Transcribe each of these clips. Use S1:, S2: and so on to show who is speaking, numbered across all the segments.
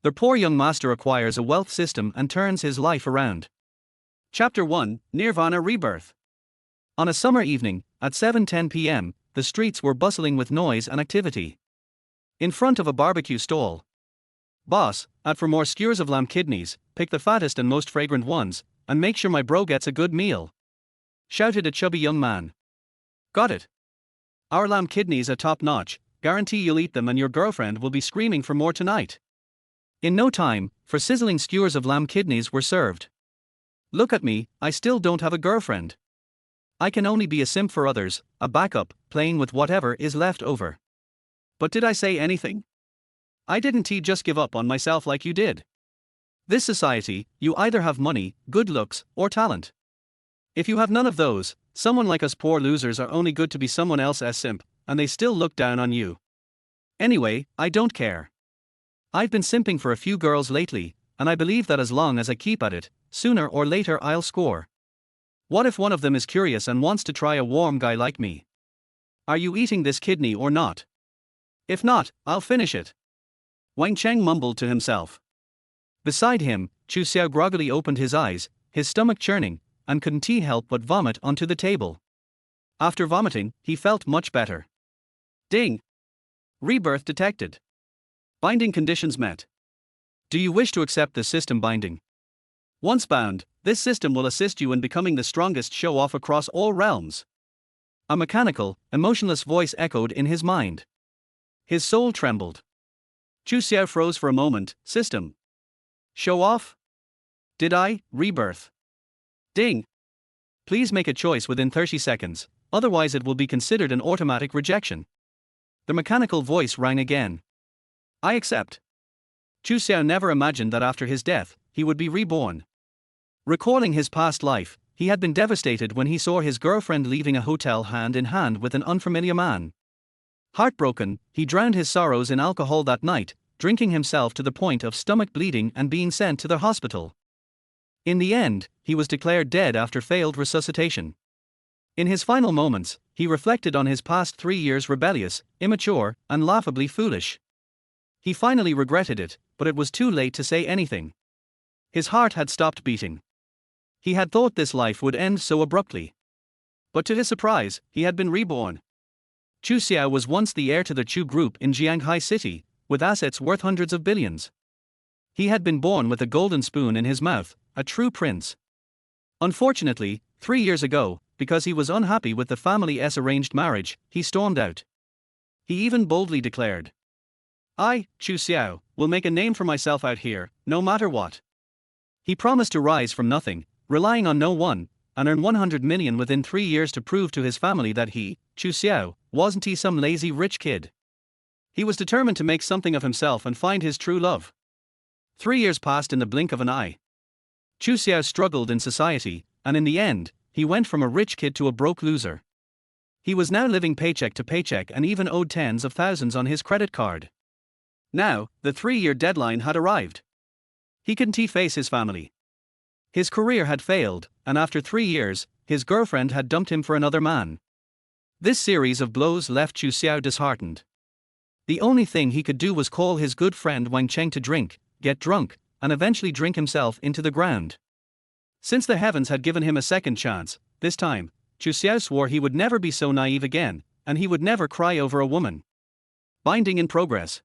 S1: The poor young master acquires a wealth system and turns his life around. Chapter 1, Nirvana Rebirth. On a summer evening, at 7:10 p.m., the streets were bustling with noise and activity. In front of a barbecue stall. "Boss, add for more skewers of lamb kidneys, pick the fattest and most fragrant ones, and make sure my bro gets a good meal," shouted a chubby young man. "Got it. Our lamb kidneys are top notch, guarantee you'll eat them and your girlfriend will be screaming for more tonight." In no time, for sizzling skewers of lamb kidneys were served. "Look at me, I still don't have a girlfriend. I can only be a simp for others, a backup, playing with whatever is left over. But did I say anything? I didn't just give up on myself like you did. This society, you either have money, good looks, or talent. If you have none of those, someone like us poor losers are only good to be someone else's simp, and they still look down on you. Anyway, I don't care. I've been simping for a few girls lately, and I believe that as long as I keep at it, sooner or later I'll score. What if one of them is curious and wants to try a warm guy like me? Are you eating this kidney or not? If not, I'll finish it." Wang Cheng mumbled to himself. Beside him, Chu Xiao groggily opened his eyes, his stomach churning, and couldn't help but vomit onto the table. After vomiting, he felt much better. Ding! Rebirth detected. Binding conditions met. Do you wish to accept the system binding? Once bound, this system will assist you in becoming the strongest show-off across all realms. A mechanical, emotionless voice echoed in his mind. His soul trembled. Chu Xiao froze for a moment. System. Show off? Did I? Rebirth. Ding. Please make a choice within 30 seconds, otherwise it will be considered an automatic rejection. The mechanical voice rang again. I accept. Chu Xiao never imagined that after his death, he would be reborn. Recalling his past life, he had been devastated when he saw his girlfriend leaving a hotel hand in hand with an unfamiliar man. Heartbroken, he drowned his sorrows in alcohol that night, drinking himself to the point of stomach bleeding and being sent to the hospital. In the end, he was declared dead after failed resuscitation. In his final moments, he reflected on his past 3 years rebellious, immature, and laughably foolish. He finally regretted it, but it was too late to say anything. His heart had stopped beating. He had thought this life would end so abruptly. But to his surprise, he had been reborn. Chu Xiao was once the heir to the Chu Group in Jianghai City, with assets worth hundreds of billions. He had been born with a golden spoon in his mouth, a true prince. Unfortunately, 3 years ago, because he was unhappy with the family's arranged marriage, he stormed out. He even boldly declared, I, Chu Xiao, will make a name for myself out here, no matter what. He promised to rise from nothing, relying on no one, and earn 100 million within 3 years to prove to his family that he, Chu Xiao, wasn't some lazy rich kid. He was determined to make something of himself and find his true love. 3 years passed in the blink of an eye. Chu Xiao struggled in society, and in the end, he went from a rich kid to a broke loser. He was now living paycheck to paycheck and even owed tens of thousands on his credit card. Now, the 3-year deadline had arrived. He couldn't face his family. His career had failed, and after 3 years, his girlfriend had dumped him for another man. This series of blows left Chu Xiao disheartened. The only thing he could do was call his good friend Wang Cheng to drink, get drunk, and eventually drink himself into the ground. Since the heavens had given him a second chance, this time, Chu Xiao swore he would never be so naive again, and he would never cry over a woman. Binding in progress.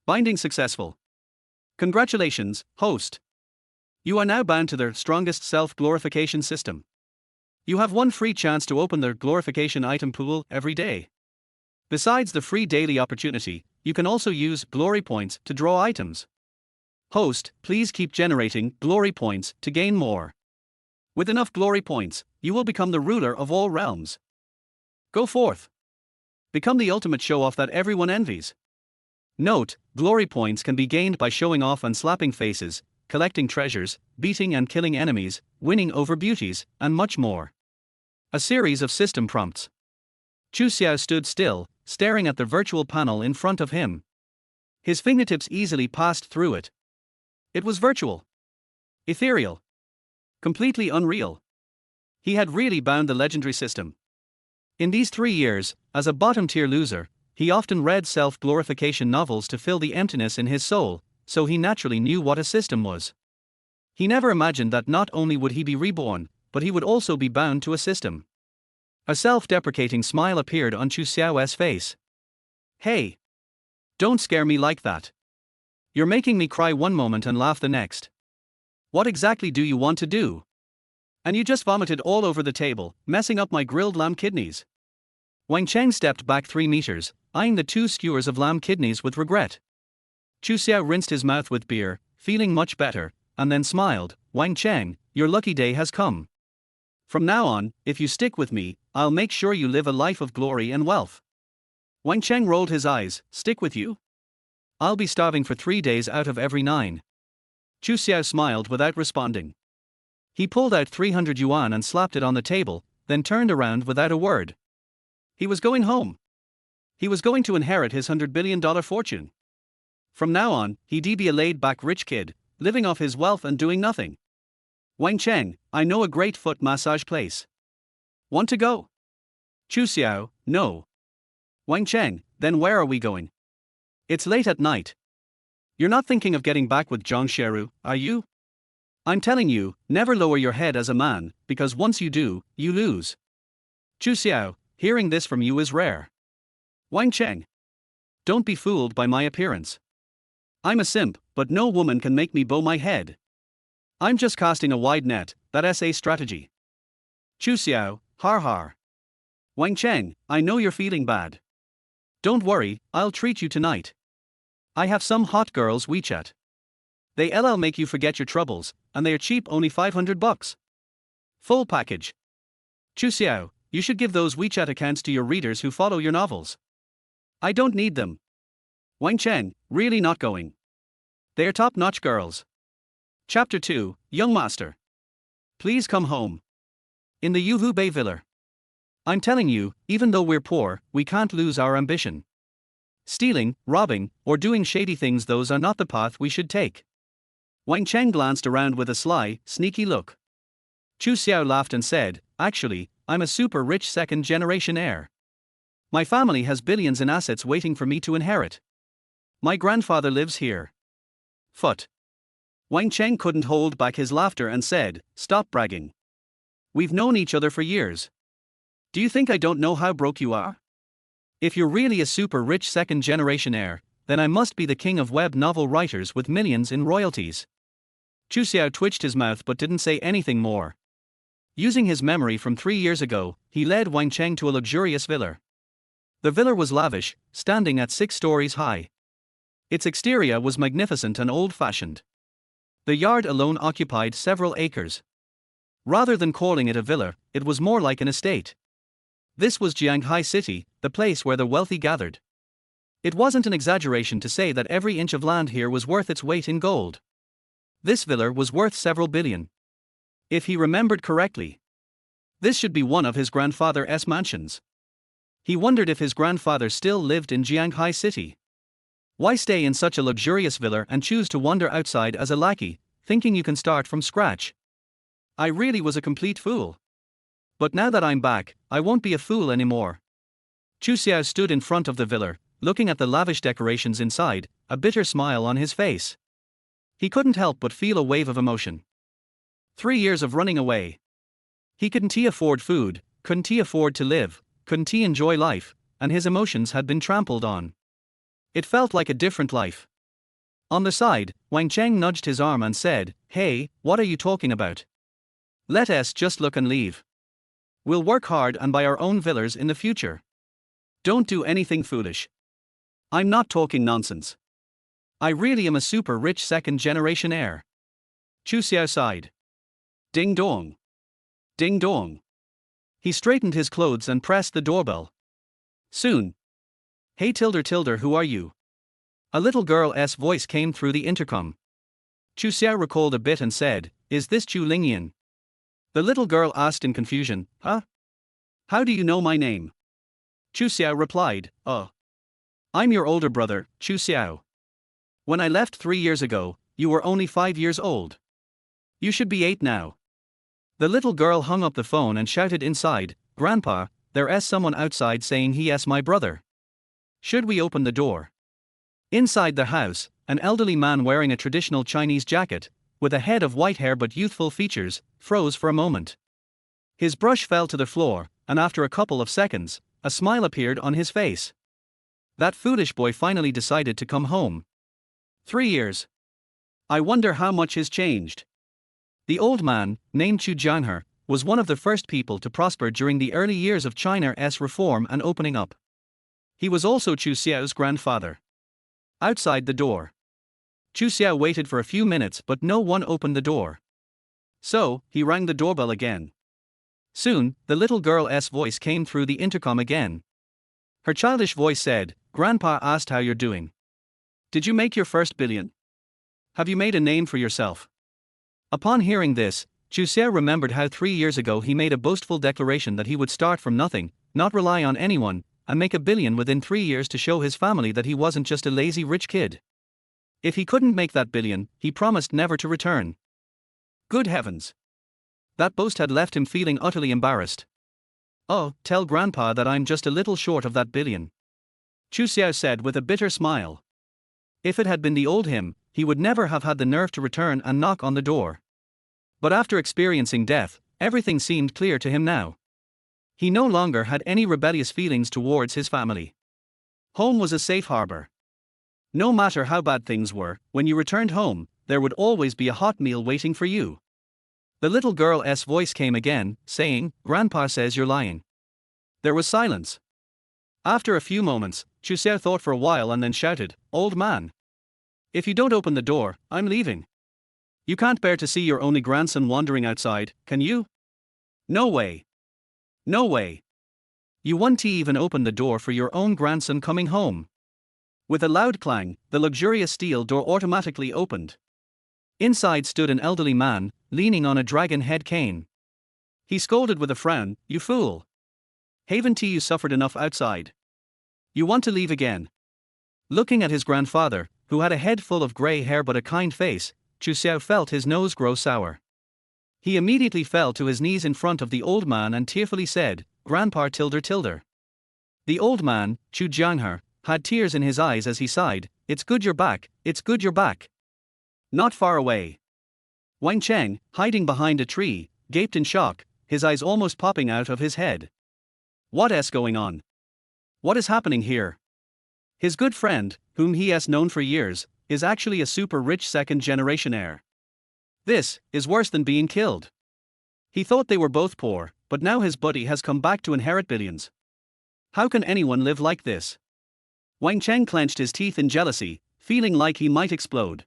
S1: Binding successful. Congratulations, host. You are now bound to their strongest self-glorification system. You have one free chance to open their glorification item pool every day. Besides the free daily opportunity, you can also use glory points to draw items. Host, please keep generating glory points to gain more. With enough glory points, you will become the ruler of all realms. Go forth. Become the ultimate show-off that everyone envies. Note, glory points can be gained by showing off and slapping faces, collecting treasures, beating and killing enemies, winning over beauties, and much more. A series of system prompts. Chu Xiao stood still, staring at the virtual panel in front of him. His fingertips easily passed through it. It was virtual. Ethereal. Completely unreal. He had really bound the legendary system. In these 3 years, as a bottom-tier loser, he often read self-glorification novels to fill the emptiness in his soul, so he naturally knew what a system was. He never imagined that not only would he be reborn, but he would also be bound to a system. A self-deprecating smile appeared on Chu Xiao's face. Hey! Don't scare me like that. You're making me cry one moment and laugh the next. What exactly do you want to do? And you just vomited all over the table, messing up my grilled lamb kidneys. Wang Cheng stepped back 3 meters, eyeing the 2 skewers of lamb kidneys with regret. Chu Xiao rinsed his mouth with beer, feeling much better, and then smiled. Wang Cheng, your lucky day has come. From now on, if you stick with me, I'll make sure you live a life of glory and wealth. Wang Cheng rolled his eyes. Stick with you? I'll be starving for 3 days out of every 9. Chu Xiao smiled without responding. He pulled out 300 yuan and slapped it on the table, then turned around without a word. He was going home. He was going to inherit his $100 billion fortune. From now on, he'd be a laid-back rich kid, living off his wealth and doing nothing. Wang Cheng, I know a great foot massage place. Want to go? Chu Xiao, no. Wang Cheng, then where are we going? It's late at night. You're not thinking of getting back with Zhang Sheru, are you? I'm telling you, never lower your head as a man, because once you do, you lose. Chu Xiao, hearing this from you is rare. Wang Cheng. Don't be fooled by my appearance. I'm a simp, but no woman can make me bow my head. I'm just casting a wide net, that's a strategy. Chu Xiao, har har. Wang Cheng, I know you're feeling bad. Don't worry, I'll treat you tonight. I have some hot girls WeChat. They'll make you forget your troubles, and they're cheap, only $500. Full package. Chu Xiao, you should give those WeChat accounts to your readers who follow your novels. I don't need them. Wang Cheng, really not going. They're top-notch girls. Chapter 2, Young Master. Please come home. In the Yuhu Bay Villa. I'm telling you, even though we're poor, we can't lose our ambition. Stealing, robbing, or doing shady things, those are not the path we should take. Wang Cheng glanced around with a sly, sneaky look. Chu Xiao laughed and said, actually, I'm a super rich second-generation heir. My family has billions in assets waiting for me to inherit. My grandfather lives here. Foot. Wang Cheng couldn't hold back his laughter and said, stop bragging. We've known each other for years. Do you think I don't know how broke you are? If you're really a super rich second-generation heir, then I must be the king of web novel writers with millions in royalties. Chu Xiao twitched his mouth but didn't say anything more. Using his memory from 3 years ago, he led Wang Cheng to a luxurious villa. The villa was lavish, standing at 6 stories high. Its exterior was magnificent and old-fashioned. The yard alone occupied several acres. Rather than calling it a villa, it was more like an estate. This was Jianghai City, the place where the wealthy gathered. It wasn't an exaggeration to say that every inch of land here was worth its weight in gold. This villa was worth several billion. If he remembered correctly, this should be one of his grandfather's mansions. He wondered if his grandfather still lived in Jianghai City. Why stay in such a luxurious villa and choose to wander outside as a lackey, thinking you can start from scratch? I really was a complete fool. But now that I'm back, I won't be a fool anymore. Chu Xiao stood in front of the villa, looking at the lavish decorations inside, a bitter smile on his face. He couldn't help but feel a wave of emotion. 3 years of running away. Couldn't he afford food, couldn't he afford to live, couldn't he enjoy life, and his emotions had been trampled on. It felt like a different life. On the side, Wang Cheng nudged his arm and said, hey, what are you talking about? Let us just look and leave. We'll work hard and buy our own villas in the future. Don't do anything foolish. I'm not talking nonsense. I really am a super rich second-generation heir. Chu Xiao sighed. Ding dong. Ding dong. He straightened his clothes and pressed the doorbell. Soon. Hey Tilder, who are you? A little girl's voice came through the intercom. Chu Xiao recalled a bit and said, is this Chu Lingyan? The little girl asked in confusion, huh? How do you know my name? Chu Xiao replied, I'm your older brother, Chu Xiao. When I left 3 years ago, you were only 5 years old. You should be 8 now. The little girl hung up the phone and shouted inside, Grandpa, there's someone outside saying he's my brother. Should we open the door? Inside the house, an elderly man wearing a traditional Chinese jacket, with a head of white hair but youthful features, froze for a moment. His brush fell to the floor, and after a couple of seconds, a smile appeared on his face. That foolish boy finally decided to come home. 3 years. I wonder how much has changed. The old man, named Chu Jianghe, was one of the first people to prosper during the early years of China's reform and opening up. He was also Chu Xiao's grandfather. Outside the door, Chu Xiao waited for a few minutes but no one opened the door. So, he rang the doorbell again. Soon, the little girl's voice came through the intercom again. Her childish voice said, "Grandpa asked how you're doing. Did you make your first billion? Have you made a name for yourself?" Upon hearing this, Chu Xiao remembered how 3 years ago he made a boastful declaration that he would start from nothing, not rely on anyone, and make $1 billion within 3 years to show his family that he wasn't just a lazy rich kid. If he couldn't make that $1 billion, he promised never to return. Good heavens! That boast had left him feeling utterly embarrassed. "Oh, tell Grandpa that I'm just a little short of that $1 billion," Chu Xiao said with a bitter smile. If it had been the old him, he would never have had the nerve to return and knock on the door. But after experiencing death, everything seemed clear to him now. He no longer had any rebellious feelings towards his family. Home was a safe harbor. No matter how bad things were, when you returned home, there would always be a hot meal waiting for you. The little girl's voice came again, saying, "Grandpa says you're lying." There was silence. After a few moments, Chu Xiao thought for a while and then shouted, "Old man! If you don't open the door, I'm leaving. You can't bear to see your only grandson wandering outside, can you? No way. No way. You won't even open the door for your own grandson coming home." With a loud clang, the luxurious steel door automatically opened. Inside stood an elderly man, leaning on a dragon head cane. He scolded with a frown, "You fool! Haven't you suffered enough outside? You want to leave again?" Looking at his grandfather, who had a head full of grey hair but a kind face, Chu Xiao felt his nose grow sour. He immediately fell to his knees in front of the old man and tearfully said, "Grandpa tilder tilder." The old man, Chu Jianghe, had tears in his eyes as he sighed, "It's good you're back, it's good you're back." Not far away, Wang Cheng, hiding behind a tree, gaped in shock, his eyes almost popping out of his head. What's going on? What is happening here? His good friend, whom he has known for years, is actually a super rich second-generation heir. This is worse than being killed. He thought they were both poor, but now his buddy has come back to inherit billions. How can anyone live like this? Wang Cheng clenched his teeth in jealousy, feeling like he might explode.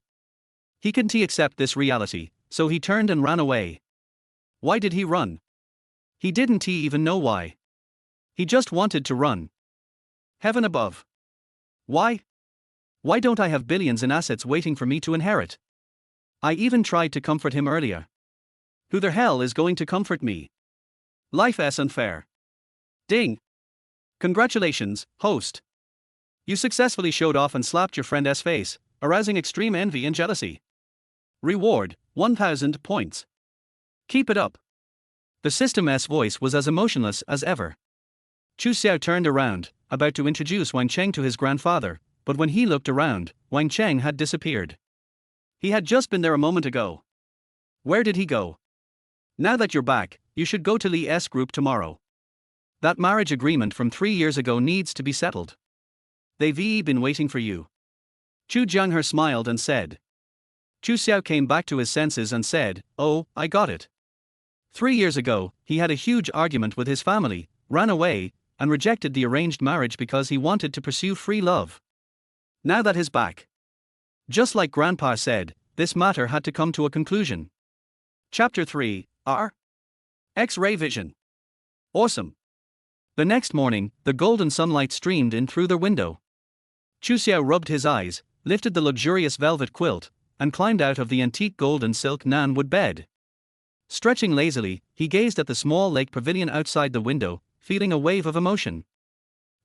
S1: He couldn't accept this reality, so he turned and ran away. Why did he run? He didn't even know why. He just wanted to run. Heaven above. Why? Why don't I have billions in assets waiting for me to inherit? I even tried to comfort him earlier. Who the hell is going to comfort me? Life's unfair. Ding. Congratulations, host. You successfully showed off and slapped your friend's face, arousing extreme envy and jealousy. Reward, 1,000 points. Keep it up. The system's voice was as emotionless as ever. Chu Xiao turned around, about to introduce Wang Cheng to his grandfather, but when he looked around, Wang Cheng had disappeared. He had just been there a moment ago. Where did he go? Now that you're back, you should go to Li's group tomorrow. That marriage agreement from 3 years ago needs to be settled. They've been waiting for you. Chu Jianghe smiled and said. Chu Xiao came back to his senses and said, "Oh, I got it." 3 years ago, he had a huge argument with his family, ran away, and rejected the arranged marriage because he wanted to pursue free love. Now that he's back. Just like Grandpa said, this matter had to come to a conclusion. Chapter 3, R. X-ray vision. Awesome. The next morning, the golden sunlight streamed in through the window. Chu Xiao rubbed his eyes, lifted the luxurious velvet quilt, and climbed out of the antique golden silk nanwood bed. Stretching lazily, he gazed at the small lake pavilion outside the window, feeling a wave of emotion.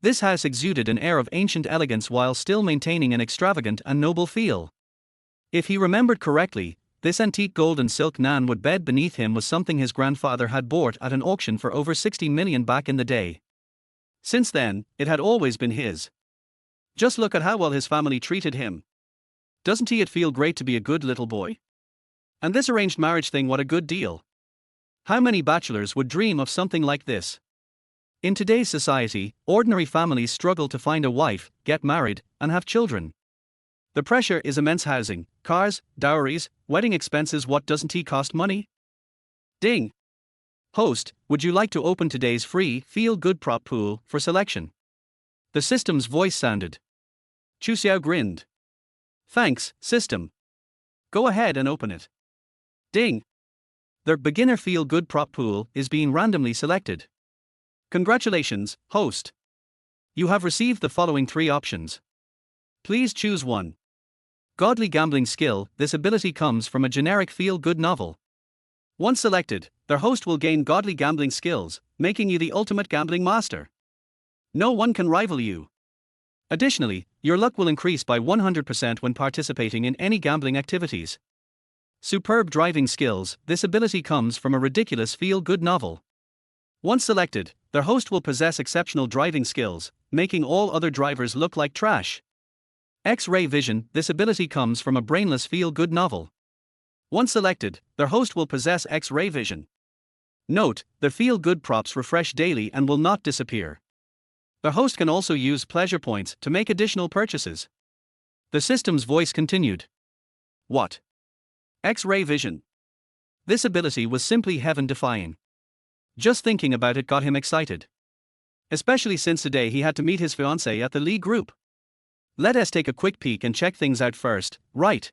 S1: This house exuded an air of ancient elegance while still maintaining an extravagant and noble feel. If he remembered correctly, this antique golden silk nanwood bed beneath him was something his grandfather had bought at an auction for over 60 million back in the day. Since then, it had always been his. Just look at how well his family treated him. Doesn't it feel great to be a good little boy? And this arranged marriage thing, what a good deal. How many bachelors would dream of something like this? In today's society, ordinary families struggle to find a wife, get married, and have children. The pressure is immense: housing, cars, dowries, wedding expenses. What doesn't he cost money? Ding! Host, would you like to open today's free feel-good prop pool for selection? The system's voice sounded. Chu Xiao grinned. Thanks, system. Go ahead and open it. Ding! The beginner feel-good prop pool is being randomly selected. Congratulations, host. You have received the following 3 options. Please choose one. Godly gambling skill. This ability comes from a generic feel-good novel. Once selected, their host will gain godly gambling skills, making you the ultimate gambling master. No one can rival you. Additionally, your luck will increase by 100% when participating in any gambling activities. Superb driving skills. This ability comes from a ridiculous feel-good novel. Once selected, their host will possess exceptional driving skills, making all other drivers look like trash. X-ray vision. This ability comes from a brainless feel-good novel. Once selected, their host will possess X-ray vision. Note, the feel-good props refresh daily and will not disappear. The host can also use pleasure points to make additional purchases. The system's voice continued. What? X-ray vision. This ability was simply heaven-defying. Just thinking about it got him excited. Especially since today he had to meet his fiancée at the Lee group. Let us take a quick peek and check things out first, right?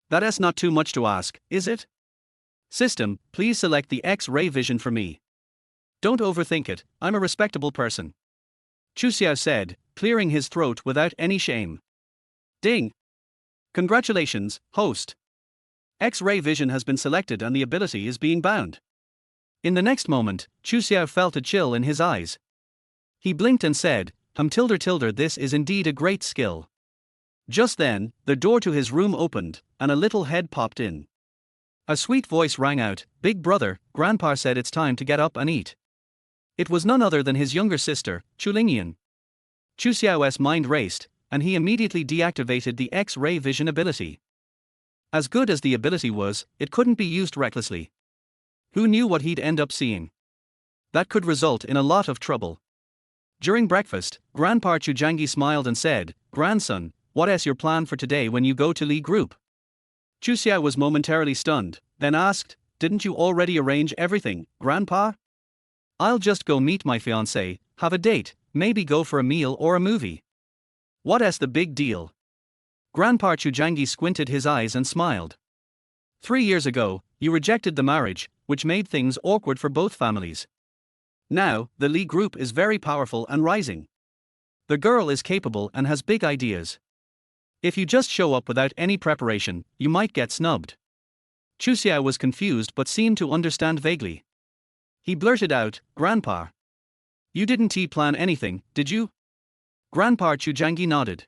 S1: That's not too much to ask, is it? System, please select the X-ray vision for me. Don't overthink it, I'm a respectable person. Chu Xiao said, clearing his throat without any shame. Ding! Congratulations, host. X-ray vision has been selected and the ability is being bound. In the next moment, Chu Xiao felt a chill in his eyes. He blinked and said, tilde, this is indeed a great skill. Just then, the door to his room opened, and a little head popped in. A sweet voice rang out, Big brother, Grandpa said it's time to get up and eat. It was none other than his younger sister, Chulingyan. Chu Xiao's mind raced, and he immediately deactivated the X-ray vision ability. As good as the ability was, it couldn't be used recklessly. Who knew what he'd end up seeing? That could result in a lot of trouble. During breakfast, Grandpa Chujangi smiled and said, Grandson, what's your plan for today when you go to Lee group? Chu Xiao was momentarily stunned, then asked, Didn't you already arrange everything, Grandpa? I'll just go meet my fiancée, have a date, maybe go for a meal or a movie. What's the big deal? Grandpa Chujangi squinted his eyes and smiled. 3 years ago, you rejected the marriage, which made things awkward for both families. Now, the Lee group is very powerful and rising. The girl is capable and has big ideas. If you just show up without any preparation, you might get snubbed. Chu Xiao was confused but seemed to understand vaguely. He blurted out, Grandpa. You didn't plan anything, did you? Grandpa Chujangi nodded.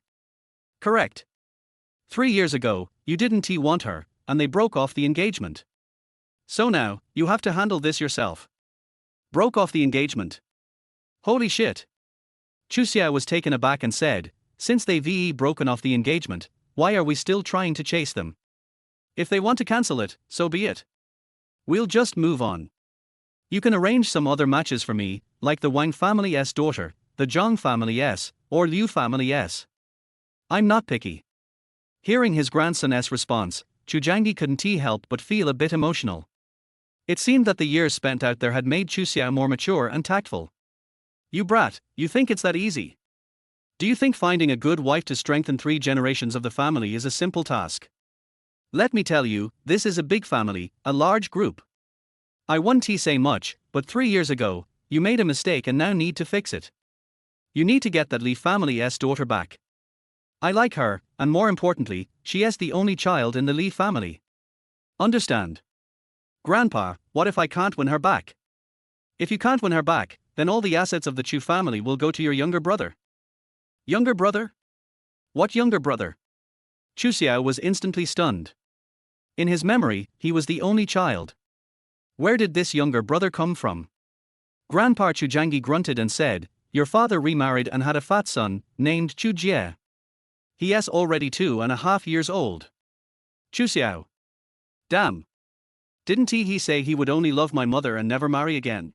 S1: Correct. 3 years ago, you didn't want her, and they broke off the engagement. So now, you have to handle this yourself. Broke off the engagement. Holy shit. Chu Xiao was taken aback and said, Since they've broken off the engagement, why are we still trying to chase them? If they want to cancel it, so be it. We'll just move on. You can arrange some other matches for me, like the Wang family's daughter, the Zhang family's, or Liu family's. I'm not picky. Hearing his grandson's response, Chujangi couldn't help but feel a bit emotional. It seemed that the years spent out there had made Chu Xiao more mature and tactful. You brat, you think it's that easy? Do you think finding a good wife to strengthen 3 generations of the family is a simple task? Let me tell you, this is a big family, a large group. I wouldn't say much, but 3 years ago, you made a mistake and now need to fix it. You need to get that Li family's daughter back. I like her, and more importantly, she is the only child in the Li family. Understand? Grandpa, what if I can't win her back? If you can't win her back, then all the assets of the Chu family will go to your younger brother. Younger brother? What younger brother? Chu Xiao was instantly stunned. In his memory, he was the only child. Where did this younger brother come from? Grandpa Chujangi grunted and said, Your father remarried and had a fat son, named Chu Jie. He's already 2.5 years old. Chu Xiao. Damn. Didn't he say he would only love my mother and never marry again?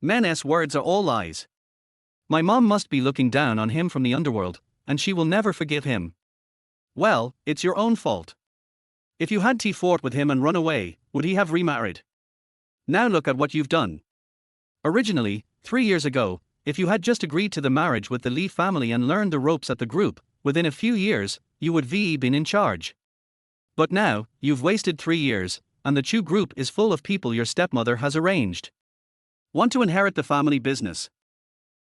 S1: Men's words are all lies. My mom must be looking down on him from the underworld, and she will never forgive him. Well, it's your own fault. If you had fought with him and run away, would he have remarried? Now look at what you've done. Originally, 3 years ago, if you had just agreed to the marriage with the Li family and learned the ropes at the group, within a few years, you would have been in charge. But now, you've wasted 3 years, and the Chu group is full of people your stepmother has arranged. Want to inherit the family business?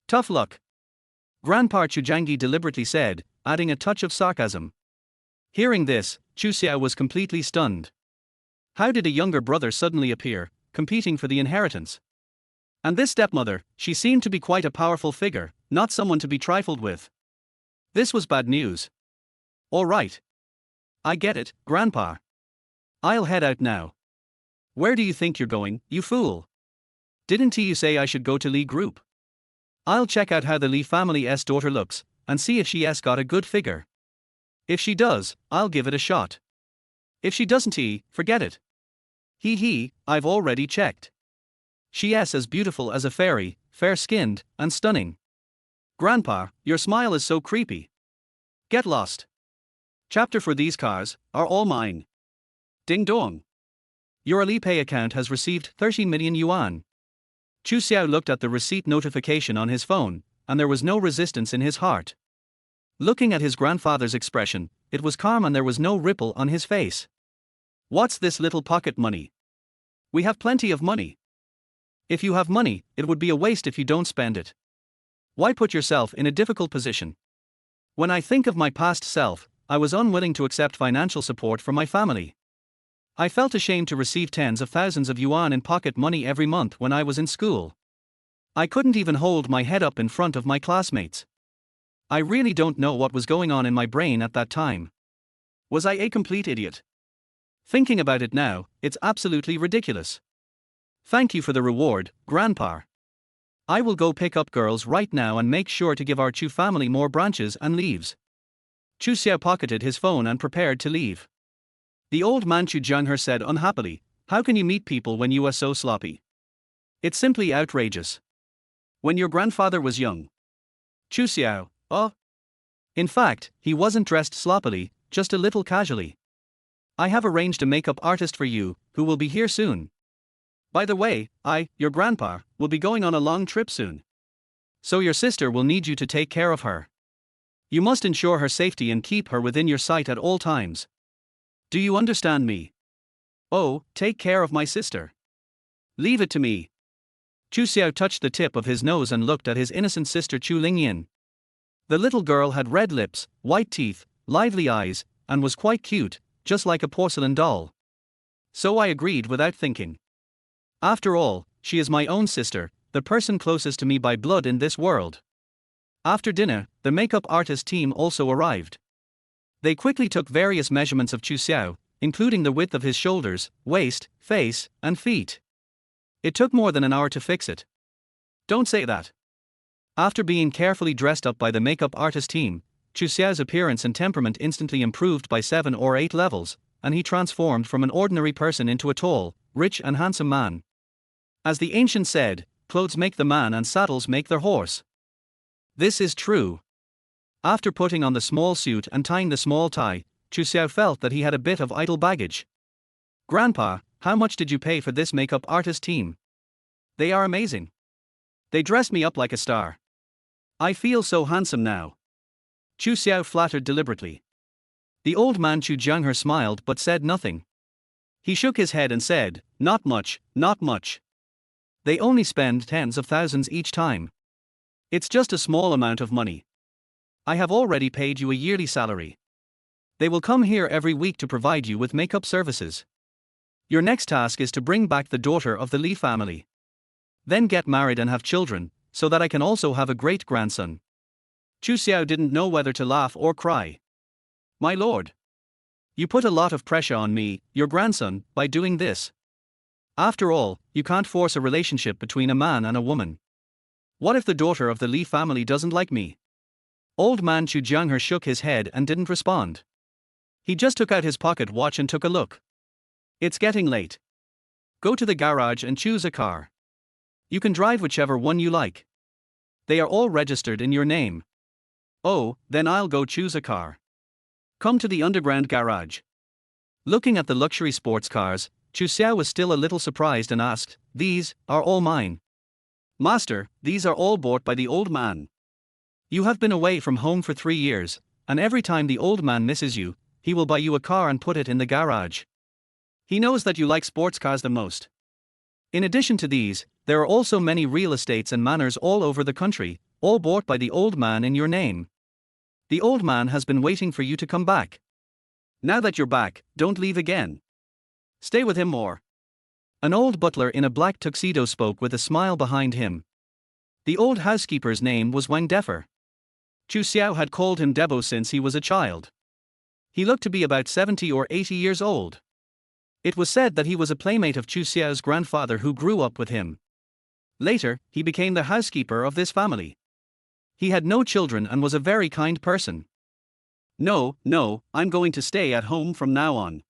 S1: Tough luck. Grandpa Chujangi deliberately said, adding a touch of sarcasm. Hearing this, Chu Xiao was completely stunned. How did a younger brother suddenly appear, competing for the inheritance? And this stepmother, she seemed to be quite a powerful figure, not someone to be trifled with. This was bad news. All right. I get it, Grandpa. I'll head out now. Where do you think you're going, you fool? Didn't you say I should go to Li Group? I'll check out how the Li family's daughter looks, and see if she's got a good figure. If she does, I'll give it a shot. If she doesn't, forget it. I've already checked. She's as beautiful as a fairy, fair-skinned, and stunning. Grandpa, your smile is so creepy. Get lost. Chapter for these cars are all mine. Ding dong. Your Alipay account has received 30 million yuan. Chu Xiao looked at the receipt notification on his phone, and there was no resistance in his heart. Looking at his grandfather's expression, it was calm and there was no ripple on his face. What's this little pocket money? We have plenty of money. If you have money, it would be a waste if you don't spend it. Why put yourself in a difficult position? When I think of my past self, I was unwilling to accept financial support from my family. I felt ashamed to receive tens of thousands of yuan in pocket money every month when I was in school. I couldn't even hold my head up in front of my classmates. I really don't know what was going on in my brain at that time. Was I a complete idiot? Thinking about it now, it's absolutely ridiculous. Thank you for the reward, Grandpa. I will go pick up girls right now and make sure to give our Chu family more branches and leaves. Chu Xiao pocketed his phone and prepared to leave. The old man Chu Jianghe said unhappily, how can you meet people when you are so sloppy? It's simply outrageous. When your grandfather was young. Chu Xiao, oh. In fact, he wasn't dressed sloppily, just a little casually. I have arranged a makeup artist for you, who will be here soon. By the way, your grandpa, will be going on a long trip soon. So your sister will need you to take care of her. You must ensure her safety and keep her within your sight at all times. Do you understand me? Oh, take care of my sister. Leave it to me. Chu Xiao touched the tip of his nose and looked at his innocent sister Chu Lingyin. The little girl had red lips, white teeth, lively eyes, and was quite cute, just like a porcelain doll. So I agreed without thinking. After all, she is my own sister, the person closest to me by blood in this world. After dinner, the makeup artist team also arrived. They quickly took various measurements of Chu Xiao, including the width of his shoulders, waist, face, and feet. It took more than an hour to fix it. Don't say that. After being carefully dressed up by the makeup artist team, Chu Xiao's appearance and temperament instantly improved by 7 or 8 levels, and he transformed from an ordinary person into a tall, rich and handsome man. As the ancient said, clothes make the man and saddles make their horse. This is true. After putting on the small suit and tying the small tie, Chu Xiao felt that he had a bit of idle baggage. Grandpa, how much did you pay for this makeup artist team? They are amazing. They dressed me up like a star. I feel so handsome now. Chu Xiao flattered deliberately. The old man Chu Jianghe smiled but said nothing. He shook his head and said, not much, not much. They only spend tens of thousands each time. It's just a small amount of money. I have already paid you a yearly salary. They will come here every week to provide you with makeup services. Your next task is to bring back the daughter of the Li family. Then get married and have children, so that I can also have a great grandson. Chu Xiao didn't know whether to laugh or cry. My lord. You put a lot of pressure on me, your grandson, by doing this. After all, you can't force a relationship between a man and a woman. What if the daughter of the Li family doesn't like me? Old man Chu Jianghe shook his head and didn't respond. He just took out his pocket watch and took a look. It's getting late. Go to the garage and choose a car. You can drive whichever one you like. They are all registered in your name. Oh, then I'll go choose a car. Come to the underground garage. Looking at the luxury sports cars, Chu Xiao was still a little surprised and asked, "These are all mine." "Master, these are all bought by the old man. You have been away from home for 3 years, and every time the old man misses you, he will buy you a car and put it in the garage. He knows that you like sports cars the most. In addition to these, there are also many real estates and manors all over the country, all bought by the old man in your name. The old man has been waiting for you to come back. Now that you're back, don't leave again. Stay with him more." An old butler in a black tuxedo spoke with a smile behind him. The old housekeeper's name was Wang Defer. Chu Xiao had called him Debo since he was a child. He looked to be about 70 or 80 years old. It was said that he was a playmate of Chu Xiao's grandfather who grew up with him. Later, he became the housekeeper of this family. He had no children and was a very kind person. No, I'm going to stay at home from now on,"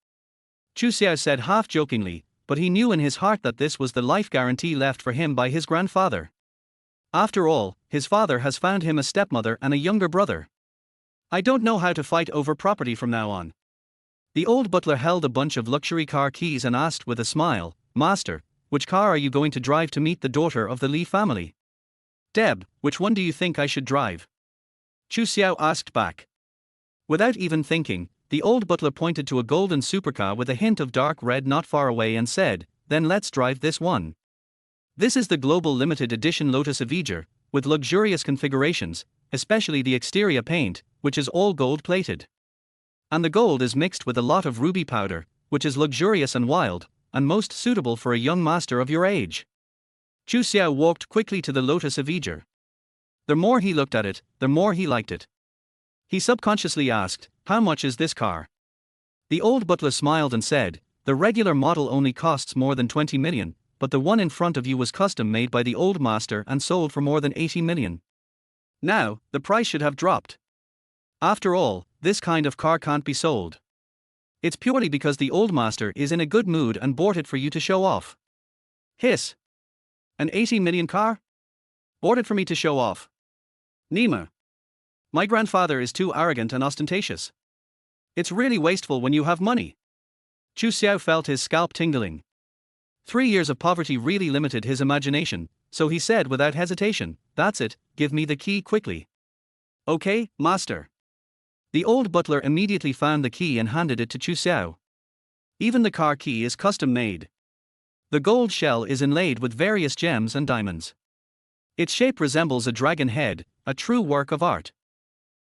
S1: Chu Xiao said half-jokingly, but he knew in his heart that this was the life guarantee left for him by his grandfather. After all, his father has found him a stepmother and a younger brother. "I don't know how to fight over property from now on." The old butler held a bunch of luxury car keys and asked with a smile, "Master, which car are you going to drive to meet the daughter of the Li family?" "Deb, which one do you think I should drive?" Chu Xiao asked back. Without even thinking, the old butler pointed to a golden supercar with a hint of dark red not far away and said, "Then let's drive this one. This is the global limited edition Lotus Avenger, with luxurious configurations, especially the exterior paint, which is all gold-plated. And the gold is mixed with a lot of ruby powder, which is luxurious and wild, and most suitable for a young master of your age." Chu Xiao walked quickly to the Lotus Avenger. The more he looked at it, the more he liked it. He subconsciously asked, "How much is this car?" The old butler smiled and said, "The regular model only costs more than 20 million, but the one in front of you was custom made by the old master and sold for more than 80 million. Now, the price should have dropped. After all, this kind of car can't be sold. It's purely because the old master is in a good mood and bought it for you to show off." Hiss. "An 80 million car? Bought it for me to show off? Nima. My grandfather is too arrogant and ostentatious. It's really wasteful when you have money." Chu Xiao felt his scalp tingling. 3 years of poverty really limited his imagination, so he said without hesitation, "That's it, give me the key quickly." "Okay, master." The old butler immediately found the key and handed it to Chu Xiao. Even the car key is custom made. The gold shell is inlaid with various gems and diamonds. Its shape resembles a dragon head, a true work of art.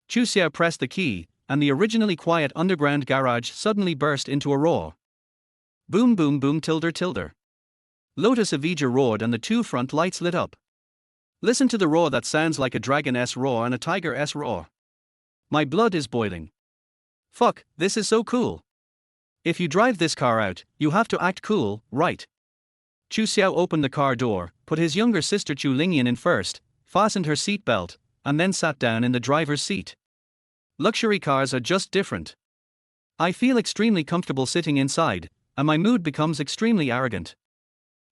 S1: Chu Xiao pressed the key, and the originally quiet underground garage suddenly burst into a roar. Boom boom boom tilde tilde. Lotus Avenger roared and the two front lights lit up. Listen to the roar that sounds like a dragon-s roar and a tiger-s roar. My blood is boiling. Fuck, this is so cool. If you drive this car out, you have to act cool, right? Chu Xiao opened the car door, put his younger sister Chu Lingyan in first, fastened her seatbelt, and then sat down in the driver's seat. Luxury cars are just different. I feel extremely comfortable sitting inside, and my mood becomes extremely arrogant.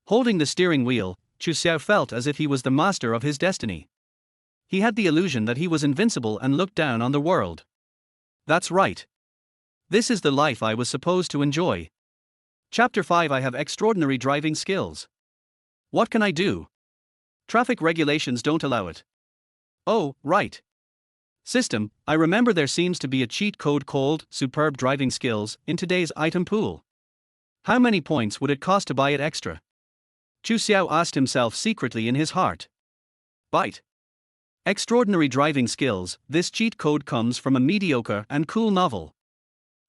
S1: Holding the steering wheel, Chu Xiao felt as if he was the master of his destiny. He had the illusion that he was invincible and looked down on the world. That's right. This is the life I was supposed to enjoy. Chapter 5. I have extraordinary driving skills. What can I do? Traffic regulations don't allow it. Oh, right. System, I remember there seems to be a cheat code called Superb Driving Skills in today's item pool. How many points would it cost to buy it extra? Chu Xiao asked himself secretly in his heart. Bite. Extraordinary driving skills. This cheat code comes from a mediocre and cool novel.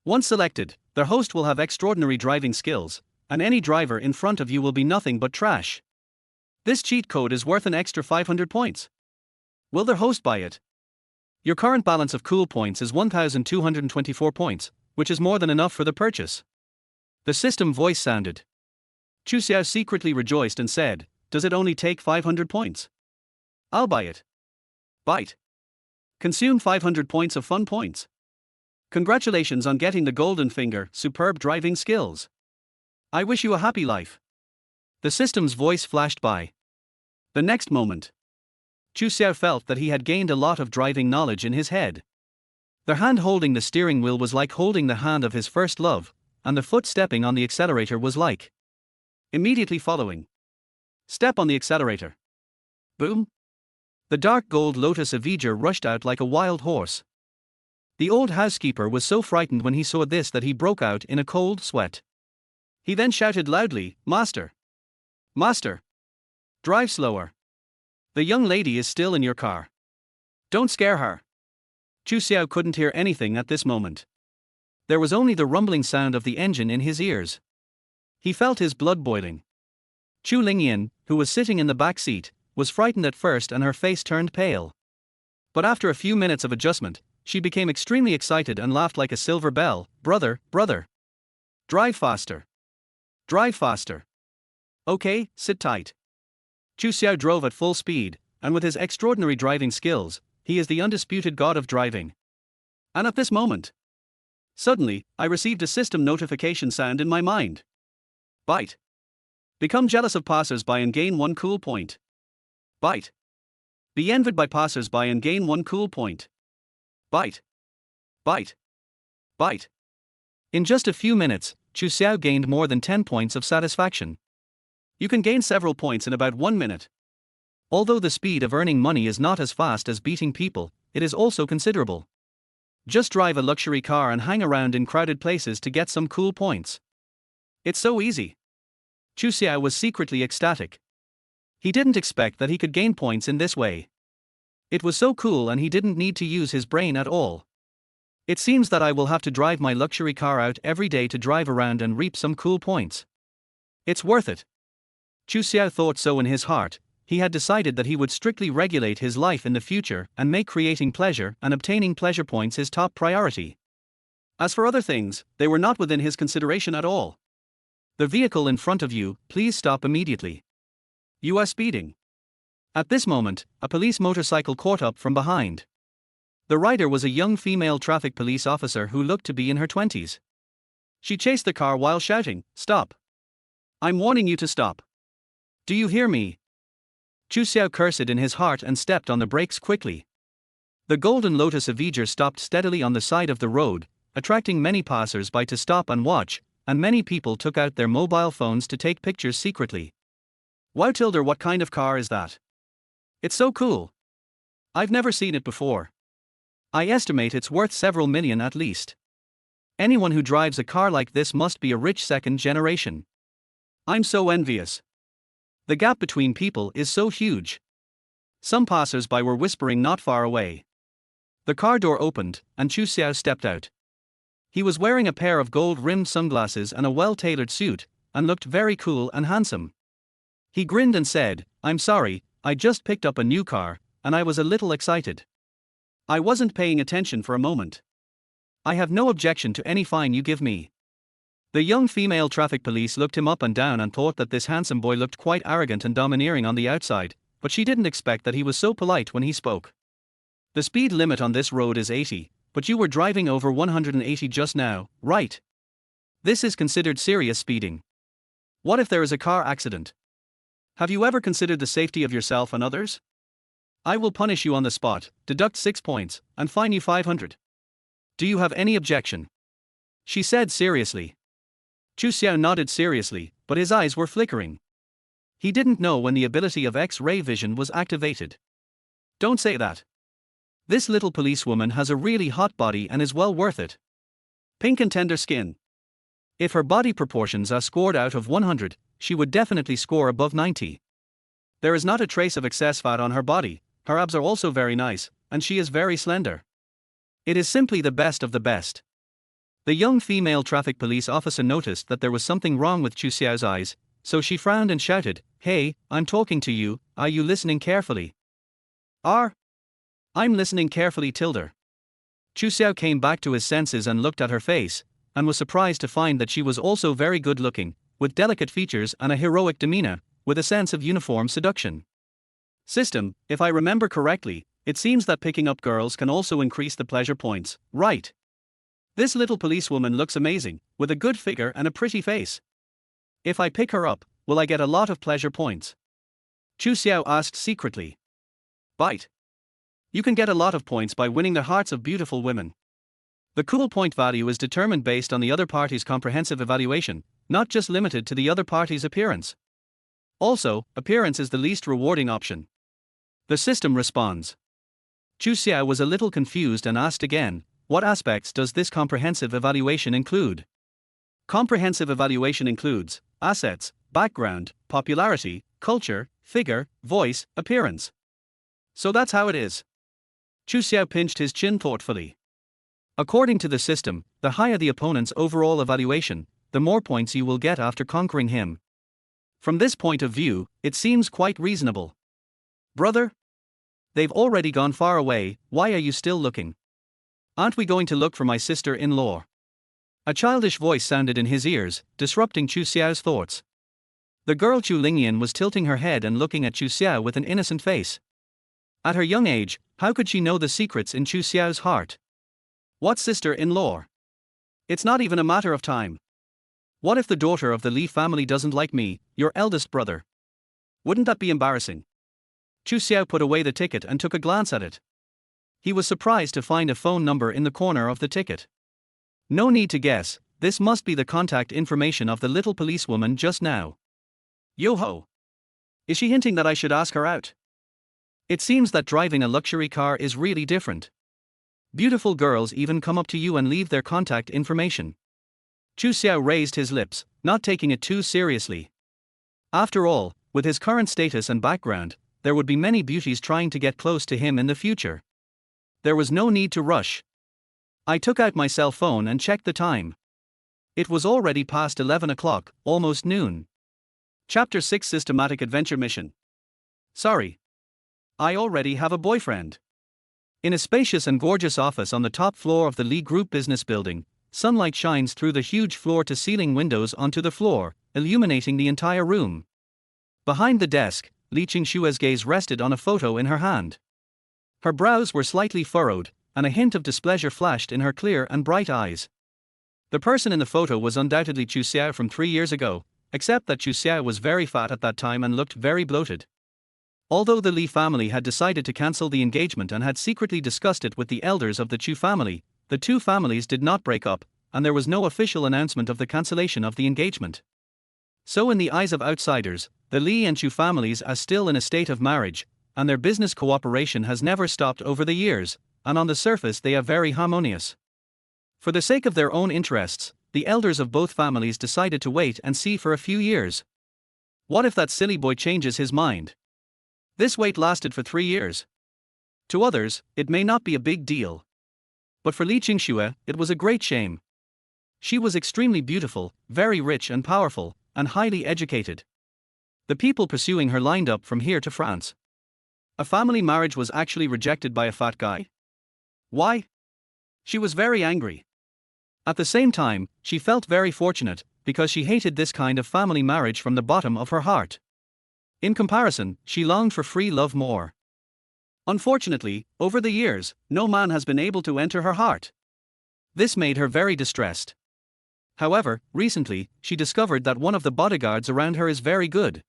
S1: Once selected, the host will have extraordinary driving skills, and any driver in front of you will be nothing but trash. This cheat code is worth an extra 500 points. Will the host buy it? Your current balance of cool points is 1,224 points, which is more than enough for the purchase. The system voice sounded. Chu Xiao secretly rejoiced and said, "Does it only take 500 points? I'll buy it." Bite. Consume 500 points of fun points. Congratulations on getting the golden finger, superb driving skills. I wish you a happy life. The system's voice flashed by. The next moment, Chu Xiao felt that he had gained a lot of driving knowledge in his head. The hand holding the steering wheel was like holding the hand of his first love, and the foot stepping on the accelerator was like immediately following. Step on the accelerator. Boom. The dark gold Lotus Avenger rushed out like a wild horse. The old housekeeper was so frightened when he saw this that he broke out in a cold sweat. He then shouted loudly, "Master! Master! Drive slower. The young lady is still in your car. Don't scare her." Chu Xiao couldn't hear anything at this moment. There was only the rumbling sound of the engine in his ears. He felt his blood boiling. Chu Lingyan, who was sitting in the back seat, was frightened at first and her face turned pale. But after a few minutes of adjustment, she became extremely excited and laughed like a silver bell. "Brother, brother! Drive faster! Drive faster! Okay, sit tight." Chu Xiao drove at full speed, and with his extraordinary driving skills, he is the undisputed god of driving. And at this moment, suddenly, I received a system notification sound in my mind. Bite. Become jealous of passers-by and gain 1 cool point. Bite. Be envied by passers-by and gain 1 cool point. Bite. Bite. Bite. In just a few minutes, Chu Xiao gained more than 10 points of satisfaction. You can gain several points in about 1 minute. Although the speed of earning money is not as fast as beating people, it is also considerable. Just drive a luxury car and hang around in crowded places to get some cool points. It's so easy. Chu Xiao was secretly ecstatic. He didn't expect that he could gain points in this way. It was so cool and he didn't need to use his brain at all. It seems that I will have to drive my luxury car out every day to drive around and reap some cool points. It's worth it. Chu Xiao thought so in his heart. He had decided that he would strictly regulate his life in the future and make creating pleasure and obtaining pleasure points his top priority. As for other things, they were not within his consideration at all. The vehicle in front of you, please stop immediately. You are speeding. At this moment, a police motorcycle caught up from behind. The rider was a young female traffic police officer who looked to be in her 20s. She chased the car while shouting, "Stop! I'm warning you to stop. Do you hear me?" Chu Xiao cursed in his heart and stepped on the brakes quickly. The golden Lotus Avenger stopped steadily on the side of the road, attracting many passers-by to stop and watch, and many people took out their mobile phones to take pictures secretly. Wow Tilder, what kind of car is that? It's so cool. I've never seen it before. I estimate it's worth several million at least. Anyone who drives a car like this must be a rich second generation. I'm so envious. The gap between people is so huge. Some passers-by were whispering not far away. The car door opened, and Chu Xiao stepped out. He was wearing a pair of gold-rimmed sunglasses and a well-tailored suit, and looked very cool and handsome. He grinned and said, "I'm sorry, I just picked up a new car, and I was a little excited. I wasn't paying attention for a moment. I have no objection to any fine you give me." The young female traffic police looked him up and down and thought that this handsome boy looked quite arrogant and domineering on the outside, but she didn't expect that he was so polite when he spoke. The speed limit on this road is 80, but you were driving over 180 just now, right? This is considered serious speeding. What if there is a car accident? Have you ever considered the safety of yourself and others? I will punish you on the spot, deduct 6 points, and fine you 500. Do you have any objection? She said seriously. Chu Xiao nodded seriously, but his eyes were flickering. He didn't know when the ability of X-ray vision was activated. Don't say that. This little policewoman has a really hot body and is well worth it. Pink and tender skin. If her body proportions are scored out of 100, she would definitely score above 90. There is not a trace of excess fat on her body, her abs are also very nice, and she is very slender. It is simply the best of the best. The young female traffic police officer noticed that there was something wrong with Chu Xiao's eyes, so she frowned and shouted, "Hey, I'm talking to you, are you listening carefully?" I'm listening carefully, Tilder. Chu Xiao came back to his senses and looked at her face, and was surprised to find that she was also very good looking, with delicate features and a heroic demeanor, with a sense of uniform seduction. System, if I remember correctly, It seems that picking up girls can also increase the pleasure points, right? This little policewoman looks amazing, with a good figure and a pretty face. If I pick her up, will I get a lot of pleasure points? Chu Xiao asked secretly. Bite. You can get a lot of points by winning the hearts of beautiful women. The cool point value is determined based on the other party's comprehensive evaluation, not just limited to the other party's appearance. Also, appearance is the least rewarding option. The system responds. Chu Xiao was a little confused and asked again, what aspects does this comprehensive evaluation include? Comprehensive evaluation includes assets, background, popularity, culture, figure, voice, appearance. So that's how it is. Chu Xiao pinched his chin thoughtfully. According to the system, the higher the opponent's overall evaluation, the more points you will get after conquering him. From this point of view, it seems quite reasonable. Brother? They've already gone far away, why are you still looking? Aren't we going to look for my sister-in-law? A childish voice sounded in his ears, disrupting Chu Xiao's thoughts. The girl Chu Lingyan was tilting her head and looking at Chu Xiao with an innocent face. At her young age, how could she know the secrets in Chu Xiao's heart? What sister-in-law? It's not even a matter of time. What if the daughter of the Li family doesn't like me, your eldest brother? Wouldn't that be embarrassing? Chu Xiao put away the ticket and took a glance at it. He was surprised to find a phone number in the corner of the ticket. No need to guess, this must be the contact information of the little policewoman just now. Yo-ho! Is she hinting that I should ask her out? It seems that driving a luxury car is really different. Beautiful girls even come up to you and leave their contact information. Chu Xiao raised his lips, not taking it too seriously. After all, with his current status and background, there would be many beauties trying to get close to him in the future. There was no need to rush. I took out my cell phone and checked the time. It was already past 11 o'clock, almost noon. Chapter 6 Systematic Adventure Mission. Sorry. I already have a boyfriend. In a spacious and gorgeous office on the top floor of the Li Group business building, sunlight shines through the huge floor-to-ceiling windows onto the floor, illuminating the entire room. Behind the desk, Li Qingshua's gaze rested on a photo in her hand. Her brows were slightly furrowed, and a hint of displeasure flashed in her clear and bright eyes. The person in the photo was undoubtedly Chu Xiao from 3 years ago, except that Chu Xiao was very fat at that time and looked very bloated. Although the Li family had decided to cancel the engagement and had secretly discussed it with the elders of the Chu family, the two families did not break up, and there was no official announcement of the cancellation of the engagement. So in the eyes of outsiders, the Li and Chu families are still in a state of marriage, and their business cooperation has never stopped over the years, and on the surface they are very harmonious. For the sake of their own interests, the elders of both families decided to wait and see for a few years. What if that silly boy changes his mind? This wait lasted for 3 years. To others, it may not be a big deal. But for Li Qingxue, it was a great shame. She was extremely beautiful, very rich and powerful, and highly educated. The people pursuing her lined up from here to France. A family marriage was actually rejected by a fat guy. Why? She was very angry. At the same time, she felt very fortunate, because she hated this kind of family marriage from the bottom of her heart. In comparison, she longed for free love more. Unfortunately, over the years, no man has been able to enter her heart. This made her very distressed. However, recently, she discovered that one of the bodyguards around her is very good.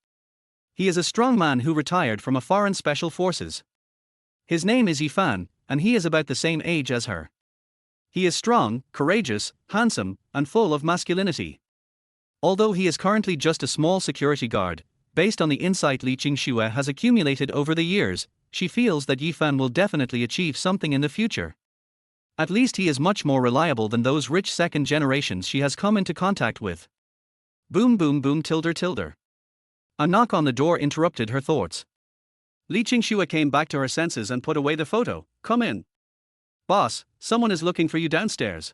S1: He is a strong man who retired from a foreign special forces. His name is Yifan, and he is about the same age as her. He is strong, courageous, handsome, and full of masculinity. Although he is currently just a small security guard, based on the insight Li Qingxue has accumulated over the years, she feels that Yifan will definitely achieve something in the future. At least he is much more reliable than those rich second generations she has come into contact with. Boom boom boom tilde tilde. A knock on the door interrupted her thoughts. Li Qingxue came back to her senses and put away the photo. Come in. Boss, someone is looking for you downstairs.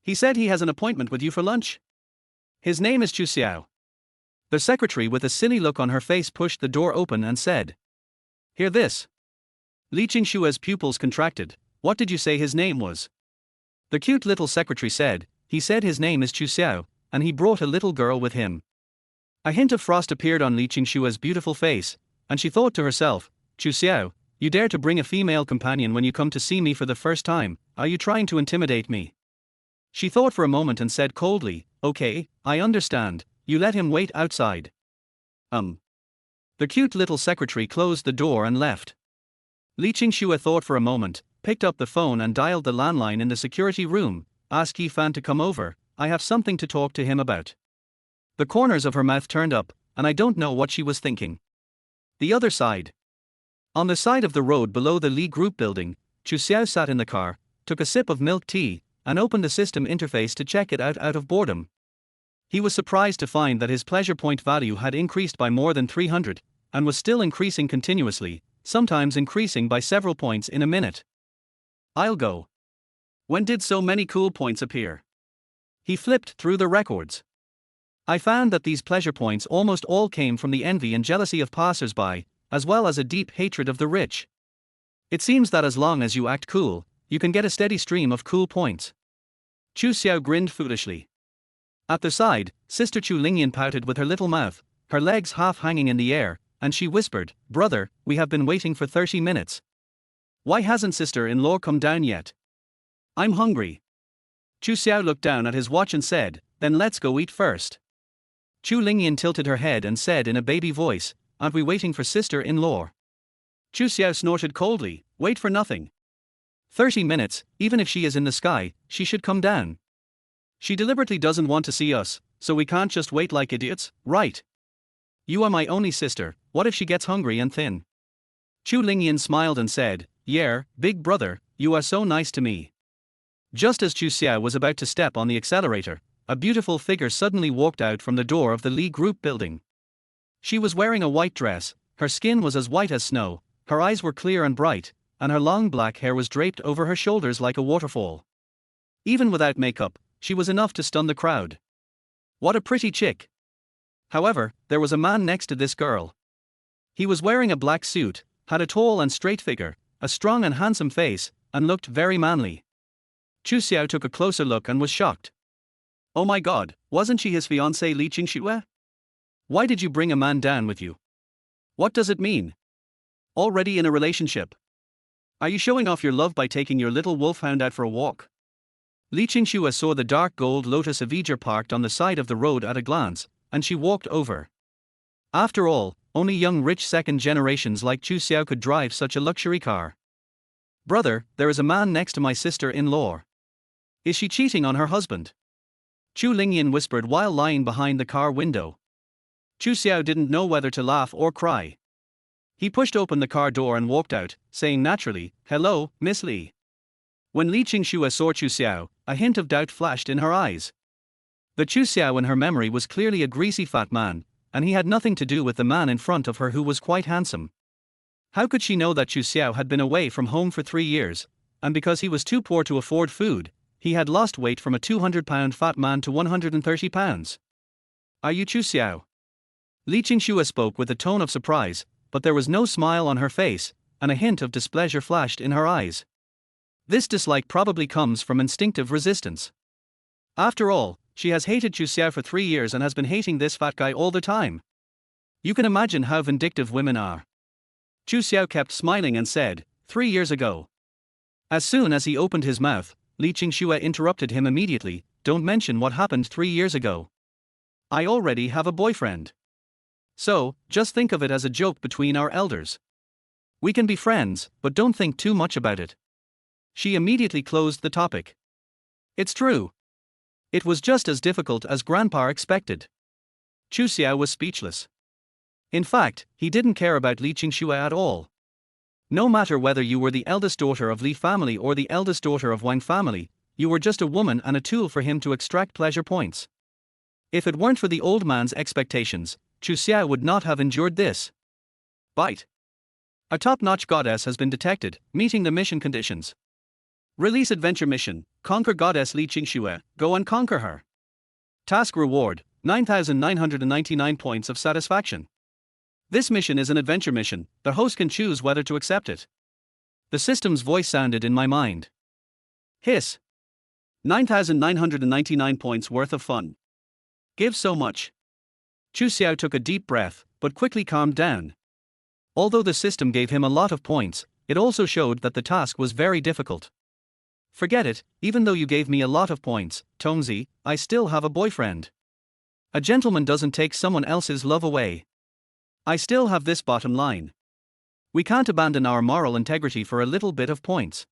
S1: He said he has an appointment with you for lunch. His name is Chu Xiao. The secretary with a silly look on her face pushed the door open and said. Hear this. Li Qingxue's pupils contracted. What did you say his name was? The cute little secretary said, he said his name is Chu Xiao, and he brought a little girl with him. A hint of frost appeared on Li Qingxue's beautiful face, and she thought to herself, Chu Xiao, You dare to bring a female companion when you come to see me for the first time, are you trying to intimidate me? She thought for a moment and said coldly, okay, I understand, you let him wait outside. The cute little secretary closed the door and left. Li Qingxue thought for a moment, picked up the phone and dialed the landline in the security room. Ask Yifan to come over, I have something to talk to him about. The corners of her mouth turned up, and I don't know what she was thinking. The other side. On the side of the road below the Li Group building, Chu Xiao sat in the car, took a sip of milk tea, and opened the system interface to check it out of boredom. He was surprised to find that his pleasure point value had increased by more than 300, and was still increasing continuously, sometimes increasing by several points in a minute. I'll go. When did so many cool points appear? He flipped through the records. I found that these pleasure points almost all came from the envy and jealousy of passers-by, as well as a deep hatred of the rich. It seems that as long as you act cool, you can get a steady stream of cool points. Chu Xiao grinned foolishly. At the side, Sister Chu Lingyan pouted with her little mouth, her legs half hanging in the air, and she whispered, Brother, we have been waiting for 30 minutes. Why hasn't sister-in-law come down yet? I'm hungry. Chu Xiao looked down at his watch and said, then let's go eat first. Chu Lingyan tilted her head and said in a baby voice, aren't we waiting for sister-in-law? Chu Xiao snorted coldly, wait for nothing. 30 minutes, even if she is in the sky, she should come down. She deliberately doesn't want to see us, so we can't just wait like idiots, right? You are my only sister, what if she gets hungry and thin? Chu Lingyan smiled and said, yeah, big brother, you are so nice to me. Just as Chu Xiao was about to step on the accelerator, a beautiful figure suddenly walked out from the door of the Li Group building. She was wearing a white dress, her skin was as white as snow, her eyes were clear and bright, and her long black hair was draped over her shoulders like a waterfall. Even without makeup, she was enough to stun the crowd. What a pretty chick! However, there was a man next to this girl. He was wearing a black suit, had a tall and straight figure, a strong and handsome face, and looked very manly. Chu Xiao took a closer look and was shocked. Oh my god, wasn't she his fiancée Li Qingxue? Why did you bring a man down with you? What does it mean? Already in a relationship? Are you showing off your love by taking your little wolfhound out for a walk? Li Qingxue saw the dark gold Lotus Avenger parked on the side of the road at a glance, and she walked over. After all, only young rich second generations like Chu Xiao could drive such a luxury car. Brother, there is a man next to my sister-in-law. Is she cheating on her husband? Chu Lingyan whispered while lying behind the car window. Chu Xiao didn't know whether to laugh or cry. He pushed open the car door and walked out, saying naturally, hello, Miss Li. When Li Qingxue saw Chu Xiao, a hint of doubt flashed in her eyes. The Chu Xiao in her memory was clearly a greasy fat man, and he had nothing to do with the man in front of her who was quite handsome. How could she know that Chu Xiao had been away from home for 3 years, and because he was too poor to afford food, he had lost weight from a 200-pound fat man to 130 pounds? Are you Chu Xiao? Li Qingxue spoke with a tone of surprise, but there was no smile on her face, and a hint of displeasure flashed in her eyes. This dislike probably comes from instinctive resistance. After all, she has hated Chu Xiao for 3 years and has been hating this fat guy all the time. You can imagine how vindictive women are. Chu Xiao kept smiling and said, 3 years ago. As soon as he opened his mouth, Li Qingxue interrupted him immediately, don't mention what happened 3 years ago. I already have a boyfriend. So, just think of it as a joke between our elders. We can be friends, but don't think too much about it. She immediately closed the topic. It's true. It was just as difficult as Grandpa expected. Chu Xiao was speechless. In fact, he didn't care about Li Qingxue at all. No matter whether you were the eldest daughter of Li family or the eldest daughter of Wang family, you were just a woman and a tool for him to extract pleasure points. If it weren't for the old man's expectations, Chu Xiao would not have endured this. Bite. A top-notch goddess has been detected, meeting the mission conditions. Release adventure mission, conquer goddess Li Qingxue, go and conquer her. Task reward, 9,999 points of satisfaction. This mission is an adventure mission, the host can choose whether to accept it. The system's voice sounded in my mind. Hiss. 9,999 points worth of fun. Give so much. Chu Xiao took a deep breath, but quickly calmed down. Although the system gave him a lot of points, It also showed that the task was very difficult. Forget it, even though you gave me a lot of points, Tomsy, I still have a boyfriend. A gentleman doesn't take someone else's love away. I still have this bottom line. We can't abandon our moral integrity for a little bit of points.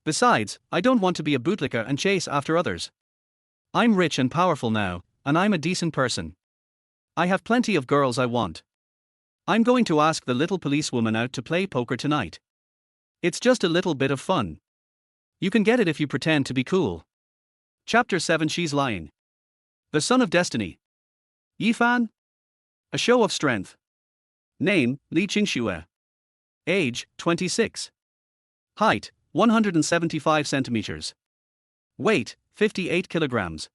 S1: Besides, I don't want to be a bootlicker and chase after others. I'm rich and powerful now, and I'm a decent person. I have plenty of girls I want. I'm going to ask the little policewoman out to play poker tonight. It's just a little bit of fun. You can get it if you pretend to be cool. Chapter 7. She's Lying. The Son of Destiny. Yifan? A show of strength. Name, Li Qingxue. Age, 26. Height, 175 centimeters. Weight, 58 kilograms.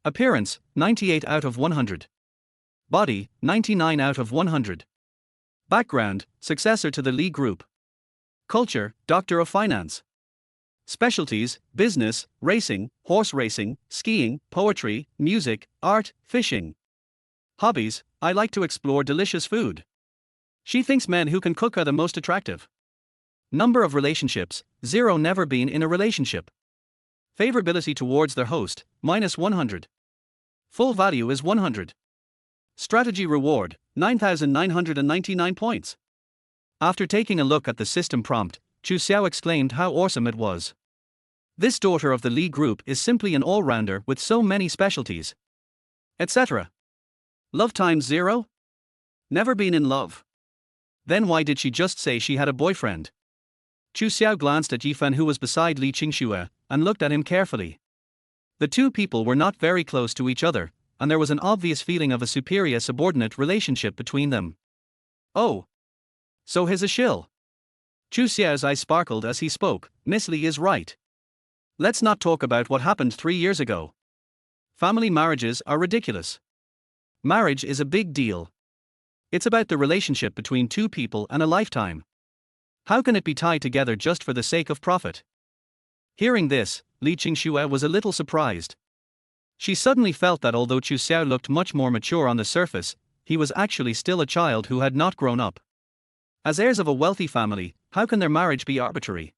S1: Appearance, 98 out of 100. Body, 99 out of 100. Background, successor to the Li Group. Culture, Doctor of Finance. Specialties, business, racing, horse racing, skiing, poetry, music, art, fishing. Hobbies, I like to explore delicious food. She thinks men who can cook are the most attractive. Number of relationships, 0. Never been in a relationship. Favorability towards their host, -100. Full value is 100. Strategy reward, 9,999 points. After taking a look at the system prompt, Chu Xiao exclaimed how awesome it was. This daughter of the Li Group is simply an all-rounder with so many specialties. Etc. Love times 0? Never been in love. Then why did she just say she had a boyfriend? Chu Xiao glanced at Yifan, who was beside Li Qingxue, and looked at him carefully. The two people were not very close to each other, and there was an obvious feeling of a superior-subordinate relationship between them. Oh. So he's a shill. Chu Xiao's eyes sparkled as he spoke. Miss Li is right. Let's not talk about what happened 3 years ago. Family marriages are ridiculous. Marriage is a big deal. It's about the relationship between two people and a lifetime. How can it be tied together just for the sake of profit? Hearing this, Li Qingxue was a little surprised. She suddenly felt that although Chu Xiao looked much more mature on the surface, he was actually still a child who had not grown up. As heirs of a wealthy family, how can their marriage be arbitrary?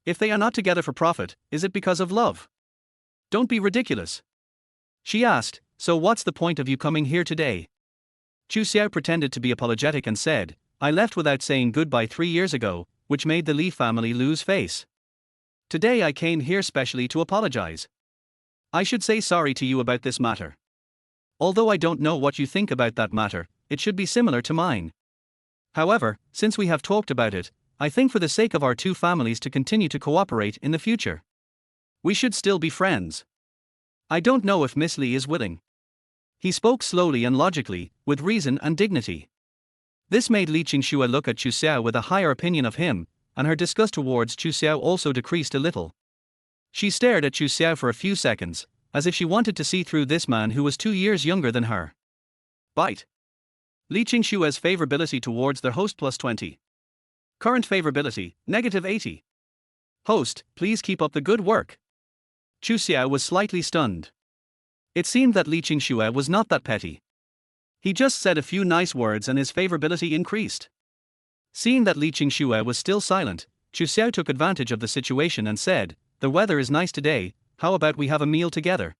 S1: If they are not together for profit, is it because of love? Don't be ridiculous. She asked, so what's the point of you coming here today? Chu Xiao pretended to be apologetic and said, I left without saying goodbye 3 years ago, which made the Li family lose face. Today I came here specially to apologize. I should say sorry to you about this matter. Although I don't know what you think about that matter, it should be similar to mine. However, since we have talked about it, I think for the sake of our two families to continue to cooperate in the future, we should still be friends. I don't know if Miss Li is willing. He spoke slowly and logically, with reason and dignity. This made Li Qingxue look at Chu Xiao with a higher opinion of him, and her disgust towards Chu Xiao also decreased a little. She stared at Chu Xiao for a few seconds, as if she wanted to see through this man who was 2 years younger than her. Bite. Li Qingxue's favorability towards their host +20. Current favorability, -80. Host, please keep up the good work. Chu Xiao was slightly stunned. It seemed that Li Qingxue was not that petty. He just said a few nice words and his favorability increased. Seeing that Li Qingxue was still silent, Chu Xiao took advantage of the situation and said, the weather is nice today, how about we have a meal together?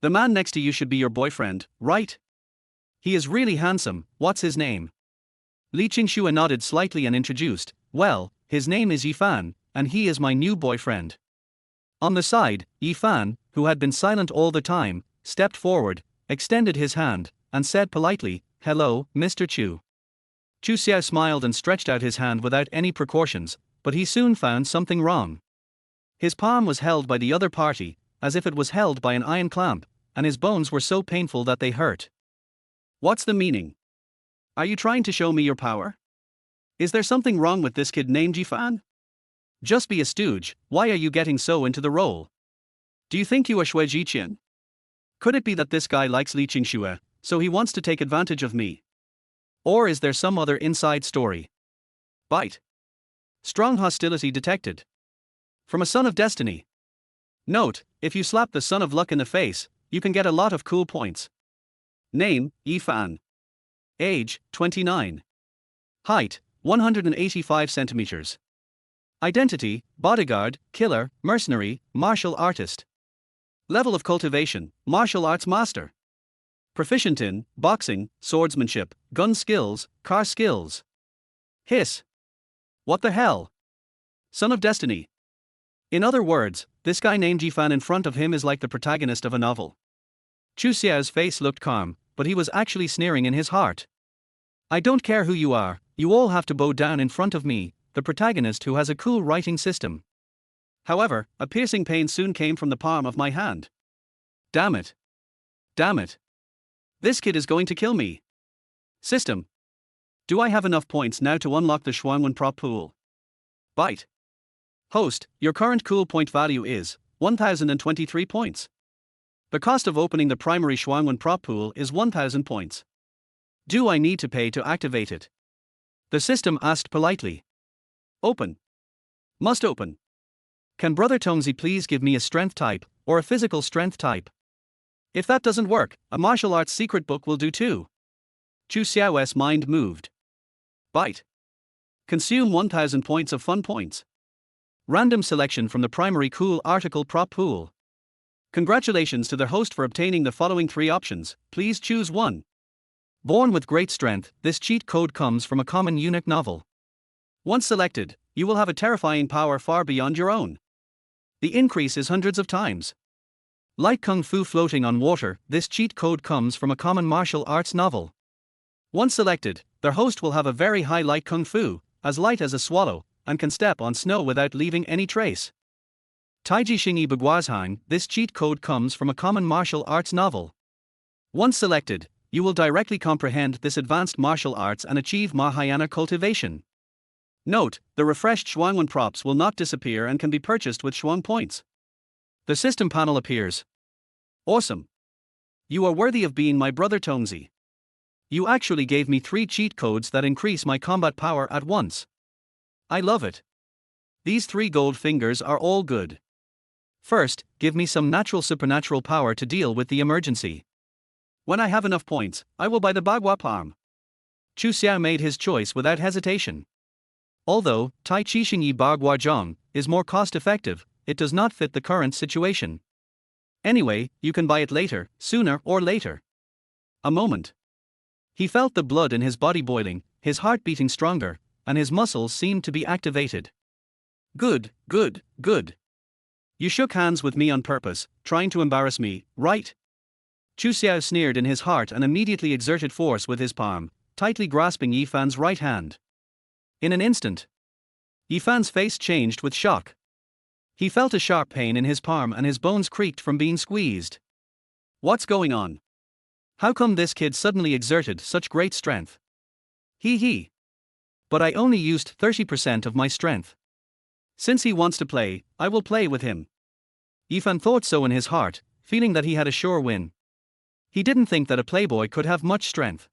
S1: The man next to you should be your boyfriend, right? He is really handsome, what's his name? Li Qingxue nodded slightly and introduced, well, his name is Yifan, and he is my new boyfriend. On the side, Yifan, who had been silent all the time, stepped forward, extended his hand, and said politely, hello, Mr. Chu. Chu Xiao smiled and stretched out his hand without any precautions, but he soon found something wrong. His palm was held by the other party, as if it was held by an iron clamp, and his bones were so painful that they hurt. What's the meaning? Are you trying to show me your power? Is there something wrong with this kid named Yifan? Just be a stooge, why are you getting so into the role? Do you think you are Shui Jiqian? Could it be that this guy likes Li Qingxue, so he wants to take advantage of me? Or is there some other inside story? Bite. Strong hostility detected. From a son of destiny. Note, if you slap the son of luck in the face, you can get a lot of cool points. Name, Yifan. Age, 29. Height, 185 centimeters. Identity: bodyguard, killer, mercenary, martial artist. Level of cultivation: martial arts master. Proficient in boxing, swordsmanship, gun skills, car skills. Hiss. What the hell? Son of Destiny. In other words, this guy named Yifan in front of him is like the protagonist of a novel. Chu Xiao's face looked calm, but he was actually sneering in his heart. I don't care who you are, you all have to bow down in front of me, the protagonist who has a cool writing system. However, a piercing pain soon came from the palm of my hand. Damn it. Damn it. This kid is going to kill me. System. Do I have enough points now to unlock the Shuangwen prop pool? Bite. Host, your current cool point value is 1023 points. The cost of opening the primary Shuangwen prop pool is 1000 points. Do I need to pay to activate it? The system asked politely. Open. Must open. Can Brother Tongzi please give me a strength type, or a physical strength type? If that doesn't work, a martial arts secret book will do too. Chu Xiao's mind moved. Bite. Consume 1000 points of fun points. Random selection from the primary cool article prop pool. Congratulations to the host for obtaining the following 3 options, please choose one. Born with great strength, this cheat code comes from a common eunuch novel. Once selected, you will have a terrifying power far beyond your own. The increase is hundreds of times. Light Kung Fu floating on water, this cheat code comes from a common martial arts novel. Once selected, their host will have a very high light Kung Fu, as light as a swallow, and can step on snow without leaving any trace. Taiji Xingyi Baguazhang, this cheat code comes from a common martial arts novel. Once selected, you will directly comprehend this advanced martial arts and achieve Mahayana cultivation. Note, the refreshed Shuangwen props will not disappear and can be purchased with Shuang points. The system panel appears. Awesome. You are worthy of being my brother Tongzi. You actually gave me 3 cheat codes that increase my combat power at once. I love it. These 3 gold fingers are all good. First, give me some natural supernatural power to deal with the emergency. When I have enough points, I will buy the Bagua palm. Chu Xiao made his choice without hesitation. Although Tai Chi Xingyi Bagua Zhong is more cost effective, it does not fit the current situation. Anyway, you can buy it later, sooner or later. A moment. He felt the blood in his body boiling, his heart beating stronger, and his muscles seemed to be activated. Good, good, good. You shook hands with me on purpose, trying to embarrass me, right? Chu Xiao sneered in his heart and immediately exerted force with his palm, tightly grasping Yifan's right hand. In an instant, Yifan's face changed with shock. He felt a sharp pain in his palm and his bones creaked from being squeezed. What's going on? How come this kid suddenly exerted such great strength? He. But I only used 30% of my strength. Since he wants to play, I will play with him. Yifan thought so in his heart, feeling that he had a sure win. He didn't think that a playboy could have much strength.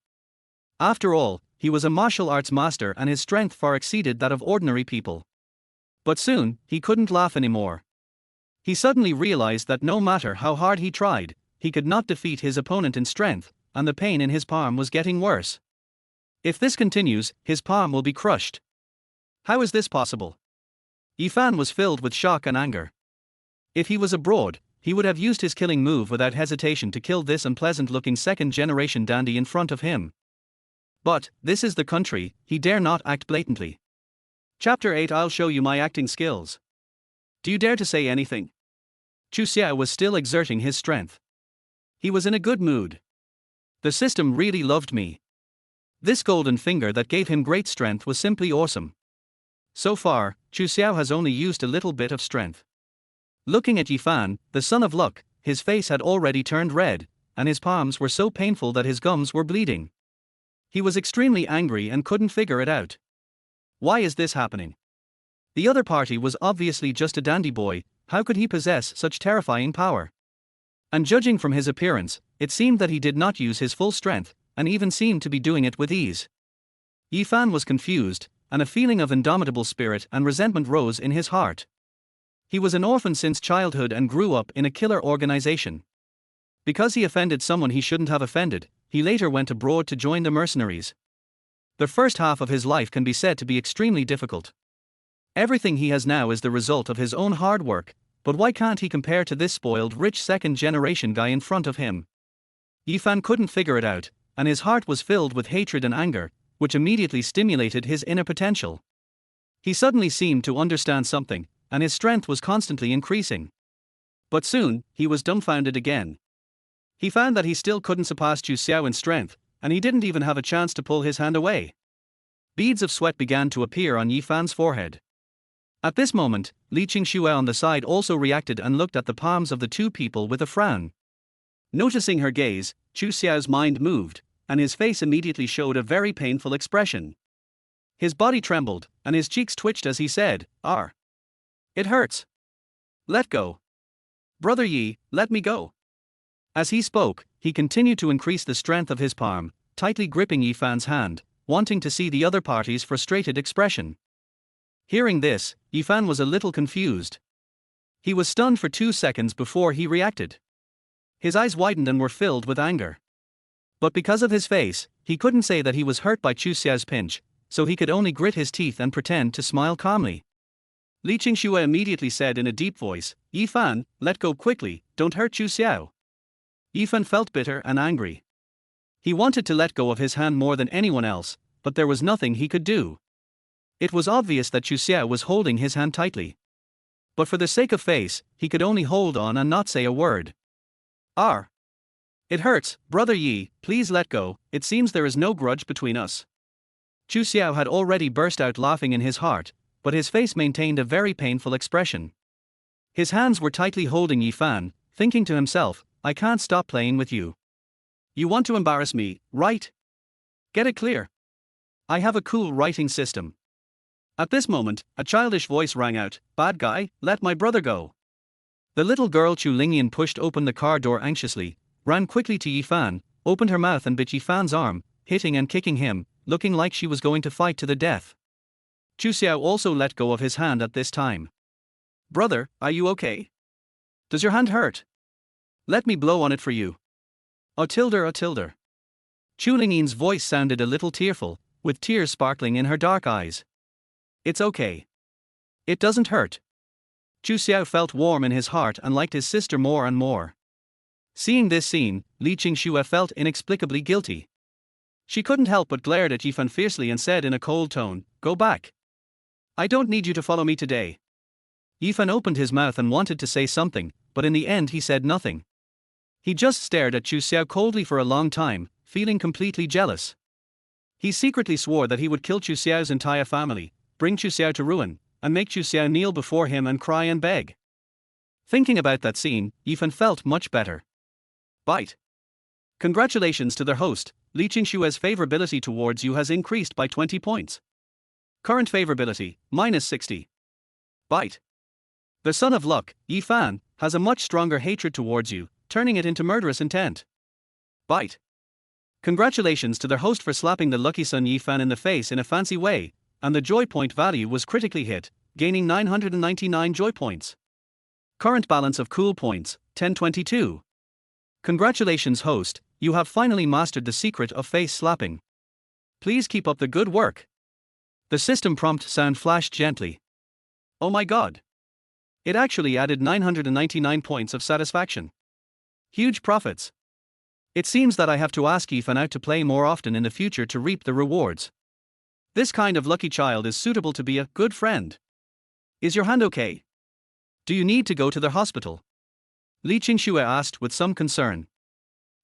S1: After all, he was a martial arts master and his strength far exceeded that of ordinary people. But soon, he couldn't laugh anymore. He suddenly realized that no matter how hard he tried, he could not defeat his opponent in strength, and the pain in his palm was getting worse. If this continues, his palm will be crushed. How is this possible? Yifan was filled with shock and anger. If he was abroad, he would have used his killing move without hesitation to kill this unpleasant-looking second-generation dandy in front of him. But, this is the country, he dare not act blatantly. Chapter 8 I'll show you my acting skills. Do you dare to say anything? Chu Xiao was still exerting his strength. He was in a good mood. The system really loved me. This golden finger that gave him great strength was simply awesome. So far, Chu Xiao has only used a little bit of strength. Looking at Yifan, the son of luck, his face had already turned red, and his palms were so painful that his gums were bleeding. He was extremely angry and couldn't figure it out. Why is this happening? The other party was obviously just a dandy boy, how could he possess such terrifying power? And judging from his appearance, it seemed that he did not use his full strength, and even seemed to be doing it with ease. Yifan was confused, and a feeling of indomitable spirit and resentment rose in his heart. He was an orphan since childhood and grew up in a killer organization. Because he offended someone he shouldn't have offended, he later went abroad to join the mercenaries. The first half of his life can be said to be extremely difficult. Everything he has now is the result of his own hard work, but why can't he compare to this spoiled rich second-generation guy in front of him? Yifan couldn't figure it out, and his heart was filled with hatred and anger, which immediately stimulated his inner potential. He suddenly seemed to understand something, and his strength was constantly increasing. But soon, he was dumbfounded again. He found that he still couldn't surpass Chu Xiao in strength, and he didn't even have a chance to pull his hand away. Beads of sweat began to appear on Yifan's forehead. At this moment, Li Qingxue on the side also reacted and looked at the palms of the two people with a frown. Noticing her gaze, Chu Xiao's mind moved, and his face immediately showed a very painful expression. His body trembled, and his cheeks twitched as he said, "R. It hurts. Let go. Brother Yi, let me go." As he spoke, he continued to increase the strength of his palm, tightly gripping Yifan's hand, wanting to see the other party's frustrated expression. Hearing this, Yifan was a little confused. He was stunned for 2 seconds before he reacted. His eyes widened and were filled with anger. But because of his face, he couldn't say that he was hurt by Chu Xiao's pinch, so he could only grit his teeth and pretend to smile calmly. Li Qingxue immediately said in a deep voice, "Yifan, let go quickly, don't hurt Chu Xiao." Yifan felt bitter and angry. He wanted to let go of his hand more than anyone else, but there was nothing he could do. It was obvious that Chu Xiao was holding his hand tightly. But for the sake of face, he could only hold on and not say a word. "R. It hurts, Brother Yi, please let go, it seems there is no grudge between us." Chu Xiao had already burst out laughing in his heart, but his face maintained a very painful expression. His hands were tightly holding Yifan, thinking to himself, "I can't stop playing with you. You want to embarrass me, right? Get it clear. I have a cool writing system." At this moment, a childish voice rang out, "Bad guy, let my brother go." The little girl Chu Lingyan pushed open the car door anxiously, ran quickly to Yifan, opened her mouth and bit Yifan's arm, hitting and kicking him, looking like she was going to fight to the death. Chu Xiao also let go of his hand at this time. "Brother, are you okay? Does your hand hurt? Let me blow on it for you." Oh tilde. Chu Lingyan's voice sounded a little tearful, with tears sparkling in her dark eyes. "It's okay. It doesn't hurt." Chu Xiao felt warm in his heart and liked his sister more and more. Seeing this scene, Li Qingxue felt inexplicably guilty. She couldn't help but glared at Yifan fiercely and said in a cold tone, "Go back. I don't need you to follow me today." Yifan opened his mouth and wanted to say something, but in the end he said nothing. He just stared at Chu Xiao coldly for a long time, feeling completely jealous. He secretly swore that he would kill Chu Xiao's entire family, bring Chu Xiao to ruin, and make Chu Xiao kneel before him and cry and beg. Thinking about that scene, Yifan felt much better. Bite. Congratulations to their host, Li Qingshue's favorability towards you has increased by 20 points. Current favorability, -60. Bite. The son of luck, Yifan, has a much stronger hatred towards you, turning it into murderous intent. Bite. Congratulations to their host for slapping the lucky son Yifan in the face in a fancy way, and the joy point value was critically hit, gaining 999 joy points. Current balance of cool points, 1022. Congratulations host, you have finally mastered the secret of face slapping. Please keep up the good work. The system prompt sound flashed gently. Oh my god. It actually added 999 points of satisfaction. Huge profits. It seems that I have to ask Yifan out to play more often in the future to reap the rewards. This kind of lucky child is suitable to be a good friend. Is your hand okay? Do you need to go to the hospital? Li Qingxue asked with some concern.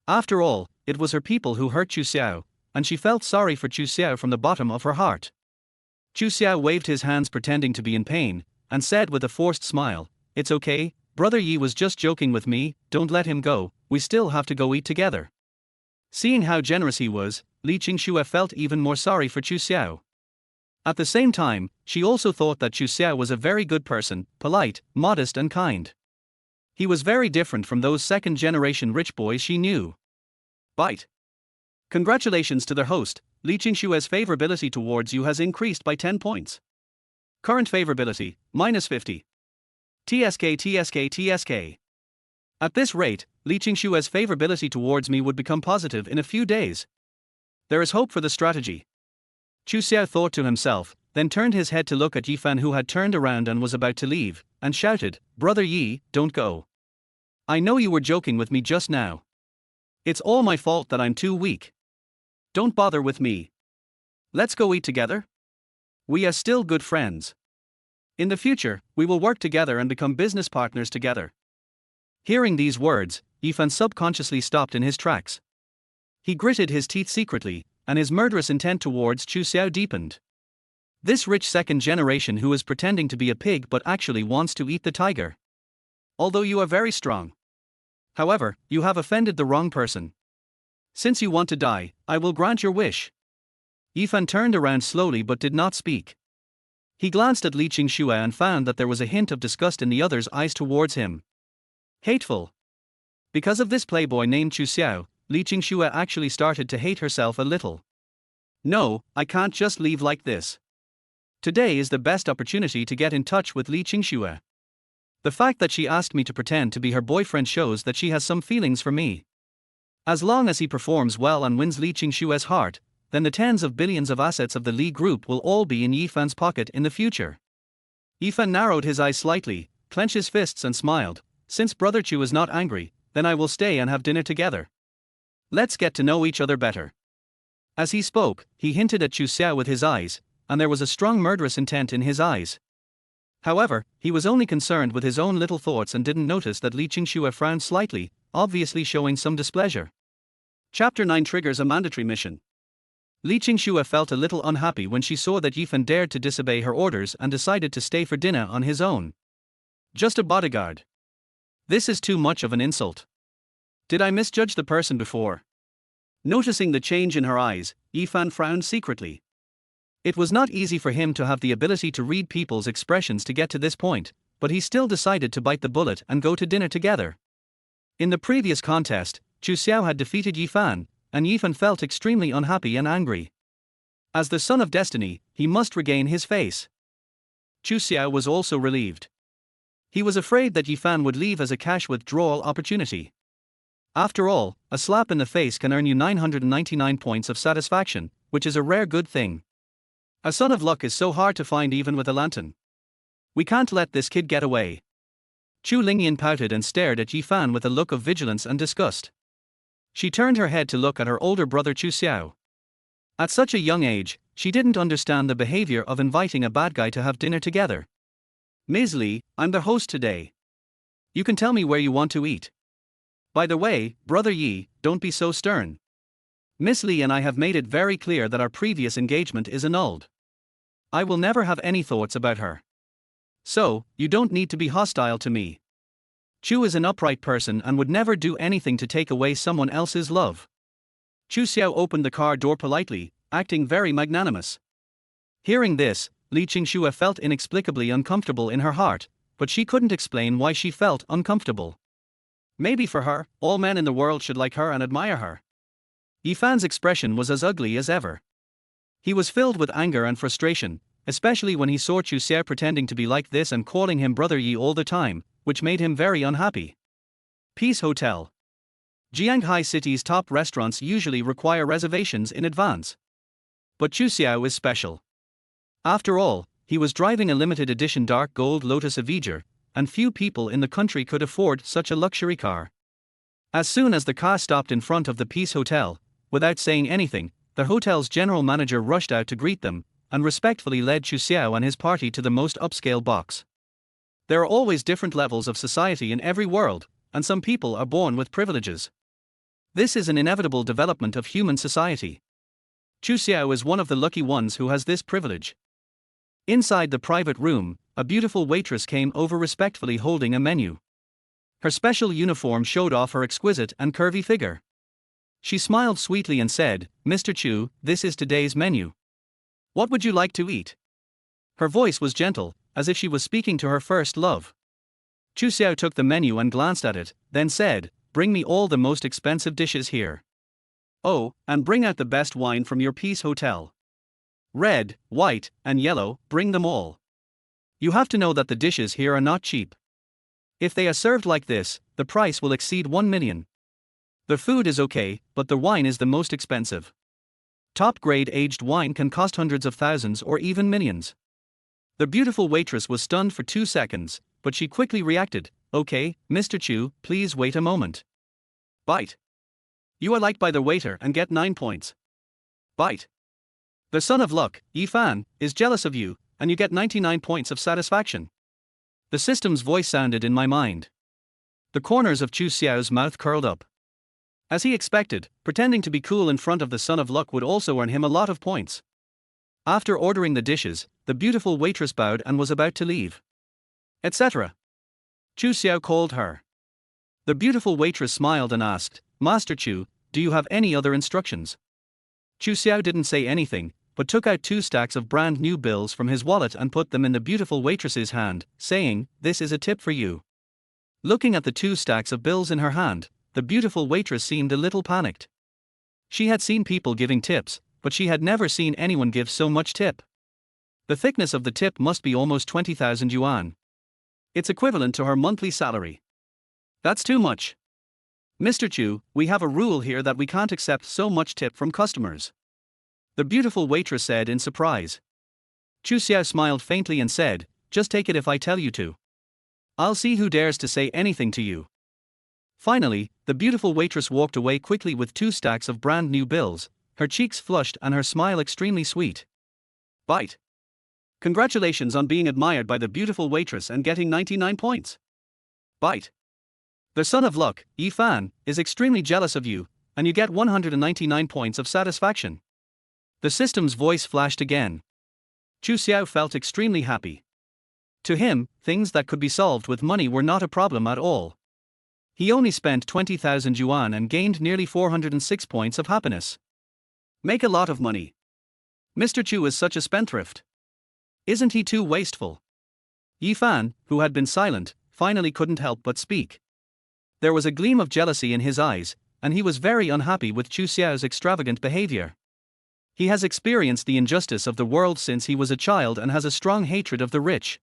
S1: After all, it was her people who hurt Chu Xiao, and she felt sorry for Chu Xiao from the bottom of her heart. Chu Xiao waved his hands pretending to be in pain, and said with a forced smile, "It's okay, Brother Yi was just joking with me, don't let him go, we still have to go eat together." Seeing how generous he was, Li Qingxue felt even more sorry for Chu Xiao. At the same time, she also thought that Chu Xiao was a very good person, polite, modest and kind. He was very different from those second-generation rich boys she knew. Bite. Congratulations to their host, Li Qingshue's favorability towards you has increased by 10 points. Current favorability, -50. TSK. At this rate, Li Qingshue's favorability towards me would become positive in a few days. There is hope for the strategy. Chu Xiao thought to himself, then turned his head to look at Yifan, who had turned around and was about to leave, and shouted, "Brother Yi, don't go. I know you were joking with me just now. It's all my fault that I'm too weak. Don't bother with me. Let's go eat together. We are still good friends. In the future, we will work together and become business partners together." Hearing these words, Yifan subconsciously stopped in his tracks. He gritted his teeth secretly, and his murderous intent towards Chu Xiao deepened. This rich second generation who is pretending to be a pig but actually wants to eat the tiger. Although you are very strong. However, you have offended the wrong person. Since you want to die, I will grant your wish. Yifan turned around slowly but did not speak. He glanced at Li Qingxue and found that there was a hint of disgust in the other's eyes towards him. Hateful. Because of this playboy named Chu Xiao, Li Qingxue actually started to hate herself a little. No, I can't just leave like this. Today is the best opportunity to get in touch with Li Qingxue. The fact that she asked me to pretend to be her boyfriend shows that she has some feelings for me. As long as he performs well and wins Li Qingxue's heart, then the tens of billions of assets of the Li Group will all be in Yifan's pocket in the future. Yifan narrowed his eyes slightly, clenched his fists and smiled. Since Brother Chu is not angry, then I will stay and have dinner together. Let's get to know each other better. As he spoke, he hinted at Chu Xiao with his eyes, and there was a strong murderous intent in his eyes. However, he was only concerned with his own little thoughts and didn't notice that Li Qingxue frowned slightly, obviously showing some displeasure. Chapter 9 triggers a mandatory mission. Li Qingxue felt a little unhappy when she saw that Yifan dared to disobey her orders and decided to stay for dinner on his own. Just a bodyguard. This is too much of an insult. Did I misjudge the person before? Noticing the change in her eyes, Yifan frowned secretly. It was not easy for him to have the ability to read people's expressions to get to this point, but he still decided to bite the bullet and go to dinner together. In the previous contest, Chu Xiao had defeated Yifan, and Yifan felt extremely unhappy and angry. As the son of destiny, he must regain his face. Chu Xiao was also relieved. He was afraid that Yifan would leave as a cash withdrawal opportunity. After all, a slap in the face can earn you 999 points of satisfaction, which is a rare good thing. A son of luck is so hard to find even with a lantern. We can't let this kid get away. Chu Lingyan pouted and stared at Yifan with a look of vigilance and disgust. She turned her head to look at her older brother Chu Xiao. At such a young age, she didn't understand the behavior of inviting a bad guy to have dinner together. Ms. Li, I'm the host today. You can tell me where you want to eat. By the way, Brother Yi, don't be so stern. Miss Li and I have made it very clear that our previous engagement is annulled. I will never have any thoughts about her. So, you don't need to be hostile to me. Chu is an upright person and would never do anything to take away someone else's love. Chu Xiao opened the car door politely, acting very magnanimous. Hearing this, Li Qingxue felt inexplicably uncomfortable in her heart, but she couldn't explain why she felt uncomfortable. Maybe for her, all men in the world should like her and admire her. Yifan's expression was as ugly as ever. He was filled with anger and frustration, especially when he saw Chu Xiao pretending to be like this and calling him Brother Yi all the time, which made him very unhappy. Peace Hotel. Jianghai City's top restaurants usually require reservations in advance. But Chu Xiao is special. After all, he was driving a limited edition dark gold Lotus Avenger, and few people in the country could afford such a luxury car. As soon as the car stopped in front of the Peace Hotel, without saying anything, the hotel's general manager rushed out to greet them, and respectfully led Chu Xiao and his party to the most upscale box. There are always different levels of society in every world, and some people are born with privileges. This is an inevitable development of human society. Chu Xiao is one of the lucky ones who has this privilege. Inside the private room, a beautiful waitress came over respectfully holding a menu. Her special uniform showed off her exquisite and curvy figure. She smiled sweetly and said, "Mr. Chu, this is today's menu. What would you like to eat?" Her voice was gentle, as if she was speaking to her first love. Chu Xiao took the menu and glanced at it, then said, "Bring me all the most expensive dishes here. Oh, and bring out the best wine from your Peace Hotel. Red, white, and yellow, bring them all. You have to know that the dishes here are not cheap. If they are served like this, the price will exceed 1 million. The food is okay, but the wine is the most expensive. Top-grade aged wine can cost hundreds of thousands or even millions. The beautiful waitress was stunned for 2 seconds, but she quickly reacted. Okay, Mr. Chu, please wait a moment. Bite. You are liked by the waiter and get 9 points. Bite. The son of luck, Yi Fan, is jealous of you, and you get 99 points of satisfaction. The system's voice sounded in my mind. The corners of Chu Xiao's mouth curled up. As he expected, pretending to be cool in front of the son of luck would also earn him a lot of points. After ordering the dishes, the beautiful waitress bowed and was about to leave. Etc. Chu Xiao called her. The beautiful waitress smiled and asked, Master Chu, do you have any other instructions? Chu Xiao didn't say anything, but took out 2 stacks of brand new bills from his wallet and put them in the beautiful waitress's hand, saying, This is a tip for you. Looking at the 2 stacks of bills in her hand, the beautiful waitress seemed a little panicked. She had seen people giving tips, but she had never seen anyone give so much tip. The thickness of the tip must be almost 20,000 yuan. It's equivalent to her monthly salary. That's too much. Mr. Chu, we have a rule here that we can't accept so much tip from customers. The beautiful waitress said in surprise. Chu Xiao smiled faintly and said, Just take it if I tell you to. I'll see who dares to say anything to you. Finally, the beautiful waitress walked away quickly with 2 stacks of brand new bills, her cheeks flushed and her smile extremely sweet. Bite. Congratulations on being admired by the beautiful waitress and getting 99 points. Bite. The son of luck, Yi Fan, is extremely jealous of you, and you get 199 points of satisfaction. The system's voice flashed again. Chu Xiao felt extremely happy. To him, things that could be solved with money were not a problem at all. He only spent 20,000 yuan and gained nearly 406 points of happiness. Make a lot of money. Mr. Chu is such a spendthrift. Isn't he too wasteful? Yi Fan, who had been silent, finally couldn't help but speak. There was a gleam of jealousy in his eyes, and he was very unhappy with Chu Xiao's extravagant behavior. He has experienced the injustice of the world since he was a child and has a strong hatred of the rich.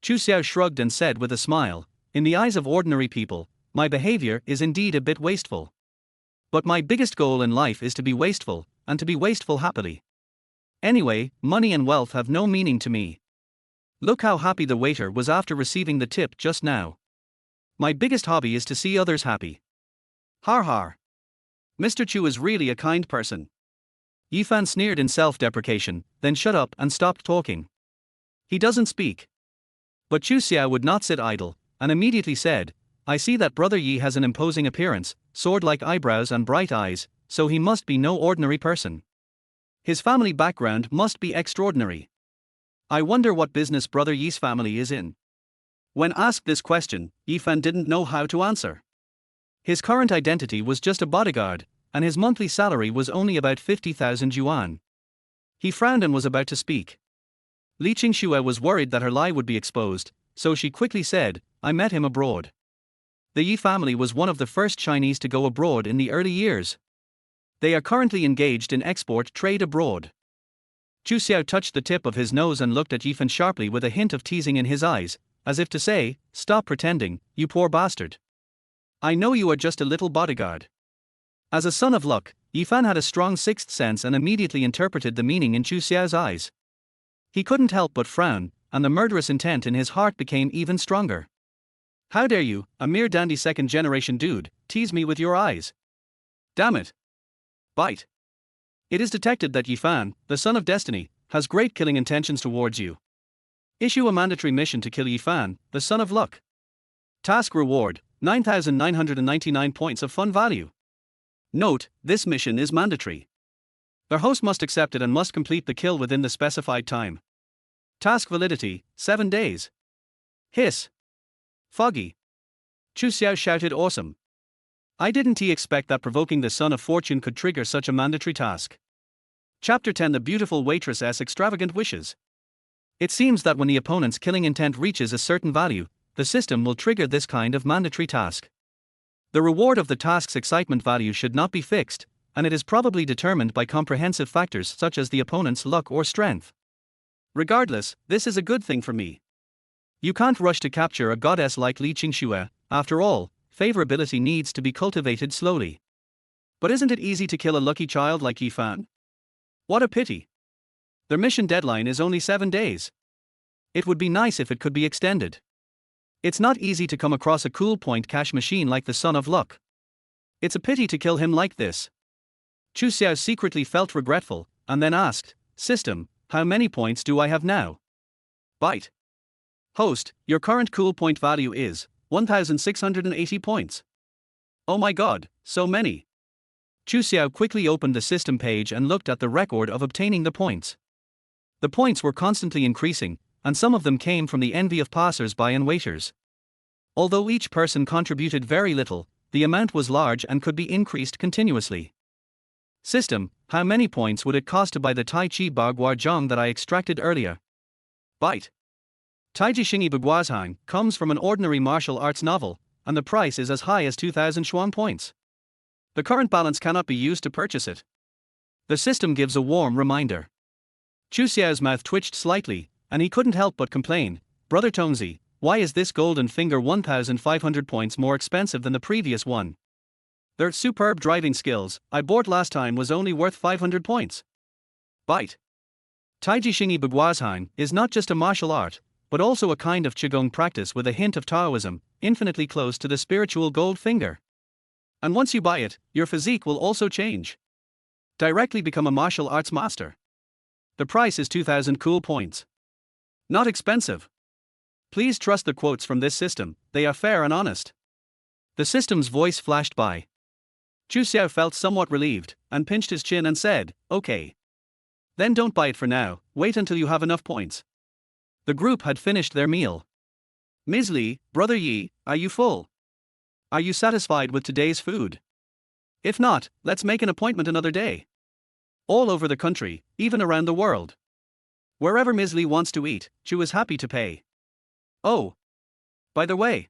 S1: Chu Xiao shrugged and said with a smile, In the eyes of ordinary people, my behavior is indeed a bit wasteful. But my biggest goal in life is to be wasteful, and to be wasteful happily. Anyway, money and wealth have no meaning to me. Look how happy the waiter was after receiving the tip just now. My biggest hobby is to see others happy. Har har. Mr. Chu is really a kind person. Yi Fan sneered in self-deprecation, then shut up and stopped talking. He doesn't speak. But Chu Xiao would not sit idle, and immediately said, I see that Brother Yi has an imposing appearance, sword-like eyebrows and bright eyes, so he must be no ordinary person. His family background must be extraordinary. I wonder what business Brother Yi's family is in. When asked this question, Yi Fan didn't know how to answer. His current identity was just a bodyguard, and his monthly salary was only about 50,000 yuan. He frowned and was about to speak. Li Qingxue was worried that her lie would be exposed, so she quickly said, I met him abroad. The Yi family was one of the first Chinese to go abroad in the early years. They are currently engaged in export trade abroad. Chu Xiao touched the tip of his nose and looked at Yi Fan sharply with a hint of teasing in his eyes, as if to say, Stop pretending, you poor bastard. I know you are just a little bodyguard. As a son of luck, Yi Fan had a strong sixth sense and immediately interpreted the meaning in Chu Xiao's eyes. He couldn't help but frown, and the murderous intent in his heart became even stronger. How dare you, a mere dandy second-generation dude, tease me with your eyes? Damn it. Bite. It is detected that Yi Fan, the son of destiny, has great killing intentions towards you. Issue a mandatory mission to kill Yi Fan, the son of luck. Task reward, 9,999 points of fun value. Note, this mission is mandatory. The host must accept it and must complete the kill within the specified time. Task validity, 7 days. Hiss. Foggy. Chu Xiao shouted awesome. I didn't expect that provoking the Son of Fortune could trigger such a mandatory task. Chapter 10 The Beautiful Waitress's Extravagant Wishes. It seems that when the opponent's killing intent reaches a certain value, the system will trigger this kind of mandatory task. The reward of the task's excitement value should not be fixed, and it is probably determined by comprehensive factors such as the opponent's luck or strength. Regardless, this is a good thing for me. You can't rush to capture a goddess like Li Qingxue. After all, favorability needs to be cultivated slowly. But isn't it easy to kill a lucky child like Yi Fan? What a pity. Their mission deadline is only 7 days. It would be nice if it could be extended. It's not easy to come across a cool point cash machine like the Son of Luck. It's a pity to kill him like this. Chu Xiao secretly felt regretful, and then asked, System, how many points do I have now? Bite. Host, your current cool point value is 1,680 points. Oh my god, so many. Chu Xiao quickly opened the system page and looked at the record of obtaining the points. The points were constantly increasing, and some of them came from the envy of passers-by and waiters. Although each person contributed very little, the amount was large and could be increased continuously. System, how many points would it cost to buy the Tai Chi Bagua that I extracted earlier? Bite. Taiji Xingyi Baguazhang comes from an ordinary martial arts novel, and the price is as high as 2,000 Shuang points. The current balance cannot be used to purchase it. The system gives a warm reminder. Chu Xiao's mouth twitched slightly, and he couldn't help but complain, Brother Tongzi, why is this golden finger 1,500 points more expensive than the previous one? Their superb driving skills, I bought last time, was only worth 500 points. Bite. Taiji Xingyi Baguazhang is not just a martial art, but also a kind of Qigong practice with a hint of Taoism, infinitely close to the spiritual gold finger. And once you buy it, your physique will also change. Directly become a martial arts master. The price is 2,000 cool points. Not expensive. Please trust the quotes from this system, they are fair and honest. The system's voice flashed by. Chu Xiao felt somewhat relieved, and pinched his chin and said, okay. Then don't buy it for now, wait until you have enough points. The group had finished their meal. Ms. Li, Brother Yi, are you full? Are you satisfied with today's food? If not, let's make an appointment another day. All over the country, even around the world. Wherever Ms. Li wants to eat, Chu is happy to pay. Oh. By the way.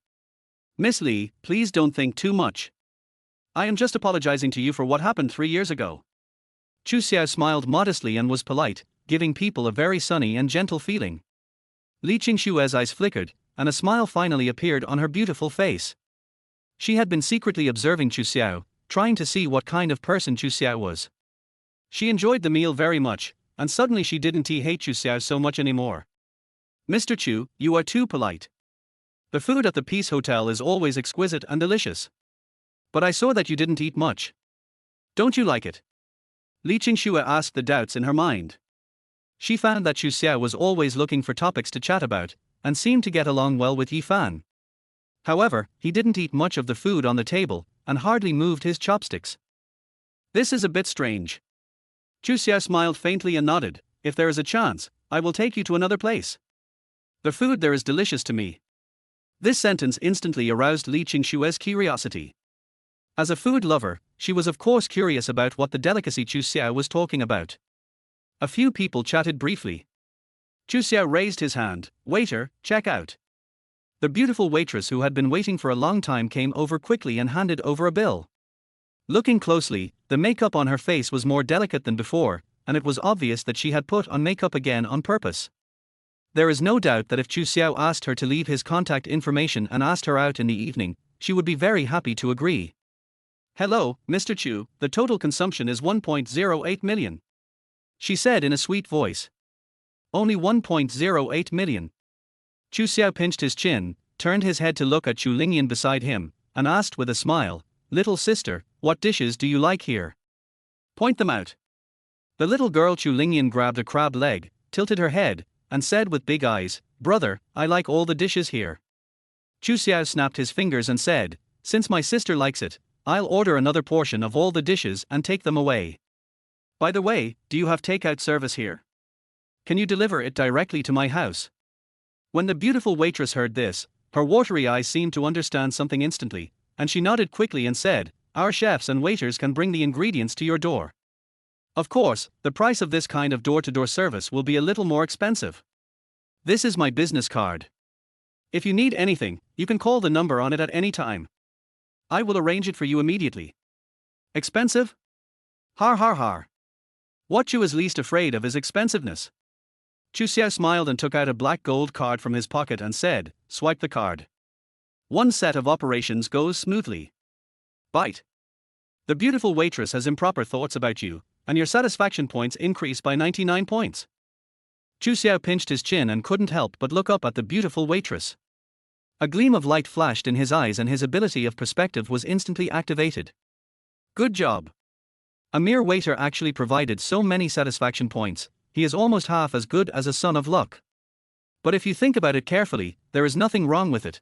S1: Miss Li, please don't think too much. I am just apologizing to you for what happened 3 years ago. Chu Xiao smiled modestly and was polite, giving people a very sunny and gentle feeling. Li Qingshue's eyes flickered, and a smile finally appeared on her beautiful face. She had been secretly observing Chu Xiao, trying to see what kind of person Chu Xiao was. She enjoyed the meal very much, and suddenly she didn't hate Chu Xiao so much anymore. Mr. Chu, you are too polite. The food at the Peace Hotel is always exquisite and delicious. But I saw that you didn't eat much. Don't you like it? Li Qingxue asked the doubts in her mind. She found that Chu Xiao was always looking for topics to chat about, and seemed to get along well with Yi Fan. However, he didn't eat much of the food on the table, and hardly moved his chopsticks. This is a bit strange. Chu Xiao smiled faintly and nodded, if there is a chance, I will take you to another place. The food there is delicious to me. This sentence instantly aroused Li Qingshue's curiosity. As a food lover, she was of course curious about what the delicacy Chu Xiao was talking about. A few people chatted briefly. Chu Xiao raised his hand, waiter, check out. The beautiful waitress who had been waiting for a long time came over quickly and handed over a bill. Looking closely, the makeup on her face was more delicate than before, and it was obvious that she had put on makeup again on purpose. There is no doubt that if Chu Xiao asked her to leave his contact information and asked her out in the evening, she would be very happy to agree. Hello, Mr. Chu, the total consumption is 1.08 million. She said in a sweet voice. Only 1.08 million. Chu Xiao pinched his chin, turned his head to look at Chu Lingyan beside him, and asked with a smile, Little sister, what dishes do you like here? Point them out. The little girl Chu Lingyan grabbed a crab leg, tilted her head, and said with big eyes, Brother, I like all the dishes here. Chu Xiao snapped his fingers and said, Since my sister likes it, I'll order another portion of all the dishes and take them away. By the way, do you have takeout service here? Can you deliver it directly to my house? When the beautiful waitress heard this, her watery eyes seemed to understand something instantly, and she nodded quickly and said, Our chefs and waiters can bring the ingredients to your door. Of course, the price of this kind of door-to-door service will be a little more expensive. This is my business card. If you need anything, you can call the number on it at any time. I will arrange it for you immediately. Expensive? Har har har. What Chu is least afraid of is expensiveness. Chu Xiao smiled and took out a black gold card from his pocket and said, Swipe the card. One set of operations goes smoothly. Bite. The beautiful waitress has improper thoughts about you, and your satisfaction points increase by 99 points. Chu Xiao pinched his chin and couldn't help but look up at the beautiful waitress. A gleam of light flashed in his eyes and his ability of perspective was instantly activated. Good job. A mere waiter actually provided so many satisfaction points, he is almost half as good as a son of luck. But if you think about it carefully, there is nothing wrong with it.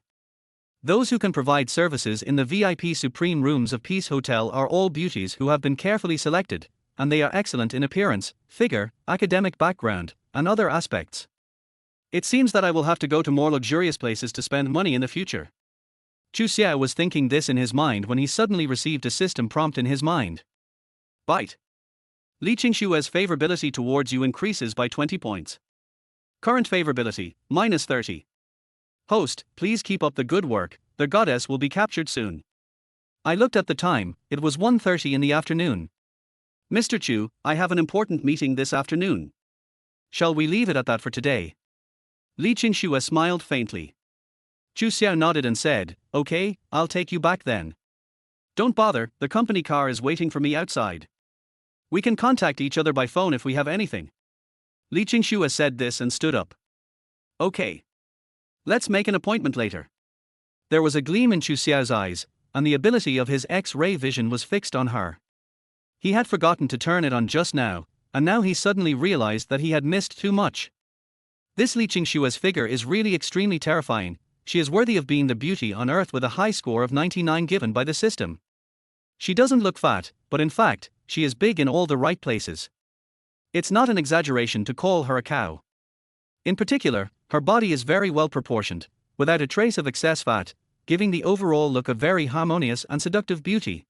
S1: Those who can provide services in the VIP Supreme rooms of Peace Hotel are all beauties who have been carefully selected, and they are excellent in appearance, figure, academic background, and other aspects. It seems that I will have to go to more luxurious places to spend money in the future. Chu Xiao was thinking this in his mind when he suddenly received a system prompt in his mind. Bite. Li Qingshua's favorability towards you increases by 20 points. Current favorability, minus 30. Host, please keep up the good work, the goddess will be captured soon. I looked at the time, it was 1:30 in the afternoon. Mr. Chu, I have an important meeting this afternoon. Shall we leave it at that for today? Li Qingxue smiled faintly. Chu Xiao nodded and said, okay, I'll take you back then. Don't bother, the company car is waiting for me outside. We can contact each other by phone if we have anything. Li Qingxue said this and stood up. Okay. Let's make an appointment later. There was a gleam in Chu Xiao's eyes, and the ability of his X-ray vision was fixed on her. He had forgotten to turn it on just now, and now he suddenly realized that he had missed too much. This Li Qingshue's figure is really extremely terrifying, she is worthy of being the beauty on earth with a high score of 99 given by the system. She doesn't look fat, but in fact, she is big in all the right places. It's not an exaggeration to call her a cow. In particular, her body is very well proportioned, without a trace of excess fat, giving the overall look of very harmonious and seductive beauty.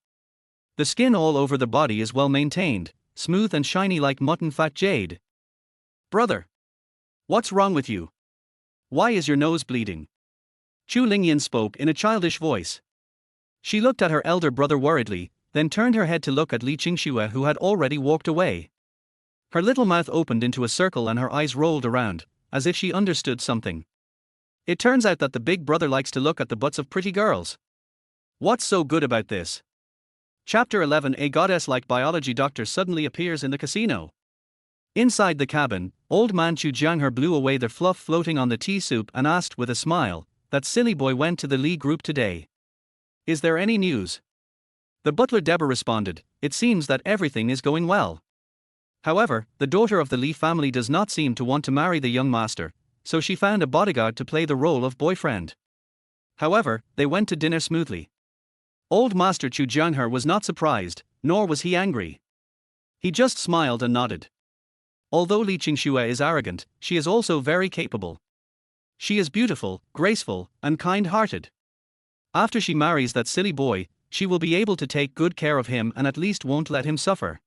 S1: The skin all over the body is well maintained, smooth and shiny like mutton fat jade. Brother! What's wrong with you? Why is your nose bleeding? Chu Lingyan spoke in a childish voice. She looked at her elder brother worriedly, then turned her head to look at Li Qingxue who had already walked away. Her little mouth opened into a circle and her eyes rolled around, as if she understood something. It turns out that the big brother likes to look at the butts of pretty girls. What's so good about this? Chapter 11. A goddess-like biology doctor suddenly appears in the casino. Inside the cabin, old man Chu Jianghe blew away the fluff floating on the tea soup and asked with a smile, that silly boy went to the Li group today. Is there any news? The butler Deborah responded, it seems that everything is going well. However, the daughter of the Li family does not seem to want to marry the young master, so she found a bodyguard to play the role of boyfriend. However, they went to dinner smoothly. Old Master Chu Jianghe was not surprised, nor was he angry. He just smiled and nodded. Although Li Qingxue is arrogant, she is also very capable. She is beautiful, graceful, and kind-hearted. After she marries that silly boy, she will be able to take good care of him and at least won't let him suffer.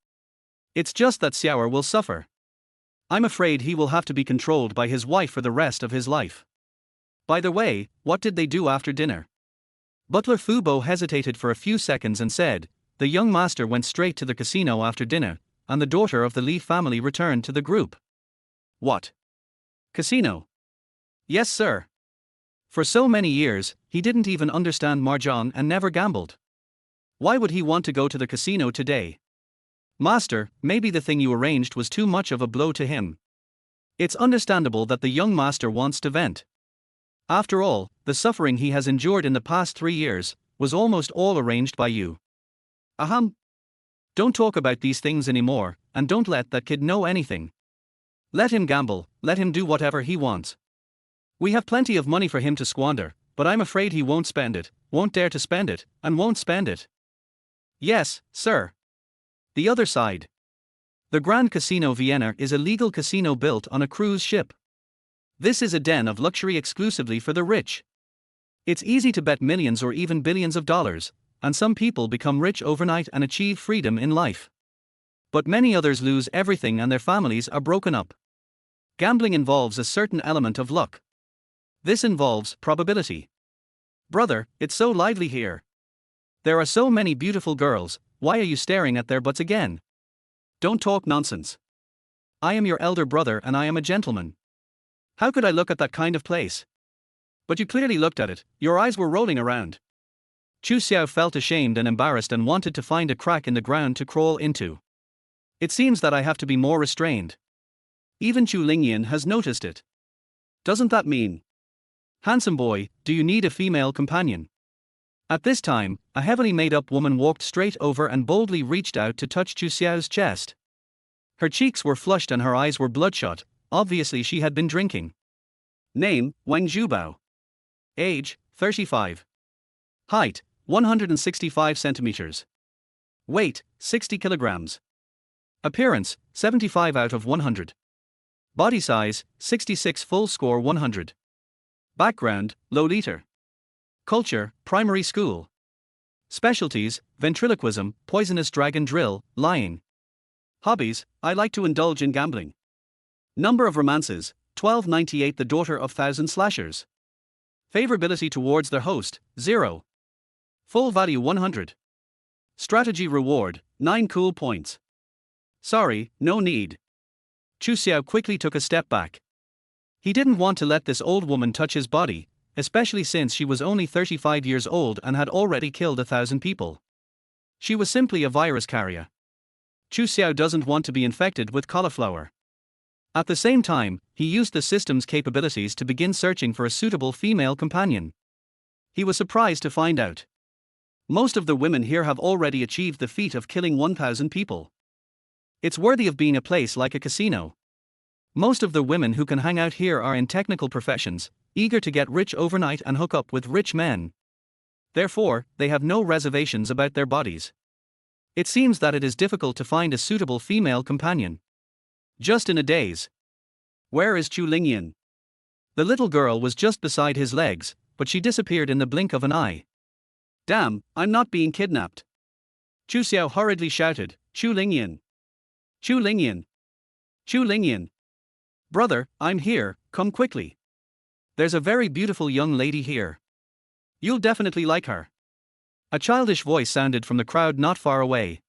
S1: It's just that Xiaoer will suffer. I'm afraid he will have to be controlled by his wife for the rest of his life. By the way, what did they do after dinner? Butler Fu Bo hesitated for a few seconds and said, the young master went straight to the casino after dinner, and the daughter of the Li family returned to the group. What? Casino? Yes, sir. For so many years, he didn't even understand mahjong and never gambled. Why would he want to go to the casino today? Master, maybe the thing you arranged was too much of a blow to him. It's understandable that the young master wants to vent. After all, the suffering he has endured in the past 3 years was almost all arranged by you. Ahem. Don't talk about these things anymore, and don't let that kid know anything. Let him gamble, let him do whatever he wants. We have plenty of money for him to squander, but I'm afraid he won't spend it, won't dare to spend it, and won't spend it. Yes, sir. The other side. The Grand Casino Vienna is a legal casino built on a cruise ship. This is a den of luxury exclusively for the rich. It's easy to bet millions or even billions of dollars, and some people become rich overnight and achieve freedom in life. But many others lose everything and their families are broken up. Gambling involves a certain element of luck. This involves probability. Brother, it's so lively here. There are so many beautiful girls, why are you staring at their butts again? Don't talk nonsense. I am your elder brother and I am a gentleman. How could I look at that kind of place? But you clearly looked at it, your eyes were rolling around. Chu Xiao felt ashamed and embarrassed and wanted to find a crack in the ground to crawl into. It seems that I have to be more restrained. Even Chu Lingyan has noticed it. Doesn't that mean? Handsome boy, do you need a female companion? At this time, a heavily made-up woman walked straight over and boldly reached out to touch Chu Xiao's chest. Her cheeks were flushed and her eyes were bloodshot, obviously she had been drinking. Name, Wang Zhubao. Age, 35. Height, 165 centimeters. Weight, 60 kilograms. Appearance, 75 out of 100. Body size, 66 full score 100. Background, Lolita. Culture, primary school. Specialties, ventriloquism, poisonous dragon drill, lying. Hobbies, I like to indulge in gambling. Number of romances, 1298 the daughter of thousand slashers. Favorability towards their host, 0. Full value 100. Strategy reward, 9 cool points. Sorry, no need. Chu Xiao quickly took a step back. He didn't want to let this old woman touch his body, especially since she was only 35 years old and had already killed 1,000 people. She was simply a virus carrier. Chu Xiao doesn't want to be infected with cauliflower. At the same time, he used the system's capabilities to begin searching for a suitable female companion. He was surprised to find out most of the women here have already achieved the feat of killing 1,000 people. It's worthy of being a place like a casino. Most of the women who can hang out here are in technical professions, eager to get rich overnight and hook up with rich men. Therefore, they have no reservations about their bodies. It seems that it is difficult to find a suitable female companion. Just in a daze. Where is Chu Lingyan? The little girl was just beside his legs, but she disappeared in the blink of an eye. Damn, I'm not being kidnapped. Chu Xiao hurriedly shouted, Chu Lingyan. Chu Lingyan. Chu Lingyan. Brother, I'm here, come quickly. There's a very beautiful young lady here. You'll definitely like her. A childish voice sounded from the crowd not far away.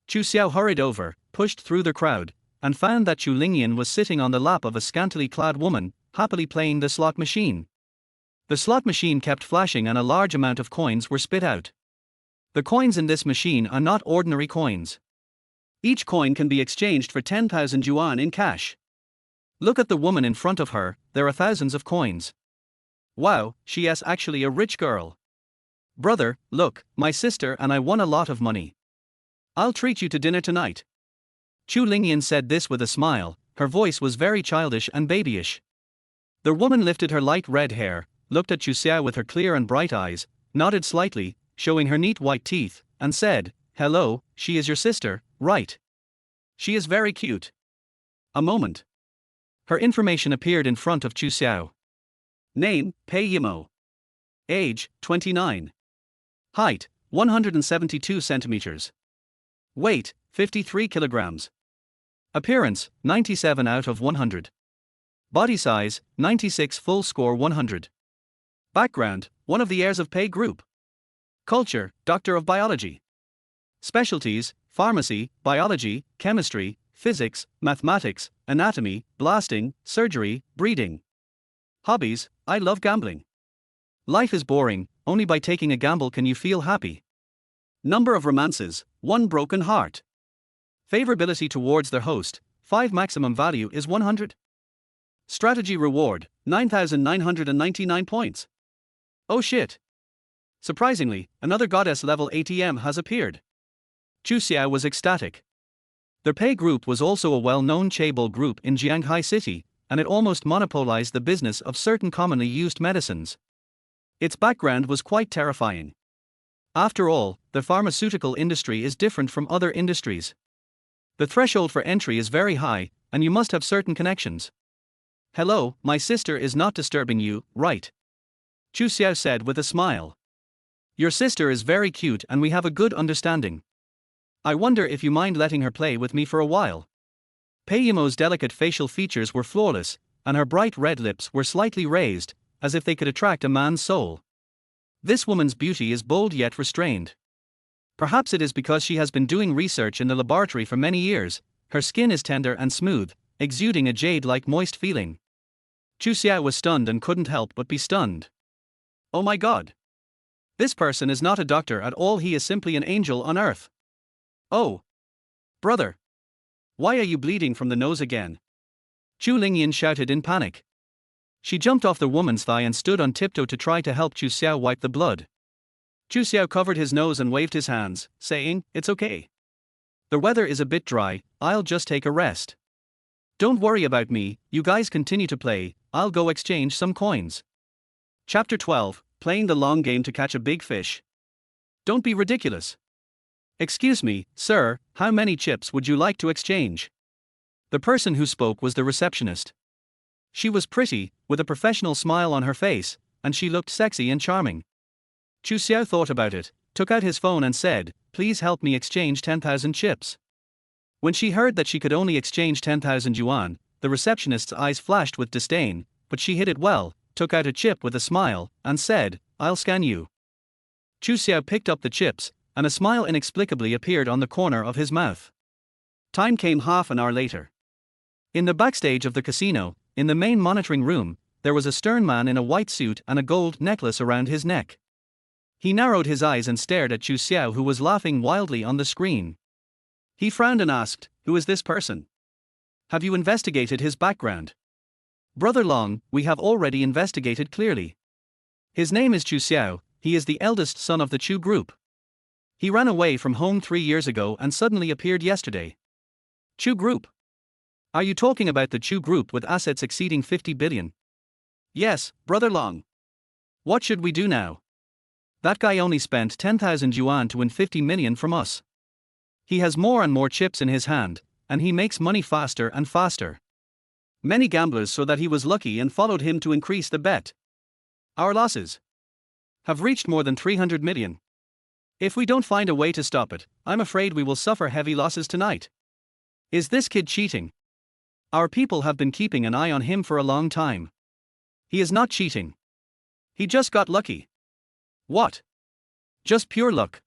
S1: Chu Xiao hurried over, pushed through the crowd, and found that Chu Lingyan was sitting on the lap of a scantily clad woman, happily playing the slot machine. The slot machine kept flashing and a large amount of coins were spit out. The coins in this machine are not ordinary coins. Each coin can be exchanged for 10,000 yuan in cash. Look at the woman in front of her, there are thousands of coins. Wow, she is actually a rich girl. Brother, look, my sister and I won a lot of money. I'll treat you to dinner tonight. Chu Lingyan said this with a smile, her voice was very childish and babyish. The woman lifted her light red hair, looked at Chu Xiao with her clear and bright eyes, nodded slightly, showing her neat white teeth, and said, Hello, she is your sister, right? She is very cute. A moment. Her information appeared in front of Chu Xiao. Name, Pei Yimo. Age, 29. Height, 172 centimeters. Weight, 53 kilograms. Appearance, 97 out of 100. Body size, 96 full score 100. Background, one of the heirs of Pei Group. Culture, Doctor of Biology. Specialties, pharmacy, biology, chemistry, physics, mathematics, anatomy, blasting, surgery, breeding. Hobbies, I love gambling. Life is boring, only by taking a gamble can you feel happy. Number of romances, 1 broken heart. Favorability towards their host, 5 maximum value is 100. Strategy reward, 9,999 points. Oh shit. Surprisingly, another goddess level ATM has appeared. Chu Xiao was ecstatic. Their Pei Group was also a well-known chaebol group in Jianghai City, and it almost monopolized the business of certain commonly used medicines. Its background was quite terrifying. After all, the pharmaceutical industry is different from other industries. The threshold for entry is very high, and you must have certain connections. Hello, my sister is not disturbing you, right? Chu Xiao said with a smile. Your sister is very cute and we have a good understanding. I wonder if you mind letting her play with me for a while. Pei Yimo's delicate facial features were flawless, and her bright red lips were slightly raised, as if they could attract a man's soul. This woman's beauty is bold yet restrained. Perhaps it is because she has been doing research in the laboratory for many years. Her skin is tender and smooth, exuding a jade-like moist feeling. Chu Xiao was stunned and couldn't help but be stunned. Oh my god. This person is not a doctor at all, he is simply an angel on earth. Oh. Brother. Why are you bleeding from the nose again? Chu Lingyan shouted in panic. She jumped off the woman's thigh and stood on tiptoe to try to help Chu Xiao wipe the blood. Chu Xiao covered his nose and waved his hands, saying, "It's okay. The weather is a bit dry, I'll just take a rest. Don't worry about me, you guys continue to play, I'll go exchange some coins." Chapter 12, Playing the Long Game to Catch a Big Fish. Don't be ridiculous. Excuse me, sir, how many chips would you like to exchange? The person who spoke was the receptionist. She was pretty, with a professional smile on her face, and she looked sexy and charming. Chu Xiao thought about it, took out his phone and said, "Please help me exchange 10,000 chips." When she heard that she could only exchange 10,000 yuan, the receptionist's eyes flashed with disdain, but she hid it well, took out a chip with a smile, and said, "I'll scan you." Chu Xiao picked up the chips, and a smile inexplicably appeared on the corner of his mouth. Time came half an hour later. In the backstage of the casino, in the main monitoring room, there was a stern man in a white suit and a gold necklace around his neck. He narrowed his eyes and stared at Chu Xiao, who was laughing wildly on the screen. He frowned and asked, "Who is this person? Have you investigated his background?" "Brother Long, we have already investigated clearly. His name is Chu Xiao, he is the eldest son of the Chu group. He ran away from home 3 years ago and suddenly appeared yesterday." "Chu group? Are you talking about the Chu group with assets exceeding 50 billion? "Yes, Brother Long. What should we do now? That guy only spent 10,000 yuan to win 50 million from us. He has more and more chips in his hand, and he makes money faster and faster. Many gamblers saw that he was lucky and followed him to increase the bet. Our losses have reached more than 300 million. If we don't find a way to stop it, I'm afraid we will suffer heavy losses tonight. Is this kid cheating? Our people have been keeping an eye on him for a long time. He is not cheating. He just got lucky." "What? Just pure luck?"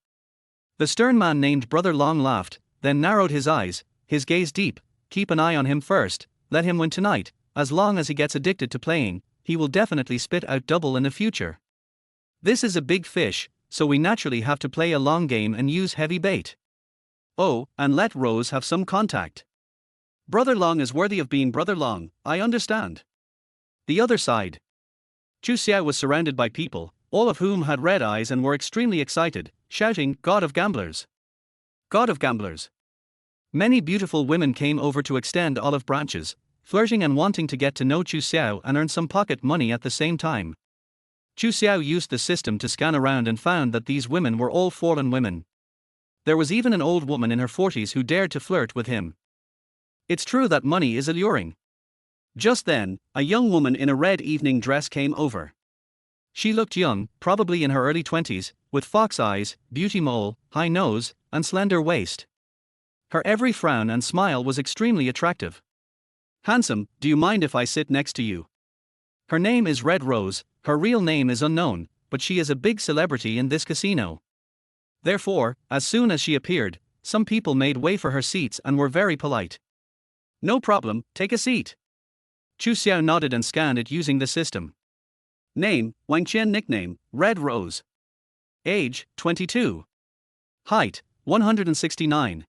S1: The stern man named Brother Long laughed, then narrowed his eyes, his gaze deep. "Keep an eye on him first, let him win tonight, as long as he gets addicted to playing, he will definitely spit out double in the future. This is a big fish, so we naturally have to play a long game and use heavy bait. Oh, and let Rose have some contact. Brother Long is worthy of being Brother Long, I understand." The other side. Chu Xiao was surrounded by people, all of whom had red eyes and were extremely excited, shouting, "God of gamblers! God of gamblers!" Many beautiful women came over to extend olive branches, flirting and wanting to get to know Chu Xiao and earn some pocket money at the same time. Chu Xiao used the system to scan around and found that these women were all foreign women. There was even an old woman in her 40s who dared to flirt with him. It's true that money is alluring. Just then, a young woman in a red evening dress came over. She looked young, probably in her early 20s, with fox eyes, beauty mole, high nose, and slender waist. Her every frown and smile was extremely attractive. "Handsome, do you mind if I sit next to you?" Her name is Red Rose, her real name is unknown, but she is a big celebrity in this casino. Therefore, as soon as she appeared, some people made way for her seats and were very polite. "No problem, take a seat." Chu Xiao nodded and scanned it using the system. Name, Wang Qian. Nickname, Red Rose. Age, 22. Height, 169.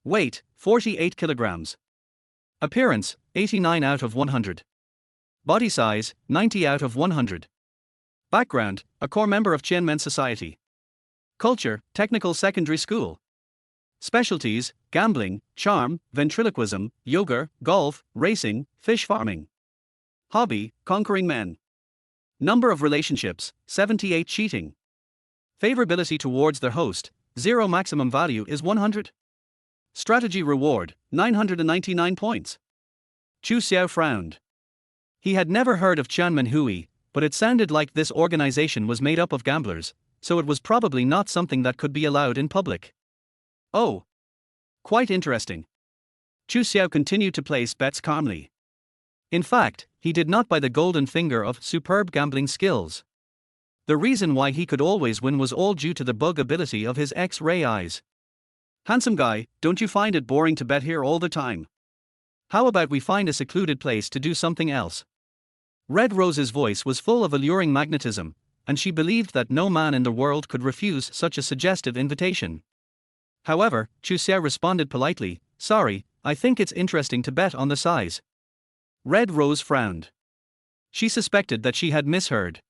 S1: Weight, 48 kilograms. Appearance, 89 out of 100. Body size, 90 out of 100. Background, a core member of Qianmen Society. Culture, technical secondary school. Specialties, gambling, charm, ventriloquism, yoga, golf, racing, fish farming. Hobby, conquering men. Number of relationships, 78. Cheating. Favorability towards their host, 0. Maximum value is 100. Strategy reward, 999 points. Chu Xiao frowned. He had never heard of Qianmen Hui, but it sounded like this organization was made up of gamblers, so it was probably not something that could be allowed in public. Oh. Quite interesting. Chu Xiao continued to place bets calmly. In fact, he did not buy the golden finger of superb gambling skills. The reason why he could always win was all due to the bug ability of his X-ray eyes. "Handsome guy, don't you find it boring to bet here all the time? How about we find a secluded place to do something else?" Red Rose's voice was full of alluring magnetism, and she believed that no man in the world could refuse such a suggestive invitation. However, Chu Xiao responded politely, "Sorry, I think it's interesting to bet on the size. Red Rose frowned. She suspected that she had misheard.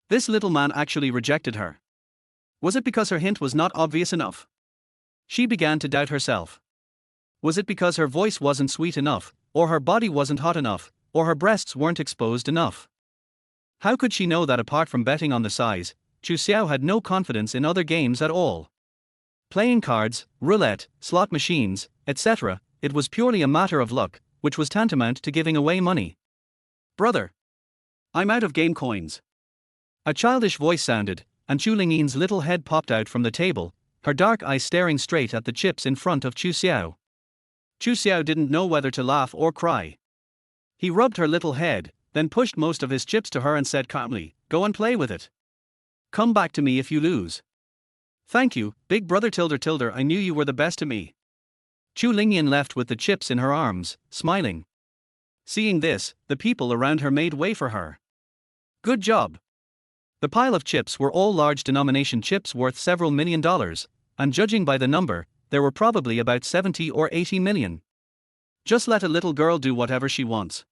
S1: This little man actually rejected her. Was it because her hint was not obvious enough? She began to doubt herself. Was it because her voice wasn't sweet enough, or her body wasn't hot enough, or her breasts weren't exposed enough? How could she know that apart from betting on the size, Chu Xiao had no confidence in other games at all? Playing cards, roulette, slot machines, etc., it was purely a matter of luck, which was tantamount to giving away money. Brother, I'm out of game coins. A childish voice sounded, and Chu Lingyin's little head popped out from the table, her dark eyes staring straight at the chips in front of Chu Xiao. Chu Xiao didn't know whether to laugh or cry. He rubbed her little head, then pushed most of his chips to her and said calmly, "Go and play with it. Come back to me if you lose." "Thank you, big brother tilde, I knew you were the best to me." Chu Lingyin left with the chips in her arms, smiling. Seeing this, the people around her made way for her. Good job. The pile of chips were all large denomination chips worth several $1 million, and judging by the number, there were probably about 70 or 80 million. Just let a little girl do whatever she wants.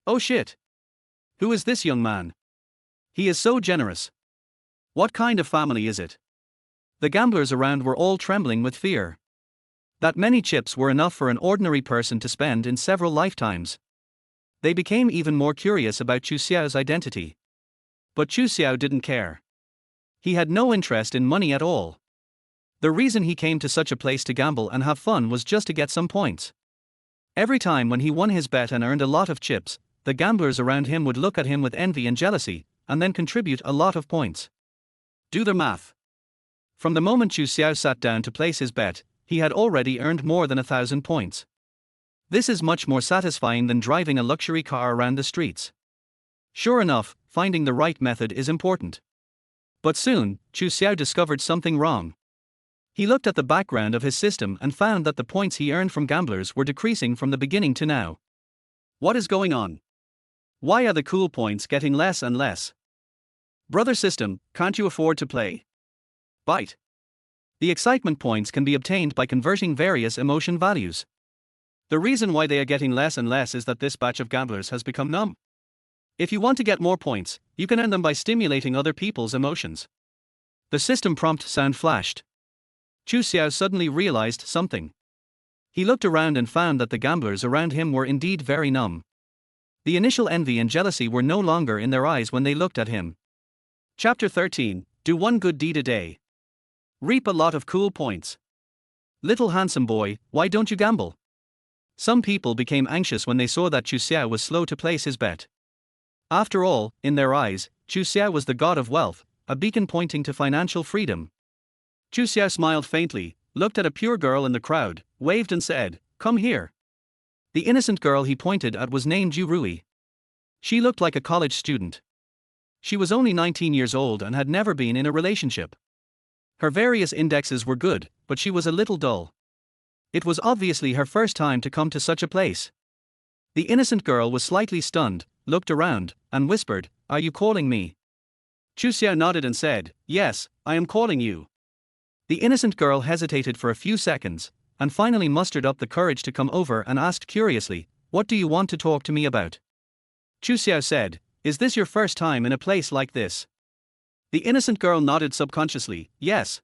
S1: Oh shit. Who is this young man? He is so generous. What kind of family is it? The gamblers around were all trembling with fear. That many chips were enough for an ordinary person to spend in several lifetimes. They became even more curious about Chu Xiao's identity. But Chu Xiao didn't care. He had no interest in money at all. The reason he came to such a place to gamble and have fun was just to get some points. Every time when he won his bet and earned a lot of chips, the gamblers around him would look at him with envy and jealousy, and then contribute a lot of points. Do the math. From the moment Chu Xiao sat down to place his bet, he had already earned more than 1,000 points. This is much more satisfying than driving a luxury car around the streets. Sure enough, finding the right method is important. But soon, Chu Xiao discovered something wrong. He looked at the background of his system and found that the points he earned from gamblers were decreasing from the beginning to now. What is going on? Why are the cool points getting less and less? Brother system, can't you afford to play? Bite. The excitement points can be obtained by converting various emotion values. The reason why they are getting less and less is that this batch of gamblers has become numb. If you want to get more points, you can earn them by stimulating other people's emotions. The system prompt sound flashed. Chu Xiao suddenly realized something. He looked around and found that the gamblers around him were indeed very numb. The initial envy and jealousy were no longer in their eyes when they looked at him. Chapter 13, Do one good deed a day. Reap a lot of cool points. Little handsome boy, why don't you gamble? Some people became anxious when they saw that Chu Xiao was slow to place his bet. After all, in their eyes, Chu Xiao was the god of wealth, a beacon pointing to financial freedom. Chu Xiao smiled faintly, looked at a pure girl in the crowd, waved and said, "Come here." The innocent girl he pointed at was named Yu Rui. She looked like a college student. She was only 19 years old and had never been in a relationship. Her various indexes were good, but she was a little dull. It was obviously her first time to come to such a place. The innocent girl was slightly stunned, looked around, and whispered, "Are you calling me?" Chu Xiao nodded and said, "Yes, I am calling you." The innocent girl hesitated for a few seconds, and finally mustered up the courage to come over and asked curiously, "What do you want to talk to me about?" Chu Xiao said, "Is this your first time in a place like this?" The innocent girl nodded subconsciously, "Yes.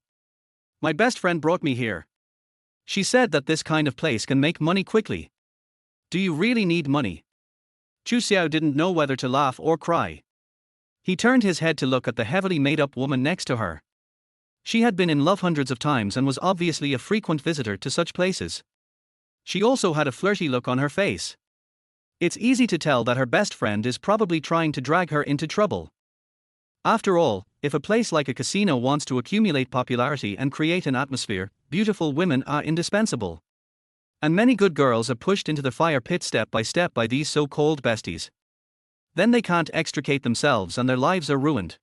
S1: My best friend brought me here. She said that this kind of place can make money quickly." "Do you really need money?" Chu Xiao didn't know whether to laugh or cry. He turned his head to look at the heavily made-up woman next to her. She had been in love hundreds of times and was obviously a frequent visitor to such places. She also had a flirty look on her face. It's easy to tell that her best friend is probably trying to drag her into trouble. After all, if a place like a casino wants to accumulate popularity and create an atmosphere, beautiful women are indispensable. And many good girls are pushed into the fire pit step by these so-called besties. Then they can't extricate themselves and their lives are ruined.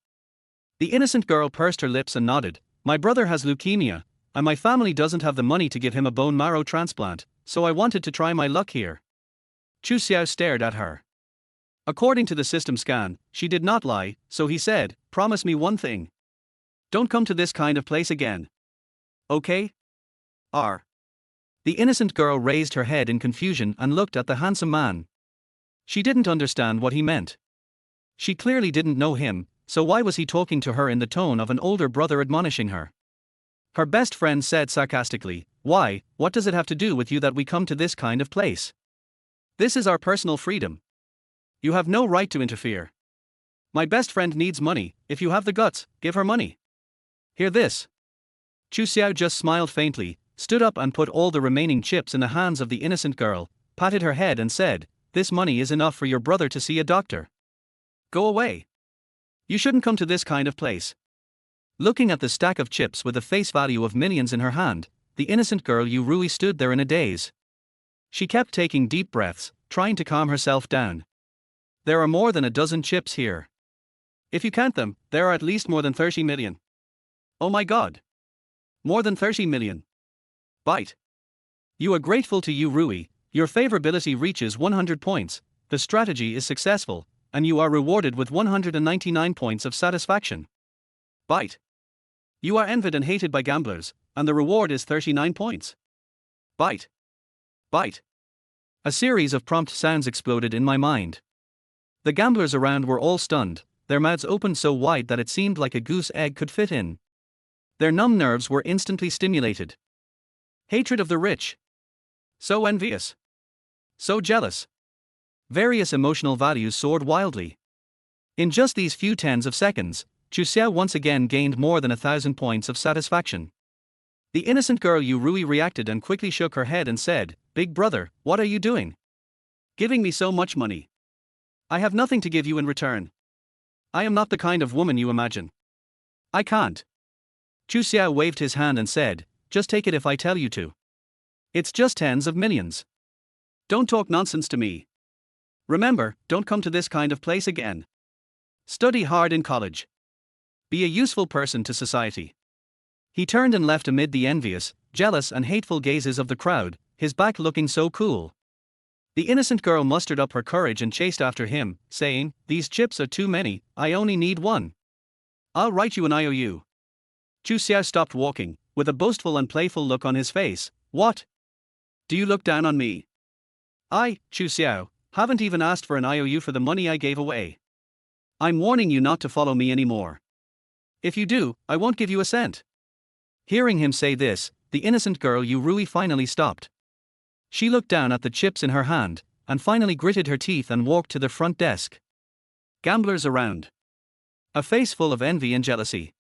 S1: The innocent girl pursed her lips and nodded, "My brother has leukemia, and my family doesn't have the money to give him a bone marrow transplant, so I wanted to try my luck here." Chu Xiao stared at her. According to the system scan, she did not lie, so he said, "Promise me one thing. Don't come to this kind of place again. Okay?" R. The innocent girl raised her head in confusion and looked at the handsome man. She didn't understand what he meant. She clearly didn't know him, so why was he talking to her in the tone of an older brother admonishing her? Her best friend said sarcastically, "Why, what does it have to do with you that we come to this kind of place? This is our personal freedom. You have no right to interfere. My best friend needs money. If you have the guts, give her money. Hear this." Chu Xiao just smiled faintly, stood up and put all the remaining chips in the hands of the innocent girl, patted her head and said, "This money is enough for your brother to see a doctor. Go away. You shouldn't come to this kind of place." Looking at the stack of chips with a face value of millions in her hand, the innocent girl Yu Rui stood there in a daze. She kept taking deep breaths, trying to calm herself down. There are more than a dozen chips here. If you count them, there are at least more than 30 million. Oh my god. More than 30 million. Bite. You are grateful to Yu Rui, your favorability reaches 100 points, the strategy is successful, and you are rewarded with 199 points of satisfaction. Bite. You are envied and hated by gamblers, and the reward is 39 points. Bite. Bite. A series of prompt sounds exploded in my mind. The gamblers around were all stunned, their mouths opened so wide that it seemed like a goose egg could fit in. Their numb nerves were instantly stimulated. Hatred of the rich. So envious. So jealous. Various emotional values soared wildly. In just these few tens of seconds, Chu Xiao once again gained more than 1,000 points of satisfaction. The innocent girl Yu Rui reacted and quickly shook her head and said, "Big brother, what are you doing? Giving me so much money. I have nothing to give you in return. I am not the kind of woman you imagine. I can't." Chu Xiao waved his hand and said, "Just take it if I tell you to. It's just tens of millions. Don't talk nonsense to me. Remember, don't come to this kind of place again. Study hard in college. Be a useful person to society." He turned and left amid the envious, jealous and hateful gazes of the crowd, his back looking so cool. The innocent girl mustered up her courage and chased after him, saying, "These chips are too many, I only need one. I'll write you an IOU." Chu Xiao stopped walking, with a boastful and playful look on his face. "What? Do you look down on me? I, Chu Xiao, haven't even asked for an IOU for the money I gave away. I'm warning you not to follow me anymore. If you do, I won't give you a cent." Hearing him say this, the innocent girl Yu Rui finally stopped. She looked down at the chips in her hand, and finally gritted her teeth and walked to the front desk. Gamblers around. A face full of envy and jealousy.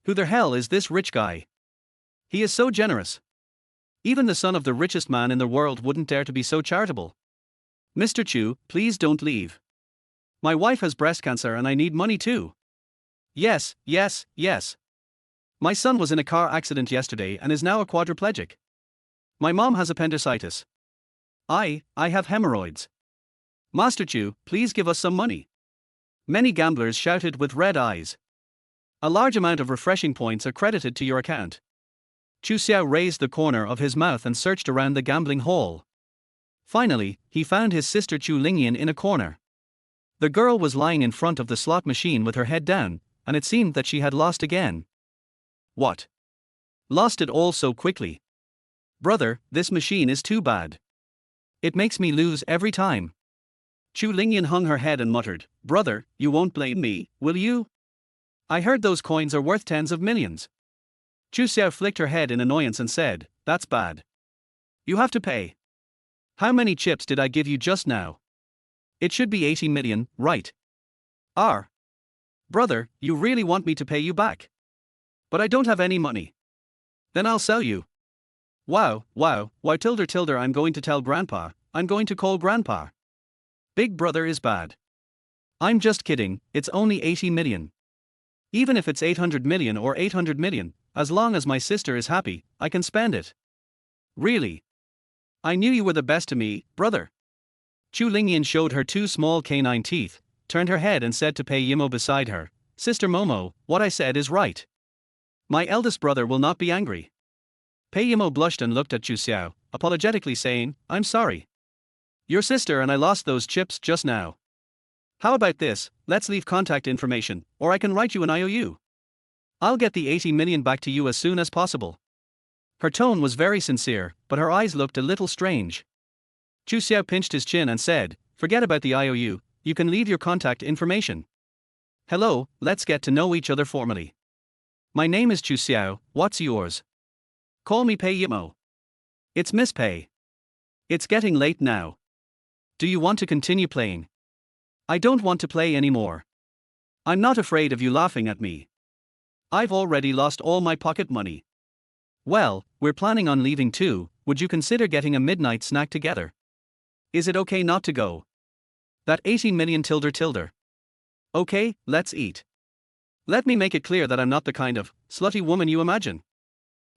S1: Who the hell is this rich guy? He is so generous. Even the son of the richest man in the world wouldn't dare to be so charitable. "Mr. Chu, please don't leave. My wife has breast cancer and I need money too." "Yes, yes, yes. My son was in a car accident yesterday and is now a quadriplegic. My mom has appendicitis. I have hemorrhoids. Master Chu, please give us some money." Many gamblers shouted with red eyes. "A large amount of refreshing points are credited to your account." Chu Xiao raised the corner of his mouth and searched around the gambling hall. Finally, he found his sister Chu Lingyan in a corner. The girl was lying in front of the slot machine with her head down, and it seemed that she had lost again. "What? Lost it all so quickly? Brother, this machine is too bad. It makes me lose every time." Chu Lingyan hung her head and muttered, "Brother, you won't blame me, will you? I heard those coins are worth tens of millions." Chu Xiao flicked her head in annoyance and said, "That's bad. You have to pay. How many chips did I give you just now? It should be 80 million, right? Brother, you really want me to pay you back? But I don't have any money. Then I'll sell you." Wow, tilder, I'm going to tell Grandpa, I'm going to call Grandpa. Big brother is bad. I'm just kidding, it's only 80 million. Even if it's 800 million or 800 million, as long as my sister is happy, I can spend it. Really? I knew you were the best to me, brother. Chu Lingyan showed her two small canine teeth, turned her head and said to Pei Yimo beside her, "Sister Momo, what I said is right. My eldest brother will not be angry." Pei Yimo blushed and looked at Chu Xiao, apologetically saying, "I'm sorry. Your sister and I lost those chips just now. How about this, let's leave contact information, or I can write you an IOU. I'll get the 80 million back to you as soon as possible." Her tone was very sincere, but her eyes looked a little strange. Chu Xiao pinched his chin and said, "Forget about the IOU, you can leave your contact information. Hello, let's get to know each other formally. My name is Chu Xiao, what's yours? Call me Pei Yimo." "It's Miss Pei. It's getting late now. Do you want to continue playing?" "I don't want to play anymore. I'm not afraid of you laughing at me. I've already lost all my pocket money." "Well, we're planning on leaving too, would you consider getting a midnight snack together? Is it okay not to go? That 18 million tilde. Okay, let's eat. Let me make it clear that I'm not the kind of slutty woman you imagine.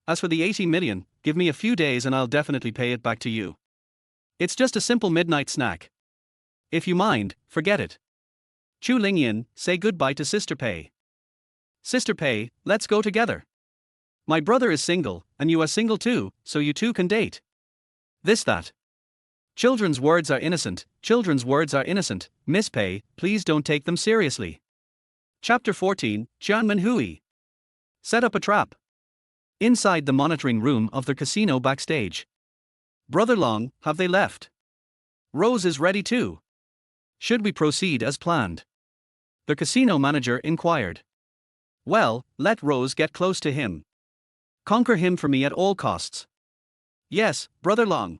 S1: As for the 80 million, give me a few days and I'll definitely pay it back to you. It's just a simple midnight snack. If you mind, forget it. Chu Lingyan, say goodbye to Sister Pei. Sister Pei, let's go together. My brother is single, and you are single too, so you two can date. That. Children's words are innocent, Miss Pei, please don't take them seriously. Chapter 14, Jianmen Hui. Set up a trap. Inside the monitoring room of the casino backstage. Brother Long, have they left? Rose is ready too. Should we proceed as planned? The casino manager inquired. Well, let Rose get close to him. Conquer him for me at all costs. Yes, Brother Long.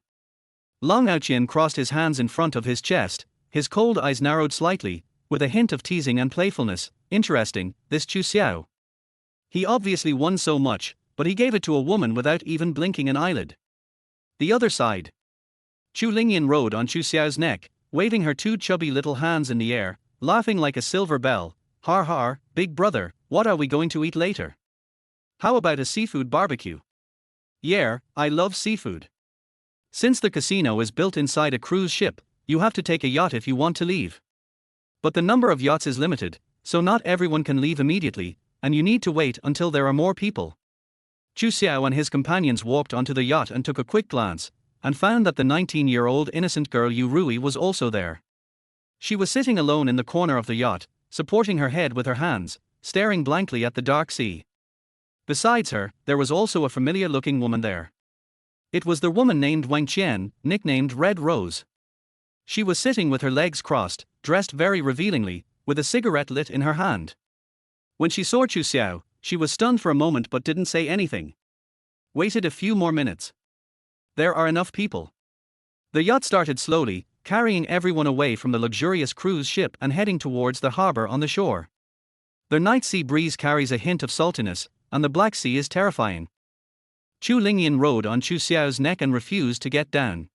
S1: Long Aoqian crossed his hands in front of his chest, his cold eyes narrowed slightly, with a hint of teasing and playfulness. Interesting, this Chu Xiao. He obviously won so much, but he gave it to a woman without even blinking an eyelid. The other side. Chu Lingyan rode on Chu Xiao's neck, waving her two chubby little hands in the air, laughing like a silver bell. Har har, big brother, what are we going to eat later? How about a seafood barbecue? Yeah, I love seafood. Since the casino is built inside a cruise ship, you have to take a yacht if you want to leave. But the number of yachts is limited, so not everyone can leave immediately, and you need to wait until there are more people. Chu Xiao and his companions walked onto the yacht and took a quick glance, and found that the 19-year-old innocent girl Yu Rui was also there. She was sitting alone in the corner of the yacht, supporting her head with her hands, staring blankly at the dark sea. Besides her, there was also a familiar-looking woman there. It was the woman named Wang Qian, nicknamed Red Rose. She was sitting with her legs crossed, dressed very revealingly, with a cigarette lit in her hand. When she saw Chu Xiao, she was stunned for a moment but didn't say anything. Waited a few more minutes. There are enough people. The yacht started slowly, carrying everyone away from the luxurious cruise ship and heading towards the harbor on the shore. The night sea breeze carries a hint of saltiness, and the Black Sea is terrifying. Chu Lingyan rode on Chu Xiao's neck and refused to get down.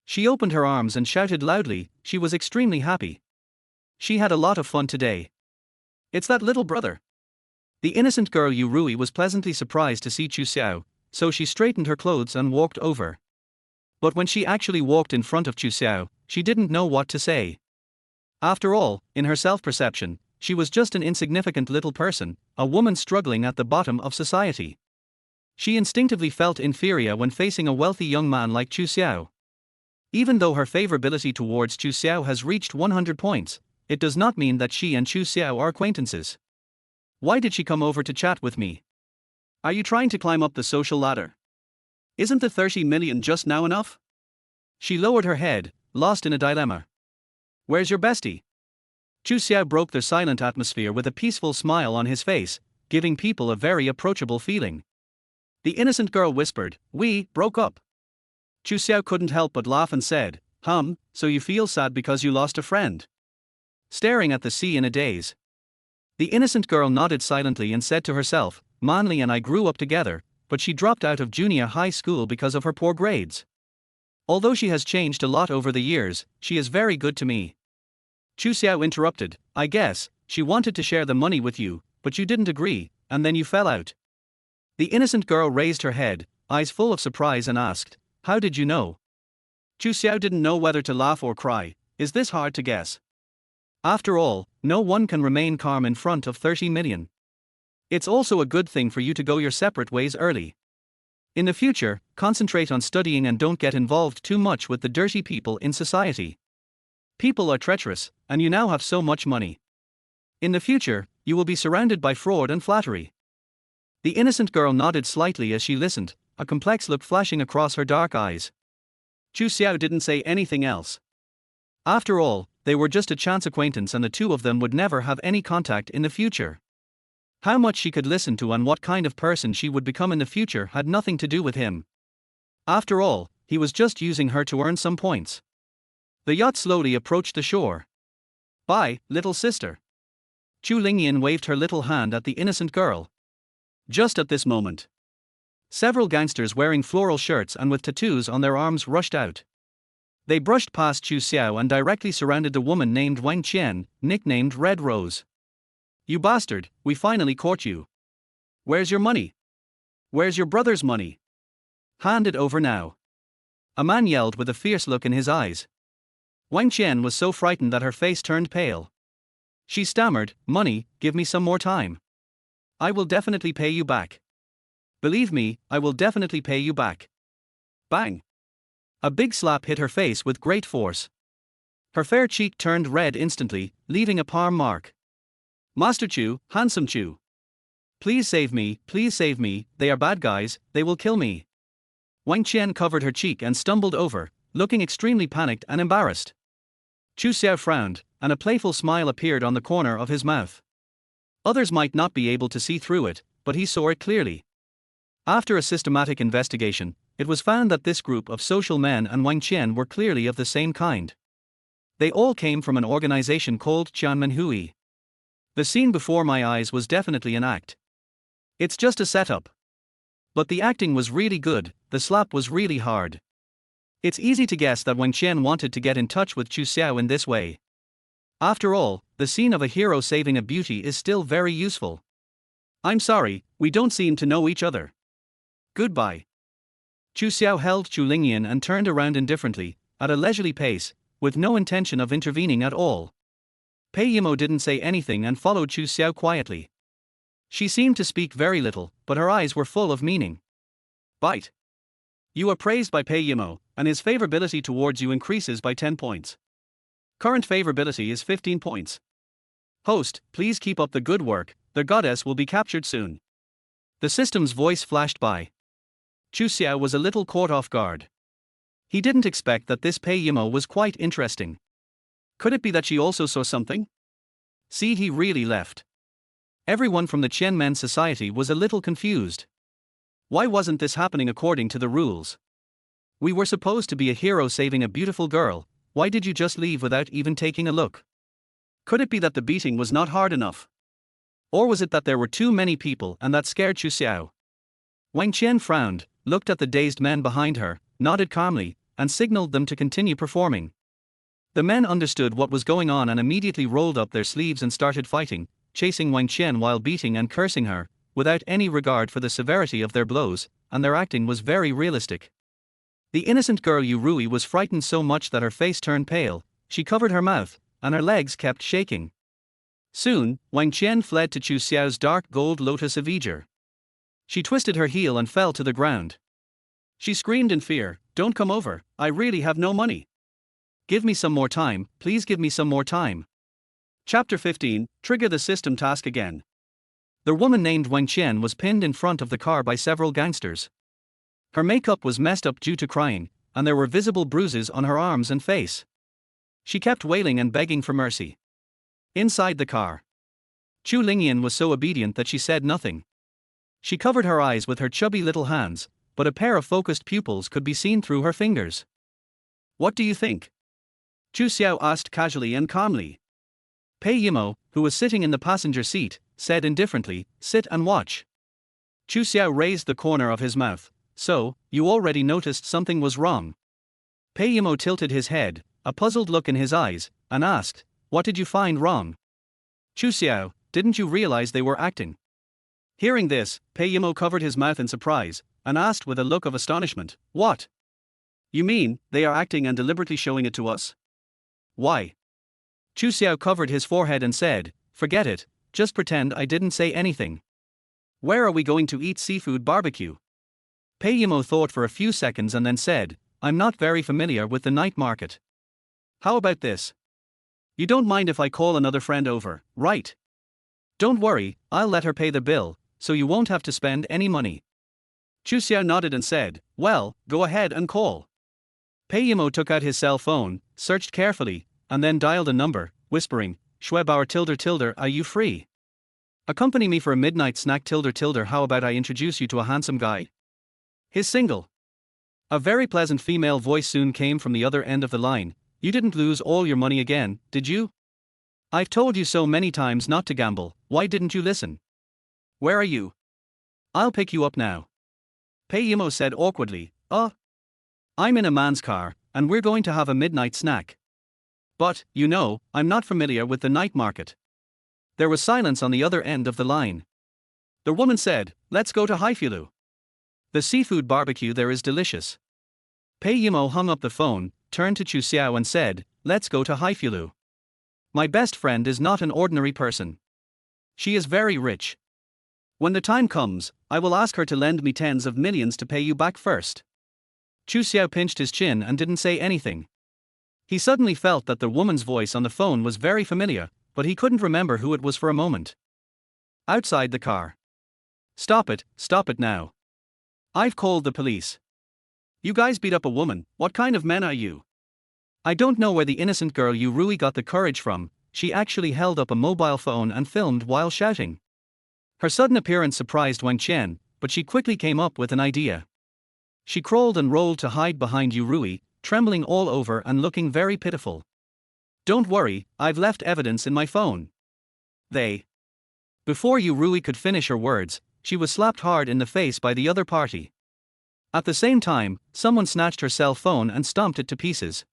S1: She opened her arms and shouted loudly, she was extremely happy. She had a lot of fun today. It's that little brother. The innocent girl Yu Rui was pleasantly surprised to see Chu Xiao, so she straightened her clothes and walked over. But when she actually walked in front of Chu Xiao, she didn't know what to say. After all, in her self-perception, she was just an insignificant little person, a woman struggling at the bottom of society. She instinctively felt inferior when facing a wealthy young man like Chu Xiao. Even though her favorability towards Chu Xiao has reached 100 points, it does not mean that she and Chu Xiao are acquaintances. Why did she come over to chat with me? Are you trying to climb up the social ladder? Isn't the 30 million just now enough? She lowered her head, lost in a dilemma. Where's your bestie? Chu Xiao broke the silent atmosphere with a peaceful smile on his face, giving people a very approachable feeling. The innocent girl whispered, "We broke up." Chu Xiao couldn't help but laugh and said, so you feel sad because you lost a friend?" Staring at the sea in a daze. The innocent girl nodded silently and said to herself, "Manli and I grew up together, but she dropped out of junior high school because of her poor grades. Although she has changed a lot over the years, she is very good to me." Chu Xiao interrupted, "I guess, she wanted to share the money with you, but you didn't agree, and then you fell out." The innocent girl raised her head, eyes full of surprise and asked, "How did you know?" Chu Xiao didn't know whether to laugh or cry. Is this hard to guess? After all, no one can remain calm in front of 30 million. It's also a good thing for you to go your separate ways early. In the future, concentrate on studying and don't get involved too much with the dirty people in society. People are treacherous, and you now have so much money. In the future, you will be surrounded by fraud and flattery. The innocent girl nodded slightly as she listened, a complex look flashing across her dark eyes. Chu Xiao didn't say anything else. After all, they were just a chance acquaintance and the two of them would never have any contact in the future. How much she could listen to and what kind of person she would become in the future had nothing to do with him. After all, he was just using her to earn some points. The yacht slowly approached the shore. "Bye, little sister." Chu Lingyan waved her little hand at the innocent girl. Just at this moment, several gangsters wearing floral shirts and with tattoos on their arms rushed out. They brushed past Chu Xiao and directly surrounded the woman named Wang Qian, nicknamed Red Rose. "You bastard, we finally caught you. Where's your money? Where's your brother's money? Hand it over now." A man yelled with a fierce look in his eyes. Wang Qian was so frightened that her face turned pale. She stammered, "Money, give me some more time. I will definitely pay you back. Believe me, I will definitely pay you back." Bang! A big slap hit her face with great force. Her fair cheek turned red instantly, leaving a palm mark. "Master Chu, handsome Chu. Please save me, they are bad guys, they will kill me." Wang Qian covered her cheek and stumbled over, looking extremely panicked and embarrassed. Chu Xiao frowned, and a playful smile appeared on the corner of his mouth. Others might not be able to see through it, but he saw it clearly. After a systematic investigation, it was found that this group of social men and Wang Qian were clearly of the same kind. They all came from an organization called Qianmenhui. The scene before my eyes was definitely an act. It's just a setup. But the acting was really good, the slap was really hard. It's easy to guess that Wang Qian wanted to get in touch with Chu Xiao in this way. After all, the scene of a hero saving a beauty is still very useful. "I'm sorry, we don't seem to know each other. Goodbye." Chu Xiao held Chu Lingyan and turned around indifferently, at a leisurely pace, with no intention of intervening at all. Pei Yimo didn't say anything and followed Chu Xiao quietly. She seemed to speak very little, but her eyes were full of meaning. "Bite. You are praised by Pei Yimo, and his favorability towards you increases by 10 points. Current favorability is 15 points. Host, please keep up the good work, the goddess will be captured soon." The system's voice flashed by. Chu Xiao was a little caught off guard. He didn't expect that this Pei Yimo was quite interesting. Could it be that she also saw something? See, he really left. Everyone from the Qianmen society was a little confused. Why wasn't this happening according to the rules? We were supposed to be a hero saving a beautiful girl, why did you just leave without even taking a look? Could it be that the beating was not hard enough? Or was it that there were too many people and that scared Chu Xiao? Wang Qian frowned, looked at the dazed men behind her, nodded calmly, and signaled them to continue performing. The men understood what was going on and immediately rolled up their sleeves and started fighting, chasing Wang Qian while beating and cursing her, without any regard for the severity of their blows, and their acting was very realistic. The innocent girl Yu Rui was frightened so much that her face turned pale, she covered her mouth, and her legs kept shaking. Soon, Wang Qian fled to Chu Xiao's dark gold lotus of Eger. She twisted her heel and fell to the ground. She screamed in fear, "Don't come over, I really have no money. Give me some more time, please give me some more time." Chapter 15, Trigger the system task again. The woman named Wang Qian was pinned in front of the car by several gangsters. Her makeup was messed up due to crying, and there were visible bruises on her arms and face. She kept wailing and begging for mercy. Inside the car, Chu Lingyan was so obedient that she said nothing. She covered her eyes with her chubby little hands, but a pair of focused pupils could be seen through her fingers. "What do you think?" Chu Xiao asked casually and calmly. Pei Yimo, who was sitting in the passenger seat, said indifferently, "Sit and watch." Chu Xiao raised the corner of his mouth. "So, you already noticed something was wrong?" Pei Yimo tilted his head, a puzzled look in his eyes, and asked, "What did you find wrong?" "Chu Xiao, didn't you realize they were acting?" Hearing this, Pei Yimo covered his mouth in surprise, and asked with a look of astonishment, "What? You mean, they are acting and deliberately showing it to us? Why?" Chu Xiao covered his forehead and said, "Forget it, just pretend I didn't say anything. Where are we going to eat seafood barbecue?" Pei Yimo thought for a few seconds and then said, "I'm not very familiar with the night market. How about this? You don't mind if I call another friend over, right? Don't worry, I'll let her pay the bill, so you won't have to spend any money." Chu Xiao nodded and said, well, go ahead and call. Pei Yimo took out his cell phone, searched carefully, and then dialed a number, whispering, Schwebauer tilde tilde, are you free? Accompany me for a midnight snack tilde tilde, how about I introduce you to a handsome guy? He's single. A very pleasant female voice soon came from the other end of the line. You didn't lose all your money again, did you? I've told you so many times not to gamble, why didn't you listen? Where are you? I'll pick you up now. Pei Yimo said awkwardly, I'm in a man's car, and we're going to have a midnight snack. But, you know, I'm not familiar with the night market. There was silence on the other end of the line. The woman said, let's go to Haifilu. The seafood barbecue there is delicious. Pei Yimo hung up the phone, turned to Chu Xiao and said, let's go to Haifilu. My best friend is not an ordinary person. She is very rich. When the time comes, I will ask her to lend me tens of millions to pay you back first. Chu Xiao pinched his chin and didn't say anything. He suddenly felt that the woman's voice on the phone was very familiar, but he couldn't remember who it was for a moment. Outside the car. Stop it now. I've called the police. You guys beat up a woman, what kind of men are you? I don't know where the innocent girl Yurui got the courage from, she actually held up a mobile phone and filmed while shouting. Her sudden appearance surprised Wang Qian, but she quickly came up with an idea. She crawled and rolled to hide behind Yurui, trembling all over and looking very pitiful. Don't worry, I've left evidence in my phone. Before Yurui could finish her words, she was slapped hard in the face by the other party. At the same time, someone snatched her cell phone and stomped it to pieces.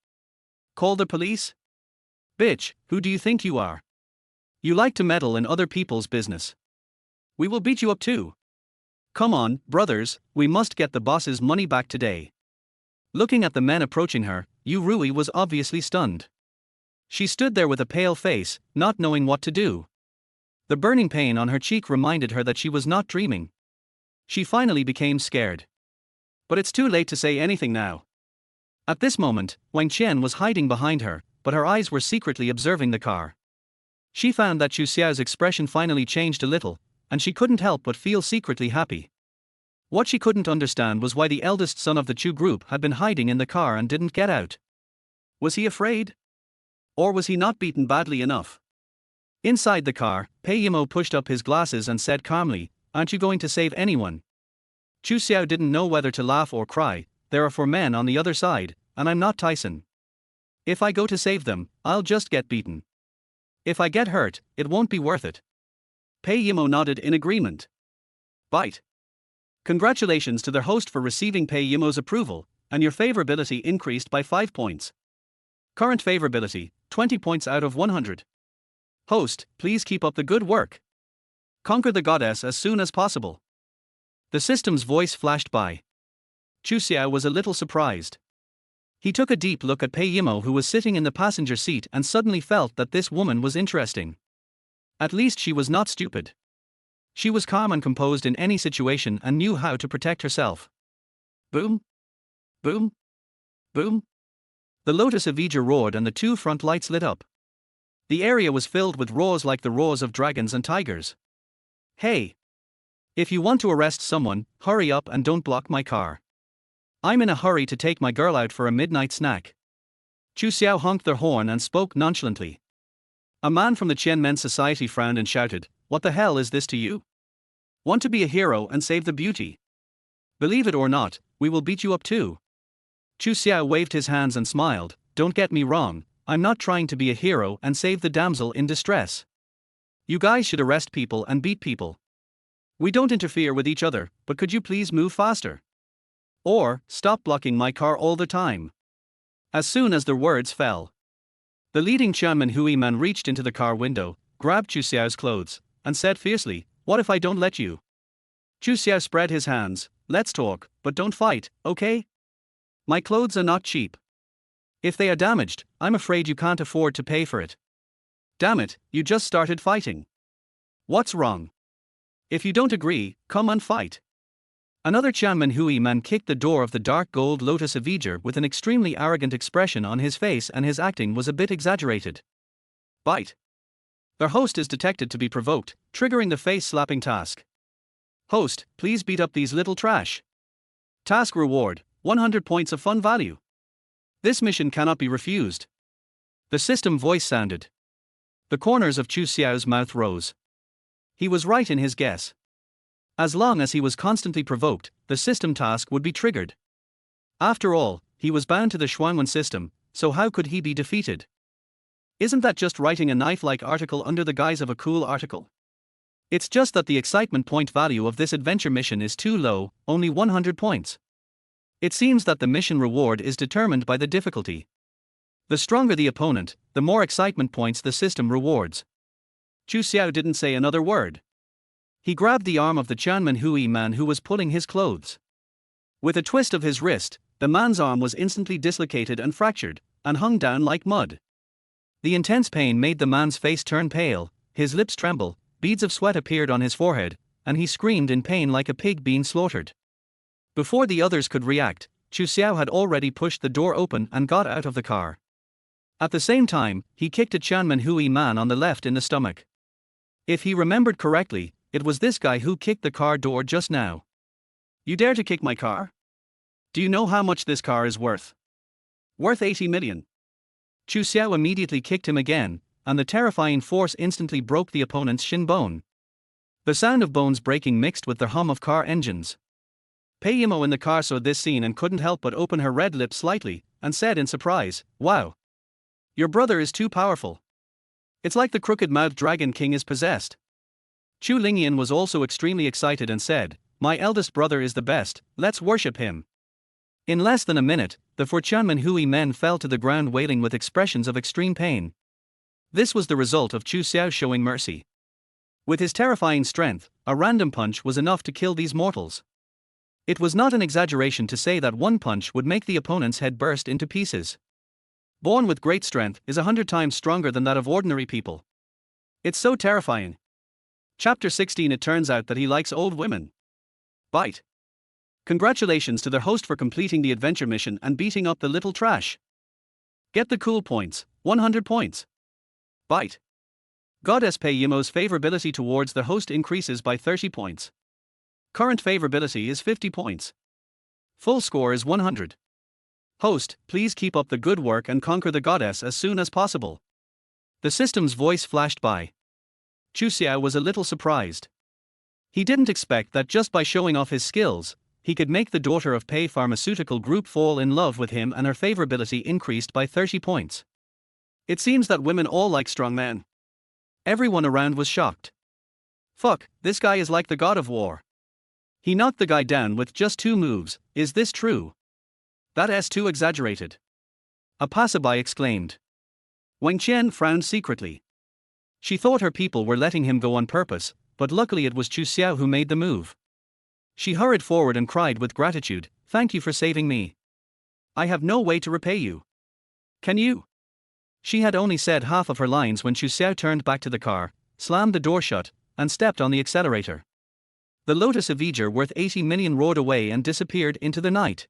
S1: Call the police? Bitch, who do you think you are? You like to meddle in other people's business. We will beat you up too. Come on, brothers, we must get the boss's money back today. Looking at the men approaching her, Yurui was obviously stunned. She stood there with a pale face, not knowing what to do. The burning pain on her cheek reminded her that she was not dreaming. She finally became scared. But it's too late to say anything now. At this moment, Wang Qian was hiding behind her, but her eyes were secretly observing the car. She found that Chu Xiao's expression finally changed a little, and she couldn't help but feel secretly happy. What she couldn't understand was why the eldest son of the Chu group had been hiding in the car and didn't get out. Was he afraid? Or was he not beaten badly enough? Inside the car, Pei Yimo pushed up his glasses and said calmly, aren't you going to save anyone? Chu Xiao didn't know whether to laugh or cry. There are 4 men on the other side, and I'm not Tyson. If I go to save them, I'll just get beaten. If I get hurt, it won't be worth it. Pei Yimo nodded in agreement. Bite. Congratulations to their host for receiving Pei Yimo's approval, and your favorability increased by 5 points. Current favorability, 20 points out of 100. Host, please keep up the good work. Conquer the goddess as soon as possible. The system's voice flashed by. Chu Xiao was a little surprised. He took a deep look at Pei Yimo, who was sitting in the passenger seat, and suddenly felt that this woman was interesting. At least she was not stupid. She was calm and composed in any situation and knew how to protect herself. Boom! Boom! Boom! The Lotus Avija roared and the 2 front lights lit up. The area was filled with roars like the roars of dragons and tigers. Hey! If you want to arrest someone, hurry up and don't block my car. I'm in a hurry to take my girl out for a midnight snack. Chu Xiao honked their horn and spoke nonchalantly. A man from the Qianmen society frowned and shouted, what the hell is this to you? Want to be a hero and save the beauty? Believe it or not, we will beat you up too. Chu Xiao waved his hands and smiled, don't get me wrong, I'm not trying to be a hero and save the damsel in distress. You guys should arrest people and beat people. We don't interfere with each other, but could you please move faster? Or, stop blocking my car all the time. As soon as their words fell, the leading Qianmen Hui man reached into the car window, grabbed Chu Xiao's clothes, and said fiercely, what if I don't let you? Chu Xiao spread his hands, let's talk, but don't fight, okay? My clothes are not cheap. If they are damaged, I'm afraid you can't afford to pay for it. Damn it, you just started fighting. What's wrong? If you don't agree, come and fight. Another Qianmen Hui man kicked the door of the dark gold Lotus Avija with an extremely arrogant expression on his face, and his acting was a bit exaggerated. Bite. Their host is detected to be provoked, triggering the face-slapping task. Host, please beat up these little trash. Task reward, 100 points of fun value. This mission cannot be refused. The system voice sounded. The corners of Chu Xiao's mouth rose. He was right in his guess. As long as he was constantly provoked, the system task would be triggered. After all, he was bound to the Shuangwen system, so how could he be defeated? Isn't that just writing a knife-like article under the guise of a cool article? It's just that the excitement point value of this adventure mission is too low, only 100 points. It seems that the mission reward is determined by the difficulty. The stronger the opponent, the more excitement points the system rewards. Chu Xiao didn't say another word. He grabbed the arm of the Chanman Hui man who was pulling his clothes. With a twist of his wrist, the man's arm was instantly dislocated and fractured, and hung down like mud. The intense pain made the man's face turn pale, his lips tremble, beads of sweat appeared on his forehead, and he screamed in pain like a pig being slaughtered. Before the others could react, Chu Xiao had already pushed the door open and got out of the car. At the same time, he kicked a Chanman Hui man on the left in the stomach. If he remembered correctly, it was this guy who kicked the car door just now. You dare to kick my car? Do you know how much this car is worth? Worth 80 million. Chu Xiao immediately kicked him again, and the terrifying force instantly broke the opponent's shin bone. The sound of bones breaking mixed with the hum of car engines. Pei Yimo in the car saw this scene and couldn't help but open her red lips slightly, and said in surprise, "Wow. Your brother is too powerful. It's like the crooked-mouthed Dragon King is possessed." Chu Lingyan was also extremely excited and said, "My eldest brother is the best, let's worship him." In less than a minute, the four Chanman Hui men fell to the ground wailing with expressions of extreme pain. This was the result of Chu Xiao showing mercy. With his terrifying strength, a random punch was enough to kill these mortals. It was not an exaggeration to say that one punch would make the opponent's head burst into pieces. Born with great strength is 100 times stronger than that of ordinary people. It's so terrifying. Chapter 16. It turns out that he likes old women. Bite. Congratulations to their host for completing the adventure mission and beating up the little trash. Get the cool points, 100 points. Bite. Goddess Pei Yimo's favorability towards the host increases by 30 points. Current favorability is 50 points. Full score is 100. Host, please keep up the good work and conquer the goddess as soon as possible. The system's voice flashed by. Chu Xiao was a little surprised. He didn't expect that just by showing off his skills, he could make the daughter of Pei Pharmaceutical Group fall in love with him and her favorability increased by 30 points. It seems that women all like strong men. Everyone around was shocked. Fuck, this guy is like the god of war. He knocked the guy down with just 2 moves, is this true? That's too exaggerated. A passerby exclaimed. Wang Qian frowned secretly. She thought her people were letting him go on purpose, but luckily it was Chu Xiao who made the move. She hurried forward and cried with gratitude, "Thank you for saving me. I have no way to repay you. Can you?" She had only said half of her lines when Chu Xiao turned back to the car, slammed the door shut, and stepped on the accelerator. The Lotus Avenger worth 80 million roared away and disappeared into the night.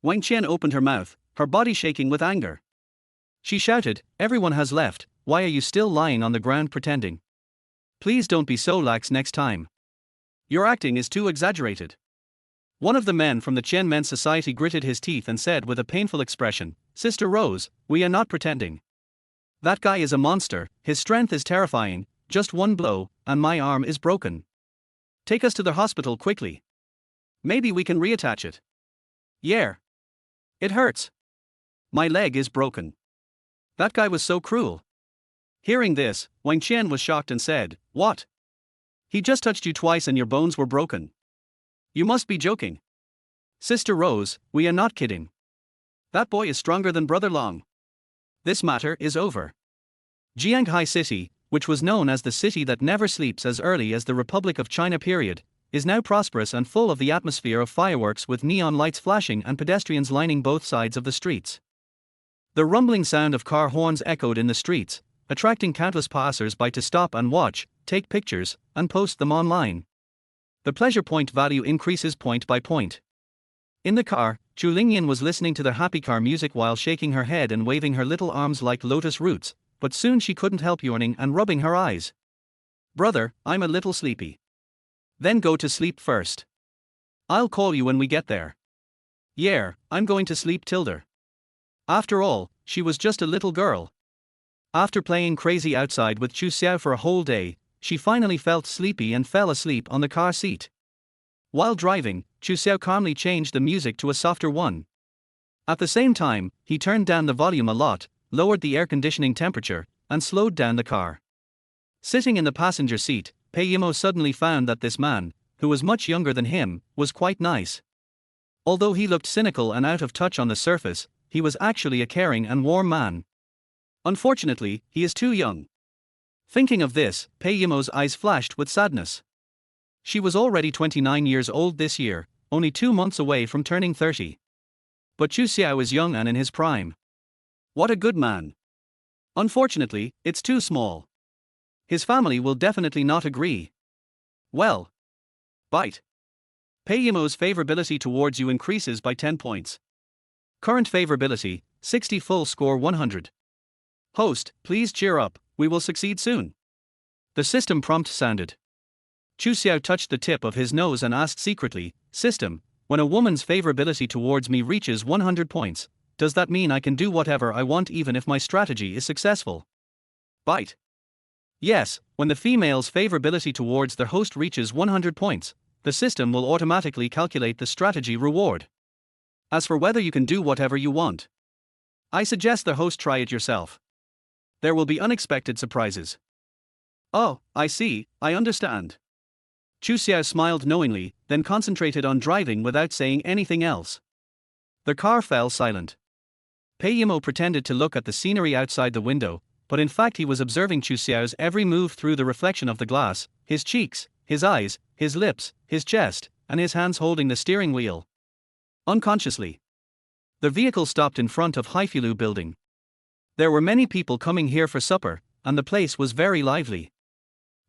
S1: Wang Qian opened her mouth, her body shaking with anger. She shouted, "Everyone has left, why are you still lying on the ground pretending? Please don't be so lax next time. Your acting is too exaggerated." One of the men from the Chen Men's Society gritted his teeth and said with a painful expression, "Sister Rose, we are not pretending. That guy is a monster, his strength is terrifying, just one blow, and my arm is broken. Take us to the hospital quickly. Maybe we can reattach it." "Yeah. It hurts. My leg is broken." That guy was so cruel. Hearing this, Wang Qian was shocked and said, "What? He just touched you twice and your bones were broken? You must be joking." "Sister Rose, we are not kidding. That boy is stronger than Brother Long. This matter is over." Jianghai City, which was known as the city that never sleeps as early as the Republic of China period, is now prosperous and full of the atmosphere of fireworks with neon lights flashing and pedestrians lining both sides of the streets. The rumbling sound of car horns echoed in the streets, attracting countless passers-by to stop and watch, take pictures, and post them online. The pleasure point value increases point by point. In the car, Chu Lingyan was listening to the happy car music while shaking her head and waving her little arms like lotus roots, but soon she couldn't help yawning and rubbing her eyes. "Brother, I'm a little sleepy." "Then go to sleep first. I'll call you when we get there." Yeah, I'm going to sleep Tilda. After all, she was just a little girl. After playing crazy outside with Chu Xiao for a whole day, she finally felt sleepy and fell asleep on the car seat. While driving, Chu Xiao calmly changed the music to a softer one. At the same time, he turned down the volume a lot, lowered the air conditioning temperature, and slowed down the car. Sitting in the passenger seat, Pei Yimo suddenly found that this man, who was much younger than him, was quite nice. Although he looked cynical and out of touch on the surface, he was actually a caring and warm man. Unfortunately, he is too young. Thinking of this, Pei Yimo's eyes flashed with sadness. She was already 29 years old this year, only 2 months away from turning 30. But Chu Xiao is young and in his prime. What a good man. Unfortunately, it's too small. His family will definitely not agree. Well. Bite. Pei Yimo's favorability towards you increases by 10 points. Current favorability, 60 full score 100. Host, please cheer up, we will succeed soon. The system prompt sounded. Chu Xiao touched the tip of his nose and asked secretly, System, when a woman's favorability towards me reaches 100 points, does that mean I can do whatever I want even if my strategy is successful? Bite. Yes, when the female's favorability towards their host reaches 100 points, the system will automatically calculate the strategy reward. As for whether you can do whatever you want, I suggest the host try it yourself. There will be unexpected surprises. Oh, I see, I understand. Chu Xiao smiled knowingly, then concentrated on driving without saying anything else. The car fell silent. Pei Yimo pretended to look at the scenery outside the window, but in fact he was observing Chu Xiao's every move through the reflection of the glass, his cheeks, his eyes, his lips, his chest, and his hands holding the steering wheel. Unconsciously, the vehicle stopped in front of Haifilu building. There were many people coming here for supper, and the place was very lively.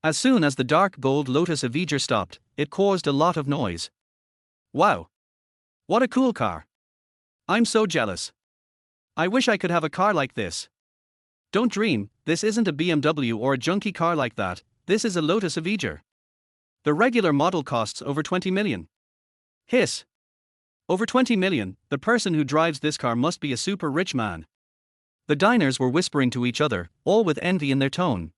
S1: As soon as the dark gold Lotus Avenger stopped, it caused a lot of noise. Wow! What a cool car! I'm so jealous. I wish I could have a car like this. Don't dream, this isn't a BMW or a junky car like that, this is a Lotus Avenger. The regular model costs over 20 million. Hiss! Over 20 million, the person who drives this car must be a super rich man. The diners were whispering to each other, all with envy in their tone.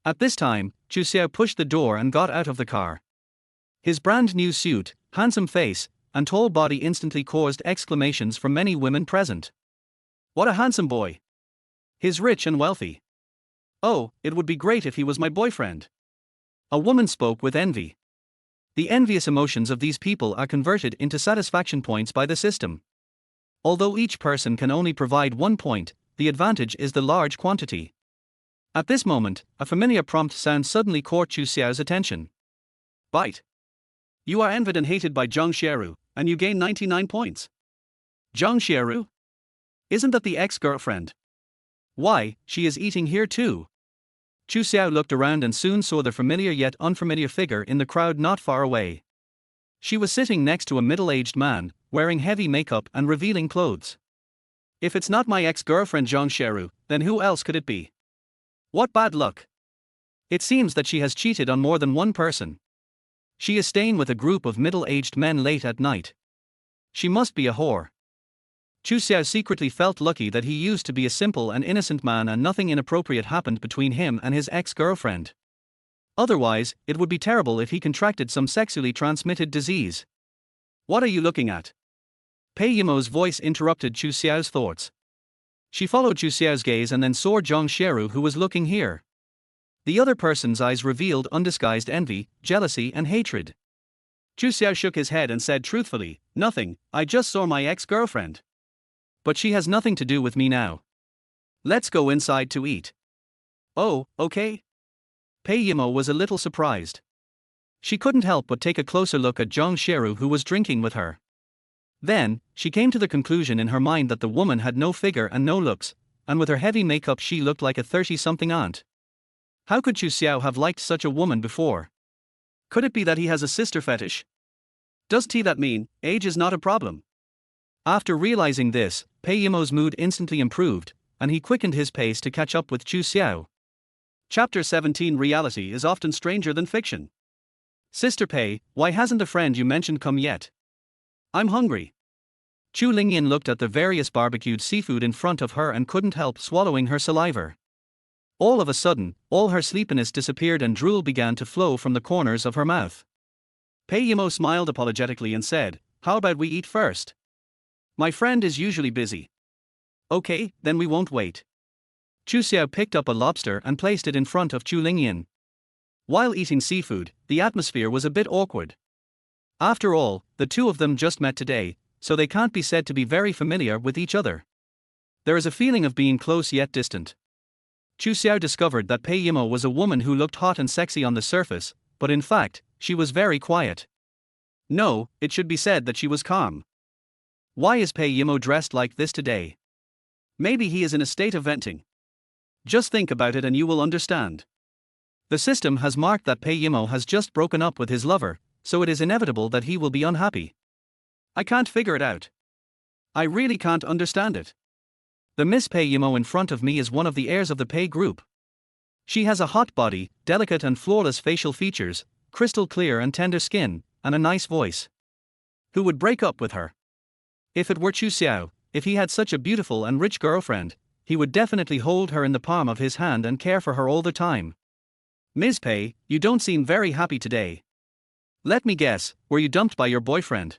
S1: At this time, Chu Xiao pushed the door and got out of the car. His brand new suit, handsome face, and tall body instantly caused exclamations from many women present. What a handsome boy! He's rich and wealthy. Oh, it would be great if he was my boyfriend. A woman spoke with envy. The envious emotions of these people are converted into satisfaction points by the system. Although each person can only provide 1 point, the advantage is the large quantity. At this moment, a familiar prompt sound suddenly caught Chu Xiao's attention. Bite. You are envied and hated by Zhang Xieru, and you gain 99 points. Zhang Xieru? Isn't that the ex-girlfriend? Why, she is eating here too. Chu Xiao looked around and soon saw the familiar yet unfamiliar figure in the crowd not far away. She was sitting next to a middle-aged man, wearing heavy makeup and revealing clothes. If it's not my ex-girlfriend Zhang Xieru, then who else could it be? What bad luck. It seems that she has cheated on more than one person. She is staying with a group of middle-aged men late at night. She must be a whore. Chu Xiao secretly felt lucky that he used to be a simple and innocent man and nothing inappropriate happened between him and his ex-girlfriend. Otherwise, it would be terrible if he contracted some sexually transmitted disease. What are you looking at? Pei Yimo's voice interrupted Chu Xiao's thoughts. She followed Chu Xiao's gaze and then saw Zhang Xieru who was looking here. The other person's eyes revealed undisguised envy, jealousy and hatred. Chu Xiao shook his head and said truthfully, nothing, I just saw my ex-girlfriend. But she has nothing to do with me now. Let's go inside to eat. Oh, okay. Pei Yimo was a little surprised. She couldn't help but take a closer look at Zhang Xieru who was drinking with her. Then, she came to the conclusion in her mind that the woman had no figure and no looks, and with her heavy makeup she looked like a 30-something aunt. How could Chu Xiao have liked such a woman before? Could it be that he has a sister fetish? Does that mean age is not a problem? After realizing this, Pei Yimo's mood instantly improved, and he quickened his pace to catch up with Chu Xiao. Chapter 17 Reality is often stranger than fiction. Sister Pei, why hasn't the friend you mentioned come yet? I'm hungry. Chu Lingyan looked at the various barbecued seafood in front of her and couldn't help swallowing her saliva. All of a sudden, all her sleepiness disappeared and drool began to flow from the corners of her mouth. Pei Yimo smiled apologetically and said, "How about we eat first? My friend is usually busy." "Okay, then we won't wait." Chu Xiao picked up a lobster and placed it in front of Chu Lingyan. While eating seafood, the atmosphere was a bit awkward. After all, the two of them just met today, so they can't be said to be very familiar with each other. There is a feeling of being close yet distant. Chu Xiao discovered that Pei Yimo was a woman who looked hot and sexy on the surface, but in fact, she was very quiet. No, it should be said that she was calm. Why is Pei Yimo dressed like this today? Maybe he is in a state of venting. Just think about it and you will understand. The system has marked that Pei Yimo has just broken up with his lover, so it is inevitable that he will be unhappy. I can't figure it out. I really can't understand it. The Miss Pei Yimo in front of me is one of the heirs of the Pei group. She has a hot body, delicate and flawless facial features, crystal clear and tender skin, and a nice voice. Who would break up with her? If it were Chu Xiao, if he had such a beautiful and rich girlfriend, he would definitely hold her in the palm of his hand and care for her all the time. Ms. Pei, you don't seem very happy today. Let me guess, were you dumped by your boyfriend?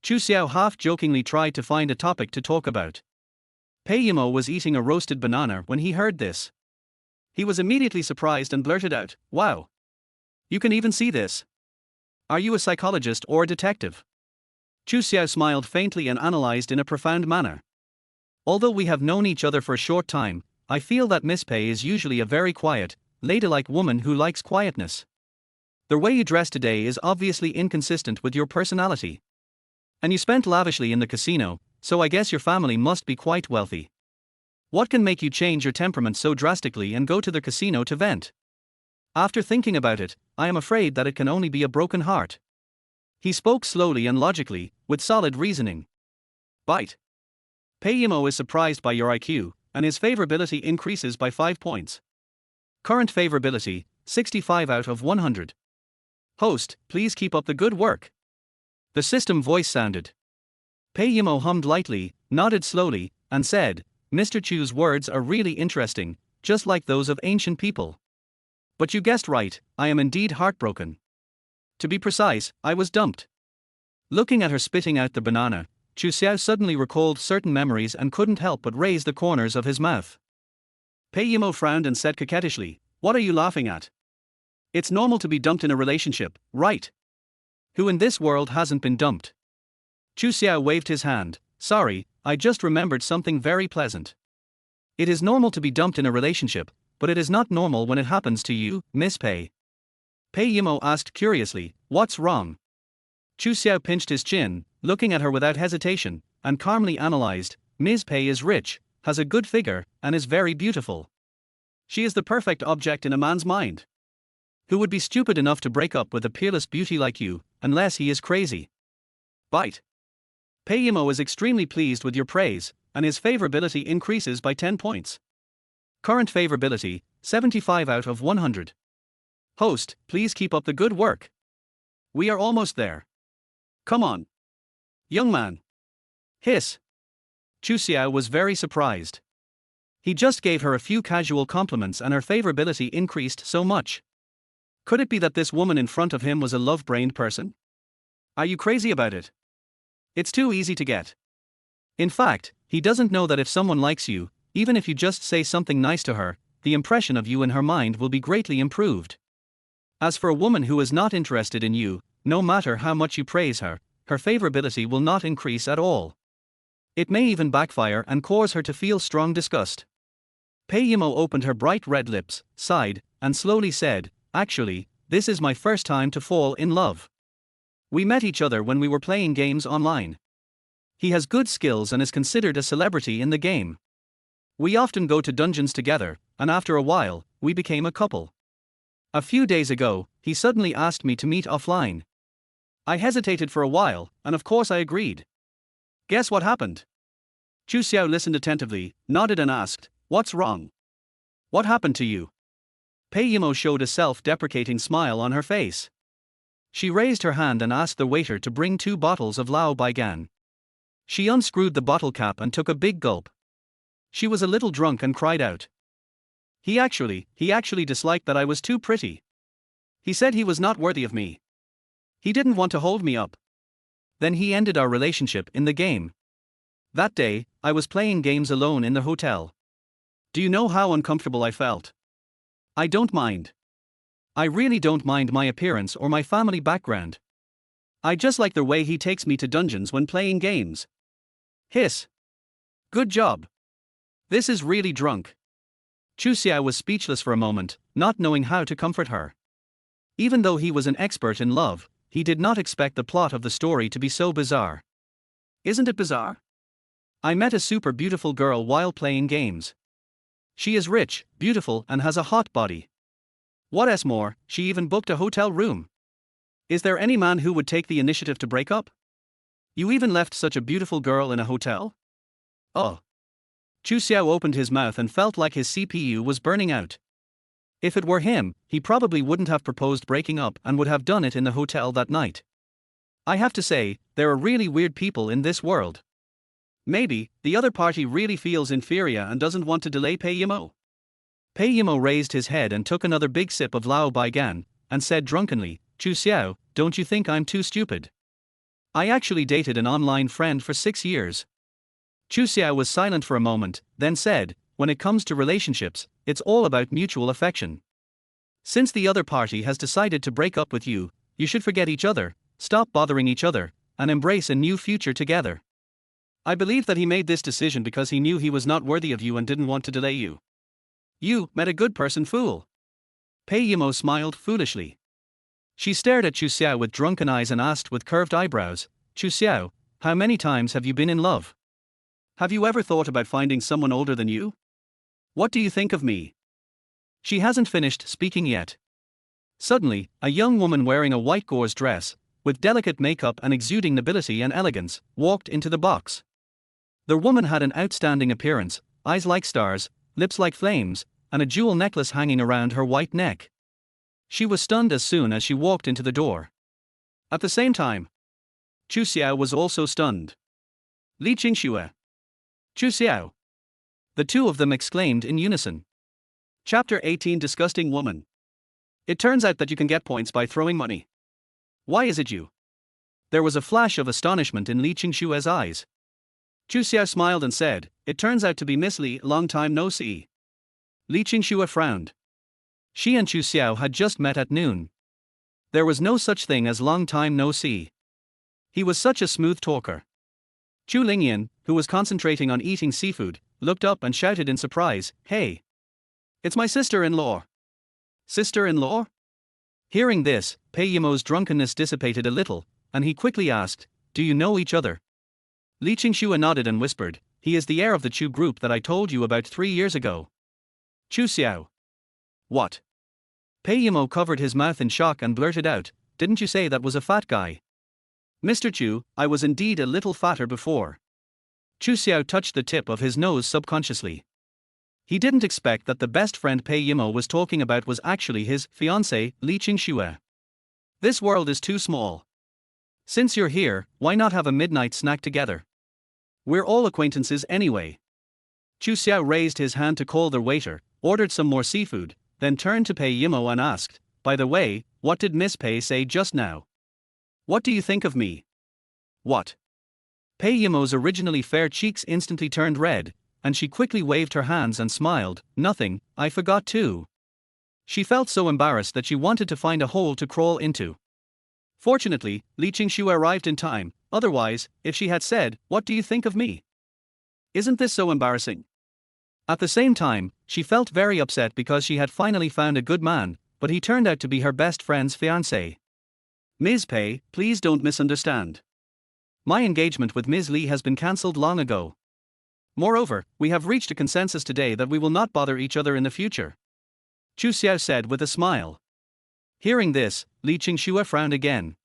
S1: Chu Xiao half-jokingly tried to find a topic to talk about. Pei Yimo was eating a roasted banana when he heard this. He was immediately surprised and blurted out, "Wow! You can even see this. Are you a psychologist or a detective?" Chu Xiao smiled faintly and analyzed in a profound manner. Although we have known each other for a short time, I feel that Miss Pei is usually a very quiet, ladylike woman who likes quietness. The way you dress today is obviously inconsistent with your personality. And you spent lavishly in the casino, so I guess your family must be quite wealthy. What can make you change your temperament so drastically and go to the casino to vent? After thinking about it, I am afraid that it can only be a broken heart. He spoke slowly and logically, with solid reasoning. Bite. Pei Yimo is surprised by your IQ, and his favorability increases by 5 points. Current favorability, 65 out of 100. Host, please keep up the good work. The system voice sounded. Pei Yimo hummed lightly, nodded slowly, and said, "Mr. Chu's words are really interesting, just like those of ancient people. But you guessed right, I am indeed heartbroken. To be precise, I was dumped." Looking at her spitting out the banana, Chu Xiao suddenly recalled certain memories and couldn't help but raise the corners of his mouth. Pei Yimo frowned and said coquettishly, "What are you laughing at? It's normal to be dumped in a relationship, right? Who in this world hasn't been dumped?" Chu Xiao waved his hand, "Sorry, I just remembered something very pleasant. It is normal to be dumped in a relationship, but it is not normal when it happens to you, Miss Pei." Pei Yimo asked curiously, "What's wrong?" Chu Xiao pinched his chin, looking at her without hesitation, and calmly analyzed, "Ms. Pei is rich, has a good figure, and is very beautiful. She is the perfect object in a man's mind. Who would be stupid enough to break up with a peerless beauty like you, unless he is crazy?" Bite. Pei Yimo is extremely pleased with your praise, and his favorability increases by 10 points. Current favorability, 75 out of 100. Host, please keep up the good work. We are almost there. Come on. Young man. Hiss. Chu Xiao was very surprised. He just gave her a few casual compliments and her favorability increased so much. Could it be that this woman in front of him was a love-brained person? Are you crazy about it? It's too easy to get. In fact, he doesn't know that if someone likes you, even if you just say something nice to her, the impression of you in her mind will be greatly improved. As for a woman who is not interested in you, no matter how much you praise her, her favorability will not increase at all. It may even backfire and cause her to feel strong disgust. Pei Yimo opened her bright red lips, sighed, and slowly said, "Actually, this is my first time to fall in love. We met each other when we were playing games online. He has good skills and is considered a celebrity in the game. We often go to dungeons together, and after a while, we became a couple. A few days ago, he suddenly asked me to meet offline. I hesitated for a while, and of course I agreed. Guess what happened?" Chu Xiao listened attentively, nodded and asked, "What's wrong? What happened to you?" Pei Yimo showed a self-deprecating smile on her face. She raised her hand and asked the waiter to bring 2 bottles of Lao Baigan. She unscrewed the bottle cap and took a big gulp. She was a little drunk and cried out. He actually disliked that I was too pretty. He said he was not worthy of me. He didn't want to hold me up. Then he ended our relationship in the game. That day, I was playing games alone in the hotel. Do you know how uncomfortable I felt? I don't mind. I really don't mind my appearance or my family background. I just like the way he takes me to dungeons when playing games. Hiss. Good job. This is really drunk. Chu Xiao was speechless for a moment, not knowing how to comfort her. Even though he was an expert in love, he did not expect the plot of the story to be so bizarre. Isn't it bizarre? I met a super beautiful girl while playing games. She is rich, beautiful, and has a hot body. What's more, she even booked a hotel room. Is there any man who would take the initiative to break up? You even left such a beautiful girl in a hotel? Oh. Chu Xiao opened his mouth and felt like his CPU was burning out. If it were him, he probably wouldn't have proposed breaking up and would have done it in the hotel that night. I have to say, there are really weird people in this world. Maybe, the other party really feels inferior and doesn't want to delay Pei Yimo. Pei Yimo raised his head and took another big sip of Lao Baigan, and said drunkenly, Chu Xiao, don't you think I'm too stupid? I actually dated an online friend for 6 years. Chu Xiao was silent for a moment, then said, when it comes to relationships, it's all about mutual affection. Since the other party has decided to break up with you, you should forget each other, stop bothering each other, and embrace a new future together. I believe that he made this decision because he knew he was not worthy of you and didn't want to delay you. You met a good person, fool. Pei Yimo smiled foolishly. She stared at Chu Xiao with drunken eyes and asked with curved eyebrows, Chu Xiao, how many times have you been in love? Have you ever thought about finding someone older than you? What do you think of me? She hasn't finished speaking yet. Suddenly, a young woman wearing a white gauze dress, with delicate makeup and exuding nobility and elegance, walked into the box. The woman had an outstanding appearance, eyes like stars, lips like flames, and a jewel necklace hanging around her white neck. She was stunned as soon as she walked into the door. At the same time, Chu Xiao was also stunned. Li Qingxue. Chu Xiao. The two of them exclaimed in unison. Chapter 18 Disgusting Woman. It turns out that you can get points by throwing money. Why is it you? There was a flash of astonishment in Li Qingxue's eyes. Chu Xiao smiled and said, it turns out to be Miss Li, long time no see. Li Qingxue frowned. She and Chu Xiao had just met at noon. There was no such thing as long time no see. He was such a smooth talker. Chu Lingyan, who was concentrating on eating seafood, looked up and shouted in surprise, hey! It's my sister-in-law. Sister-in-law? Hearing this, Pei Yimo's drunkenness dissipated a little, and he quickly asked, do you know each other? Li Qingxue nodded and whispered, he is the heir of the Chu group that I told you about 3 years ago. Chu Xiao. What? Pei Yimo covered his mouth in shock and blurted out, didn't you say that was a fat guy? Mr. Chu, I was indeed a little fatter before. Chu Xiao touched the tip of his nose subconsciously. He didn't expect that the best friend Pei Yimo was talking about was actually his fiancée, Li Qingxue. This world is too small. Since you're here, why not have a midnight snack together? We're all acquaintances anyway. Chu Xiao raised his hand to call the waiter, ordered some more seafood, then turned to Pei Yimo and asked, by the way, what did Miss Pei say just now? What do you think of me? What? Pei Yimo's originally fair cheeks instantly turned red, and she quickly waved her hands and smiled, nothing, I forgot too. She felt so embarrassed that she wanted to find a hole to crawl into. Fortunately, Li Qingxue arrived in time, otherwise, if she had said, what do you think of me? Isn't this so embarrassing? At the same time, she felt very upset because she had finally found a good man, but he turned out to be her best friend's fiancé. Ms. Pei, please don't misunderstand. My engagement with Ms. Li has been cancelled long ago. Moreover, we have reached a consensus today that we will not bother each other in the future. Chu Xiao said with a smile. Hearing this, Li Qingxue frowned again.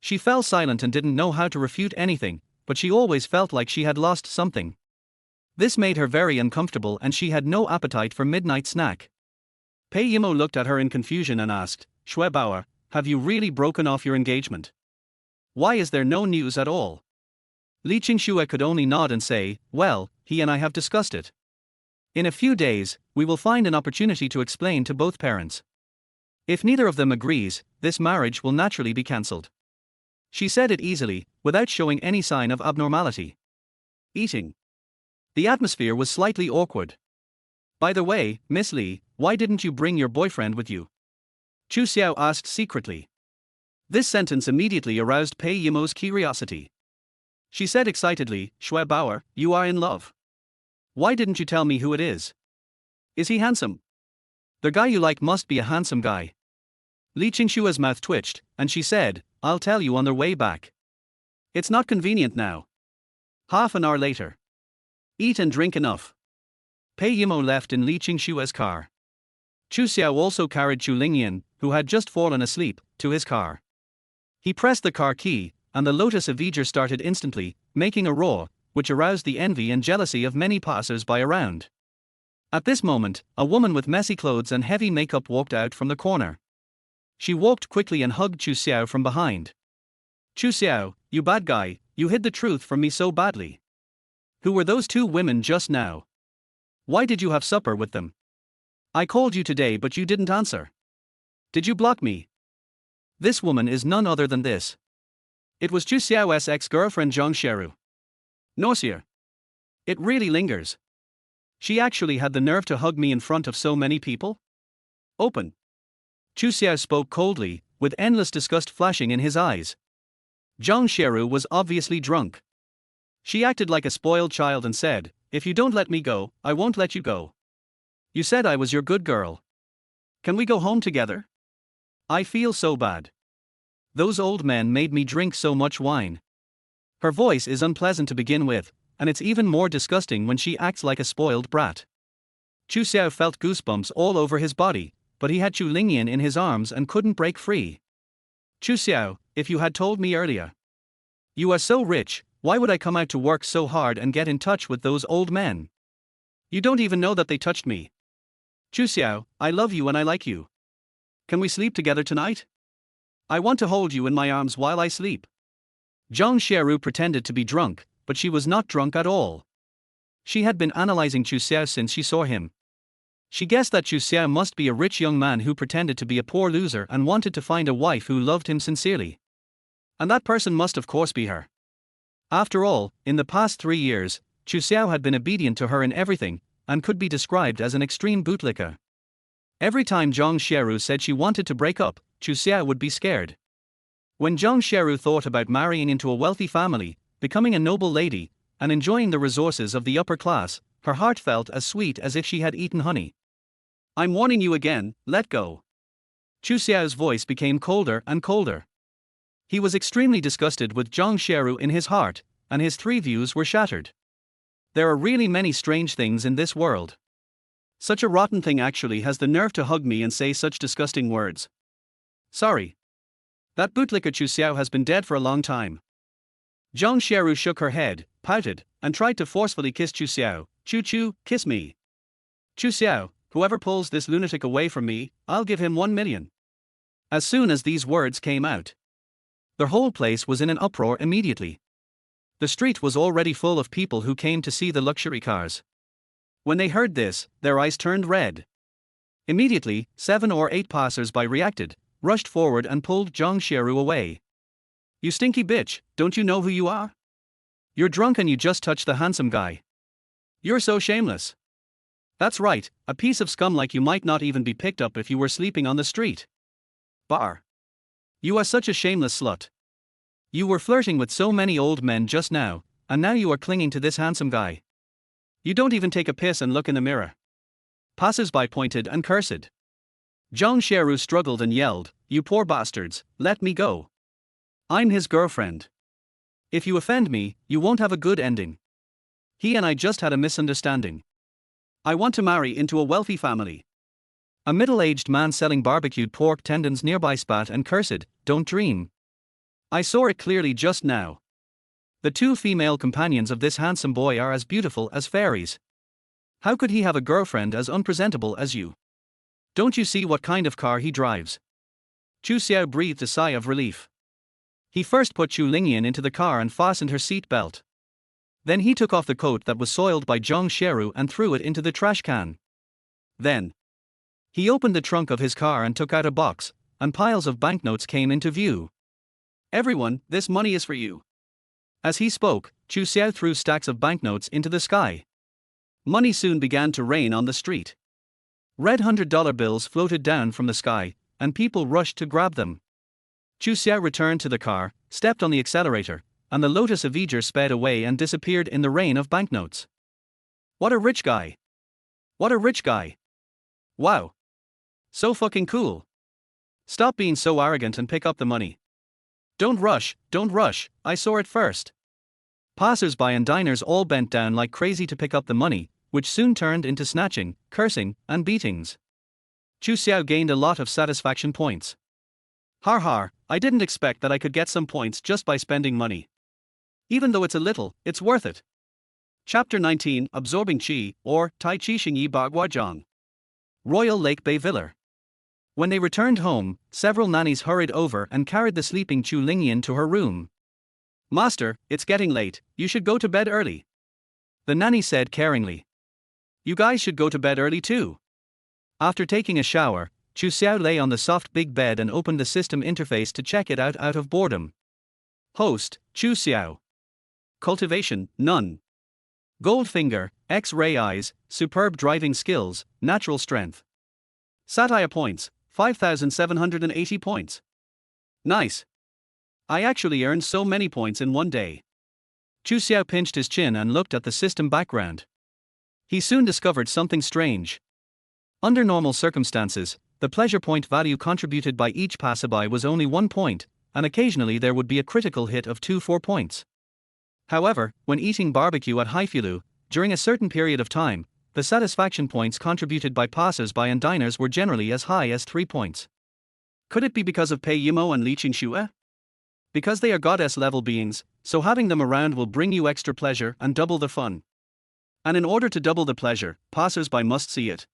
S1: She fell silent and didn't know how to refute anything, but she always felt like she had lost something. This made her very uncomfortable and she had no appetite for midnight snack. Pei Yimo looked at her in confusion and asked, Xue Bauer, have you really broken off your engagement? Why is there no news at all? Li Qingxue could only nod and say, well, he and I have discussed it. In a few days, we will find an opportunity to explain to both parents. If neither of them agrees, this marriage will naturally be cancelled. She said it easily, without showing any sign of abnormality. Eating. The atmosphere was slightly awkward. By the way, Miss Li, why didn't you bring your boyfriend with you? Chu Xiao asked secretly. This sentence immediately aroused Pei Yimo's curiosity. She said excitedly, Xue Bauer, you are in love. Why didn't you tell me who it is? Is he handsome? The guy you like must be a handsome guy. Li Qingshua's mouth twitched, and she said, I'll tell you on their way back. It's not convenient now. Half an hour later. Eat and drink enough. Pei Yimo left in Li Qingshua's car. Chu Xiao also carried Chu Lingyan, who had just fallen asleep, to his car. He pressed the car key, and the Lotus Avenger started instantly, making a roar, which aroused the envy and jealousy of many passers-by around. At this moment, a woman with messy clothes and heavy makeup walked out from the corner. She walked quickly and hugged Chu Xiao from behind. Chu Xiao, you bad guy, you hid the truth from me so badly. Who were those two women just now? Why did you have supper with them? I called you today but you didn't answer. Did you block me? This woman is none other than this. It was Chu Xiao's ex-girlfriend Zhang Sheru. Nausea. It really lingers. She actually had the nerve to hug me in front of so many people? Open. Chu Xiao spoke coldly, with endless disgust flashing in his eyes. Zhang Sheru was obviously drunk. She acted like a spoiled child and said, if you don't let me go, I won't let you go. You said I was your good girl. Can we go home together? I feel so bad. Those old men made me drink so much wine. Her voice is unpleasant to begin with, and it's even more disgusting when she acts like a spoiled brat. Chu Xiao felt goosebumps all over his body, but he had Chu Lingyan in his arms and couldn't break free. Chu Xiao, if you had told me earlier. You are so rich, why would I come out to work so hard and get in touch with those old men? You don't even know that they touched me. Chu Xiao, I love you and I like you. Can we sleep together tonight? I want to hold you in my arms while I sleep. Zhang Sheru pretended to be drunk, but she was not drunk at all. She had been analyzing Chu Xiao since she saw him. She guessed that Chu Xiao must be a rich young man who pretended to be a poor loser and wanted to find a wife who loved him sincerely. And that person must of course be her. After all, in the past 3 years, Chu Xiao had been obedient to her in everything, and could be described as an extreme bootlicker. Every time Zhang Sheru said she wanted to break up, Chu Xiao would be scared. When Zhang Sheru thought about marrying into a wealthy family, becoming a noble lady, and enjoying the resources of the upper class, her heart felt as sweet as if she had eaten honey. I'm warning you again, let go. Chu Xiao's voice became colder and colder. He was extremely disgusted with Zhang Sheru in his heart, and his 3 views were shattered. There are really many strange things in this world. Such a rotten thing actually has the nerve to hug me and say such disgusting words. Sorry. That bootlicker Chu Xiao has been dead for a long time. Zhang Sheru shook her head, pouted, and tried to forcefully kiss Chu Xiao. Chu, kiss me. Chu Xiao, whoever pulls this lunatic away from me, I'll give him 1 million. As soon as these words came out, the whole place was in an uproar immediately. The street was already full of people who came to see the luxury cars. When they heard this, their eyes turned red. Immediately, 7 or 8 passers-by reacted, rushed forward and pulled Zhang Sheru away. You stinky bitch, don't you know who you are? You're drunk and you just touched the handsome guy. You're so shameless. That's right, a piece of scum like you might not even be picked up if you were sleeping on the street. Bar. You are such a shameless slut. You were flirting with so many old men just now, and now you are clinging to this handsome guy. You don't even take a piss and look in the mirror. Passers-by pointed and cursed. Zhang Sheru struggled and yelled, you poor bastards, let me go. I'm his girlfriend. If you offend me, you won't have a good ending. He and I just had a misunderstanding. I want to marry into a wealthy family. A middle-aged man selling barbecued pork tendons nearby spat and cursed, don't dream. I saw it clearly just now. The 2 female companions of this handsome boy are as beautiful as fairies. How could he have a girlfriend as unpresentable as you? Don't you see what kind of car he drives? Chu Xiao breathed a sigh of relief. He first put Chu Lingyan into the car and fastened her seat belt. Then he took off the coat that was soiled by Zhang Xieru and threw it into the trash can. Then he opened the trunk of his car and took out a box, and piles of banknotes came into view. "Everyone, this money is for you." As he spoke, Chu Xiao threw stacks of banknotes into the sky. Money soon began to rain on the street. Red $100 bills floated down from the sky, and people rushed to grab them. Chu Xiao returned to the car, stepped on the accelerator, and the Lotus Avenger sped away and disappeared in the rain of banknotes. What a rich guy! What a rich guy! Wow! So fucking cool! Stop being so arrogant and pick up the money. Don't rush, I saw it first. Passers-by and diners all bent down like crazy to pick up the money, which soon turned into snatching, cursing, and beatings. Chu Xiao gained a lot of satisfaction points. Har har, I didn't expect that I could get some points just by spending money. Even though it's a little, it's worth it. Chapter 19, Absorbing Qi, or Tai Chi Xingyi Bagua Royal Lake Bay Villa. When they returned home, several nannies hurried over and carried the sleeping Chu Lingyan to her room. "Master, it's getting late, you should go to bed early," the nanny said caringly. "You guys should go to bed early too." After taking a shower, Chu Xiao lay on the soft big bed and opened the system interface to check it out of boredom. Host, Chu Xiao. Cultivation, none. Goldfinger, X-ray eyes, superb driving skills, natural strength. Satire points, 5,780 points. Nice. I actually earned so many points in one day. Chu Xiao pinched his chin and looked at the system background. He soon discovered something strange. Under normal circumstances, the pleasure point value contributed by each passerby was only 1 point, and occasionally there would be a critical hit of 4 points. However, when eating barbecue at Haifilu, during a certain period of time, the satisfaction points contributed by passers-by and diners were generally as high as 3 points. Could it be because of Pei Yimo and Li Qingxue? Because they are goddess-level beings, so having them around will bring you extra pleasure and double the fun. And in order to double the pleasure, passers-by must see it.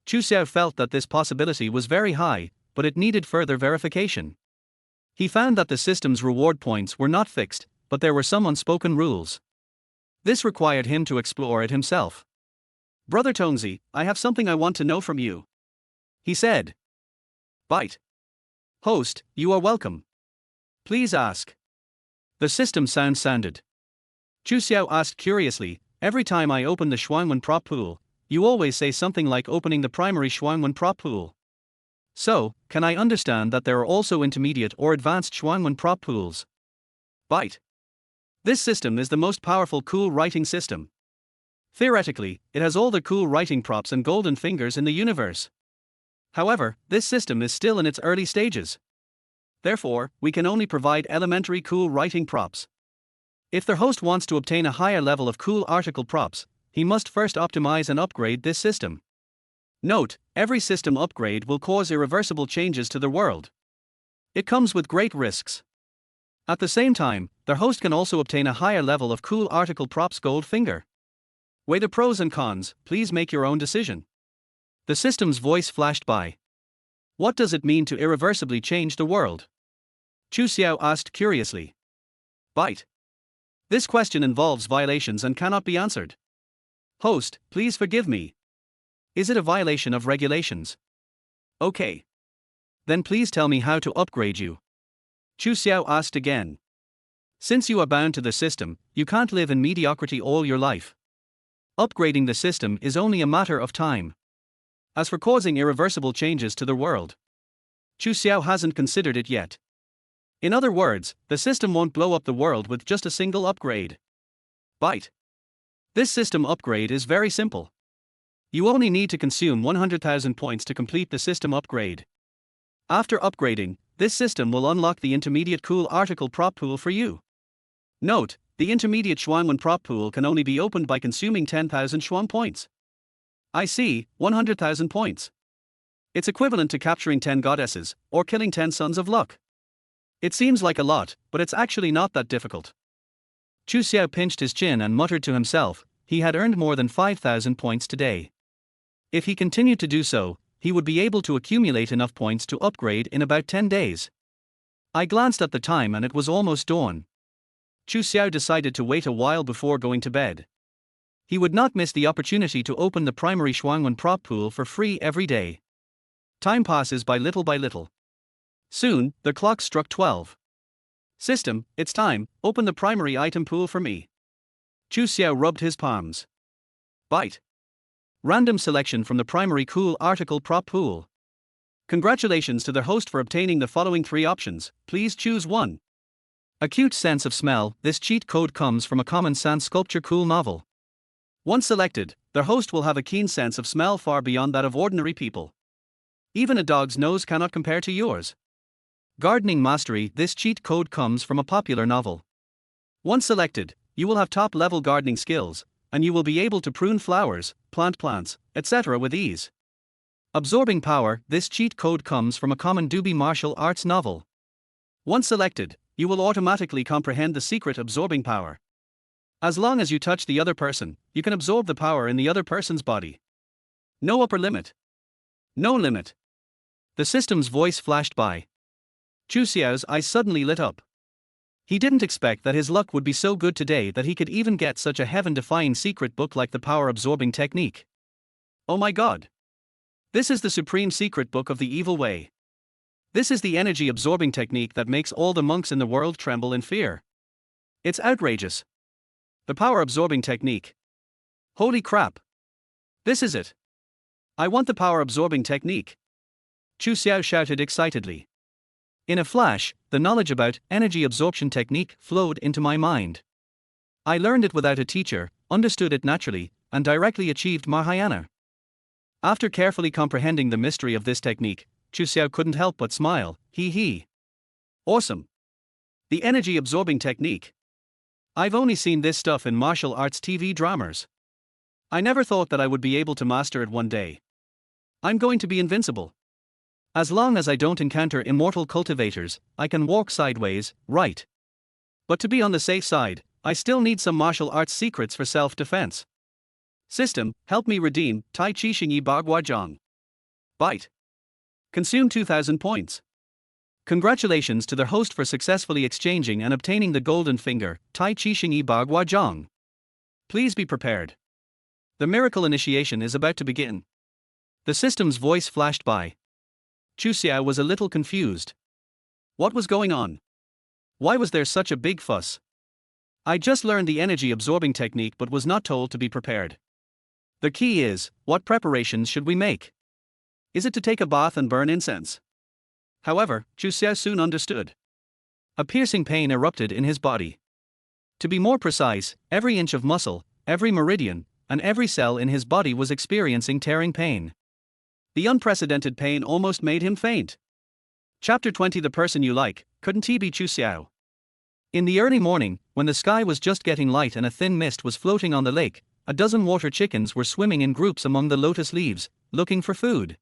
S1: Chu Xiao felt that this possibility was very high, but it needed further verification. He found that the system's reward points were not fixed, but there were some unspoken rules. This required him to explore it himself. "Brother Tongzi, I have something I want to know from you," he said. "Bite." "Host, you are welcome. Please ask." The system sounded. Chu Xiao asked curiously, "Every time I open the Shuangwen prop pool, you always say something like opening the primary Shuangwen prop pool. So, can I understand that there are also intermediate or advanced Shuangwen prop pools?" Bite. This system is the most powerful cool writing system. Theoretically, it has all the cool writing props and golden fingers in the universe. However, this system is still in its early stages. Therefore, we can only provide elementary cool writing props. If the host wants to obtain a higher level of cool article props, he must first optimize and upgrade this system. Note, every system upgrade will cause irreversible changes to the world. It comes with great risks. At the same time, the host can also obtain a higher level of cool article props gold finger. Weigh the pros and cons, please make your own decision. The system's voice flashed by. What does it mean to irreversibly change the world? Chu Xiao asked curiously. Bite. This question involves violations and cannot be answered. Host, please forgive me. Is it a violation of regulations? Okay. Then please tell me how to upgrade you. Chu Xiao asked again. Since you are bound to the system, you can't live in mediocrity all your life. Upgrading the system is only a matter of time. As for causing irreversible changes to the world, Chu Xiao hasn't considered it yet. In other words, the system won't blow up the world with just a single upgrade. Bite. This system upgrade is very simple. You only need to consume 100,000 points to complete the system upgrade. After upgrading, this system will unlock the intermediate cool article prop pool for you. Note, the intermediate Shuangwen prop pool can only be opened by consuming 10,000 Shuang points. I see, 100,000 points. It's equivalent to capturing 10 goddesses, or killing 10 sons of luck. It seems like a lot, but it's actually not that difficult. Chu Xiao pinched his chin and muttered to himself, he had earned more than 5,000 points today. If he continued to do so, he would be able to accumulate enough points to upgrade in about 10 days. I glanced at the time and it was almost dawn. Chu Xiao decided to wait a while before going to bed. He would not miss the opportunity to open the primary Shuangwen prop pool for free every day. Time passes by little by little. Soon, the clock struck 12. System, it's time, open the primary item pool for me. Chu Xiao rubbed his palms. Bite. Random selection from the primary cool article prop pool. Congratulations to the host for obtaining the following 3 options, please choose one. Acute sense of smell, this cheat code comes from a common sand sculpture cool novel. Once selected, the host will have a keen sense of smell far beyond that of ordinary people. Even a dog's nose cannot compare to yours. Gardening mastery, this cheat code comes from a popular novel. Once selected, you will have top-level gardening skills, and you will be able to prune flowers, plant plants, etc. with ease. Absorbing power, this cheat code comes from a common doobie martial arts novel. Once selected, you will automatically comprehend the secret absorbing power. As long as you touch the other person, you can absorb the power in the other person's body. No upper limit. No limit. The system's voice flashed by. Chu Xiao's eyes suddenly lit up. He didn't expect that his luck would be so good today that he could even get such a heaven-defying secret book like the power-absorbing technique. Oh my god! This is the supreme secret book of the evil way. This is the energy-absorbing technique that makes all the monks in the world tremble in fear. It's outrageous. The power-absorbing technique. Holy crap! This is it. I want the power-absorbing technique. Chu Xiao shouted excitedly. In a flash, the knowledge about energy absorption technique flowed into my mind. I learned it without a teacher, understood it naturally, and directly achieved Mahayana. After carefully comprehending the mystery of this technique, Chu Xiao couldn't help but smile. Hee. Awesome. The energy absorbing technique. I've only seen this stuff in martial arts TV dramas. I never thought that I would be able to master it one day. I'm going to be invincible. As long as I don't encounter immortal cultivators, I can walk sideways, right? But to be on the safe side, I still need some martial arts secrets for self-defense. System, help me redeem Tai Chi Xingyi Bagua Zhang. Bite. Consume 2000 points. Congratulations to the host for successfully exchanging and obtaining the golden finger, Tai Chi Xingyi Bagua Zhang. Please be prepared. The miracle initiation is about to begin. The system's voice flashed by. Chu Xiao was a little confused. What was going on? Why was there such a big fuss? I just learned the energy absorbing technique but was not told to be prepared. The key is, what preparations should we make? Is it to take a bath and burn incense? However, Chu Xiao soon understood. A piercing pain erupted in his body. To be more precise, every inch of muscle, every meridian, and every cell in his body was experiencing tearing pain. The unprecedented pain almost made him faint. Chapter 20. The person you like, couldn't he be Chu Xiao? In the early morning, when the sky was just getting light and a thin mist was floating on the lake, a dozen water chickens were swimming in groups among the lotus leaves, looking for food.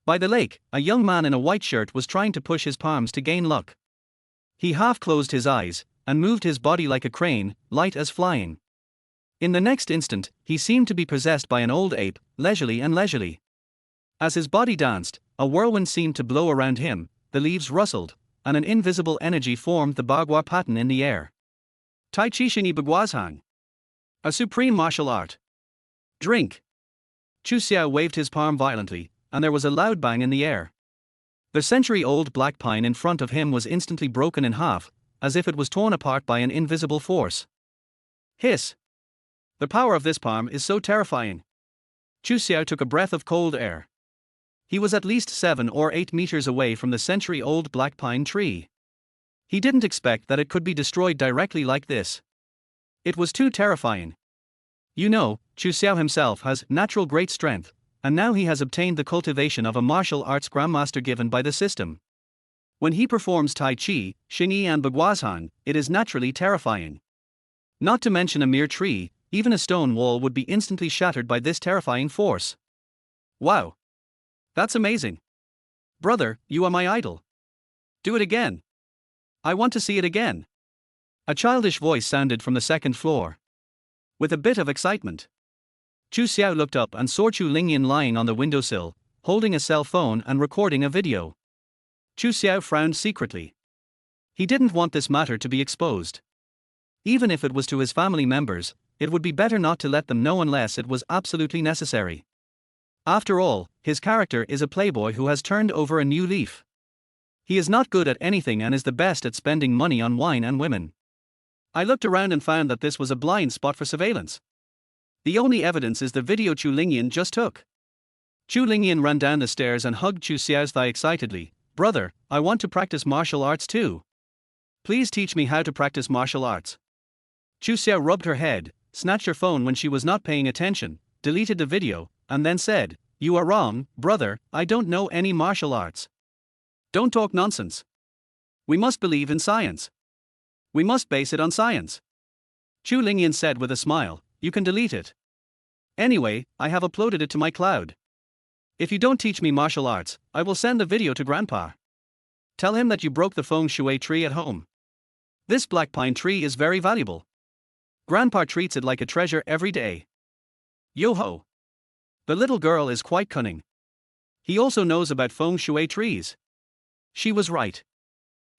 S1: By the lake, a young man in a white shirt was trying to push his palms to gain luck. He half closed his eyes, and moved his body like a crane, light as flying. In the next instant, he seemed to be possessed by an old ape, leisurely. As his body danced, a whirlwind seemed to blow around him, the leaves rustled, and an invisible energy formed the Bagua pattern in the air. Tai Chi Xingyi Baguazhang. A supreme martial art. Drink. Chu Xiao waved his palm violently, and there was a loud bang in the air. The century-old black pine in front of him was instantly broken in half, as if it was torn apart by an invisible force. Hiss. The power of this palm is so terrifying. Chu Xiao took a breath of cold air. He was at least 7 or 8 meters away from the century-old black pine tree. He didn't expect that it could be destroyed directly like this. It was too terrifying. You know, Chu Xiao himself has natural great strength, and now he has obtained the cultivation of a martial arts grandmaster given by the system. When he performs Tai Chi, Xingyi and Baguazhang, it is naturally terrifying. Not to mention a mere tree, even a stone wall would be instantly shattered by this terrifying force. Wow! That's amazing. Brother, you are my idol. Do it again. I want to see it again. A childish voice sounded from the second floor. With a bit of excitement, Chu Xiao looked up and saw Chu Lingyan lying on the windowsill, holding a cell phone and recording a video. Chu Xiao frowned secretly. He didn't want this matter to be exposed. Even if it was to his family members, it would be better not to let them know unless it was absolutely necessary. After all, his character is a playboy who has turned over a new leaf. He is not good at anything and is the best at spending money on wine and women. I looked around and found that this was a blind spot for surveillance. The only evidence is the video Chu Lingyan just took. Chu Lingyan ran down the stairs and hugged Chu Xiao's thigh excitedly. "Brother, I want to practice martial arts too. Please teach me how to practice martial arts." Chu Xiao rubbed her head, snatched her phone when she was not paying attention, deleted the video, and then said, "You are wrong, brother, I don't know any martial arts. Don't talk nonsense. We must believe in science. We must base it on science." Chu Lingyan said with a smile, "You can delete it. Anyway, I have uploaded it to my cloud. If you don't teach me martial arts, I will send the video to Grandpa. Tell him that you broke the feng shui tree at home. This black pine tree is very valuable. Grandpa treats it like a treasure every day. Yo-ho. The little girl is quite cunning. He also knows about feng shui trees." She was right.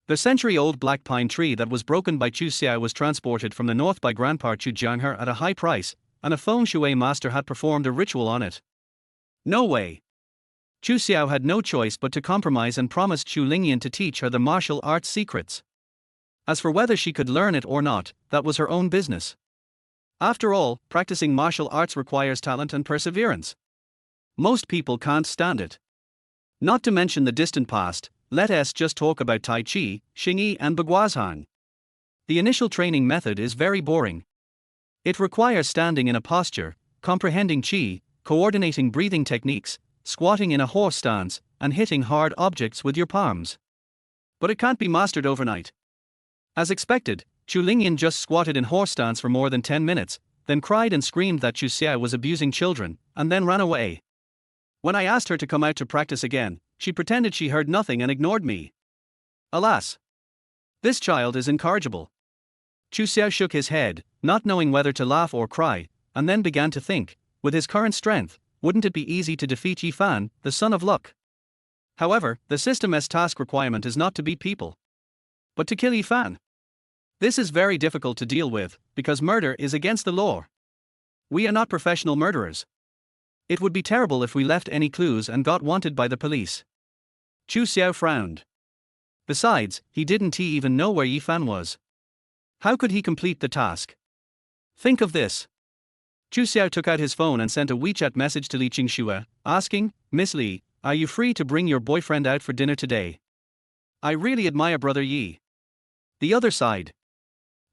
S1: The century-old black pine tree that was broken by Chu Xiao was transported from the north by Grandpa Chu Jianghe at a high price, and a feng shui master had performed a ritual on it. No way. Chu Xiao had no choice but to compromise and promised Chu Lingyan to teach her the martial arts secrets. As for whether she could learn it or not, that was her own business. After all, practicing martial arts requires talent and perseverance. Most people can't stand it. Not to mention the distant past, let us just talk about Tai Chi, Xingyi and Baguazhang. The initial training method is very boring. It requires standing in a posture, comprehending Qi, coordinating breathing techniques, squatting in a horse stance, and hitting hard objects with your palms. But it can't be mastered overnight. As expected, Chu Lingyan just squatted in horse stance for more than 10 minutes, then cried and screamed that Chu Xiao was abusing children, and then ran away. When I asked her to come out to practice again, she pretended she heard nothing and ignored me. Alas! This child is incorrigible. Chu Xiao shook his head, not knowing whether to laugh or cry, and then began to think, with his current strength, wouldn't it be easy to defeat Yi Fan, the son of luck? However, the system's task requirement is not to beat people, but to kill Yi Fan. This is very difficult to deal with, because murder is against the law. We are not professional murderers. It would be terrible if we left any clues and got wanted by the police. Chu Xiao frowned. Besides, he didn't even know where Yi Fan was. How could he complete the task? Think of this. Chu Xiao took out his phone and sent a WeChat message to Li Qingxue, asking, "Miss Li, are you free to bring your boyfriend out for dinner today? I really admire Brother Yi." The other side.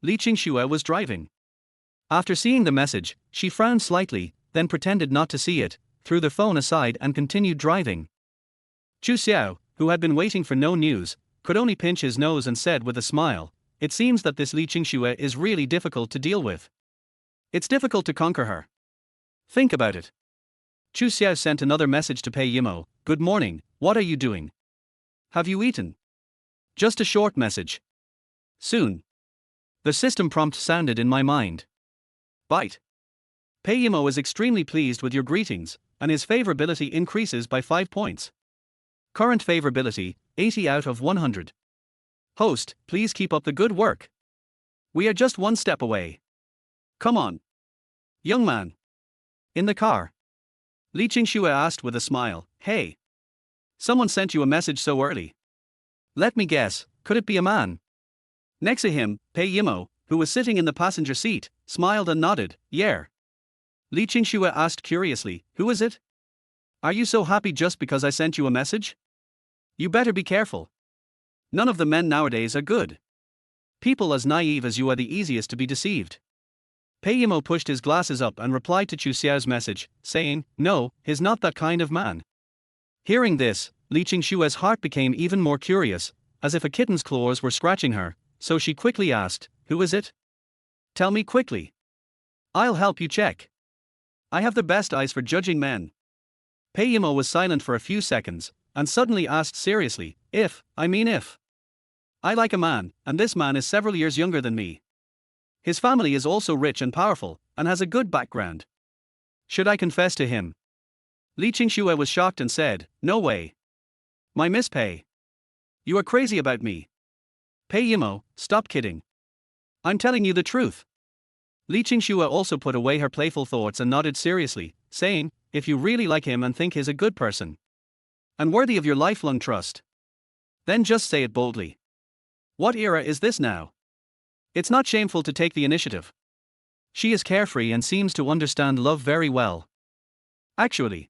S1: Li Qingxue was driving. After seeing the message, she frowned slightly, then pretended not to see it, threw the phone aside and continued driving. Chu Xiao, who had been waiting for no news, could only pinch his nose and said with a smile, "It seems that this Li Qingxue is really difficult to deal with. It's difficult to conquer her. Think about it." Chu Xiao sent another message to Pei Yimo, "Good morning, what are you doing? Have you eaten?" Just a short message. Soon. The system prompt sounded in my mind. Bite. Pei Yimo is extremely pleased with your greetings, and his favorability increases by 5 points. Current favorability, 80 out of 100. Host, please keep up the good work. We are just one step away. Come on. Young man. In the car. Li Qingxue asked with a smile, "Hey. Someone sent you a message so early. Let me guess, could it be a man?" Next to him, Pei Yimo, who was sitting in the passenger seat, smiled and nodded, "Yeah." Li Qingxue asked curiously, "Who is it? Are you so happy just because I sent you a message? You better be careful. None of the men nowadays are good. People as naive as you are the easiest to be deceived." Pei Yimo pushed his glasses up and replied to Chu Xiao's message, saying, "No, he's not that kind of man." Hearing this, Li Qingxue's heart became even more curious, as if a kitten's claws were scratching her, so she quickly asked, "Who is it? Tell me quickly. I'll help you check. I have the best eyes for judging men." Pei Yimo was silent for a few seconds, and suddenly asked seriously, if. I like a man, and this man is several years younger than me. His family is also rich and powerful, and has a good background. Should I confess to him?" Li Qingxue was shocked and said, "No way. My Miss Pei. You are crazy about me. Pei Yimo, stop kidding. I'm telling you the truth. Li Qingxue also put away her playful thoughts and nodded seriously, saying, if you really like him and think he's a good person and worthy of your lifelong trust, then just say it boldly. What era is this now? It's not shameful to take the initiative. She is carefree and seems to understand love very well. Actually,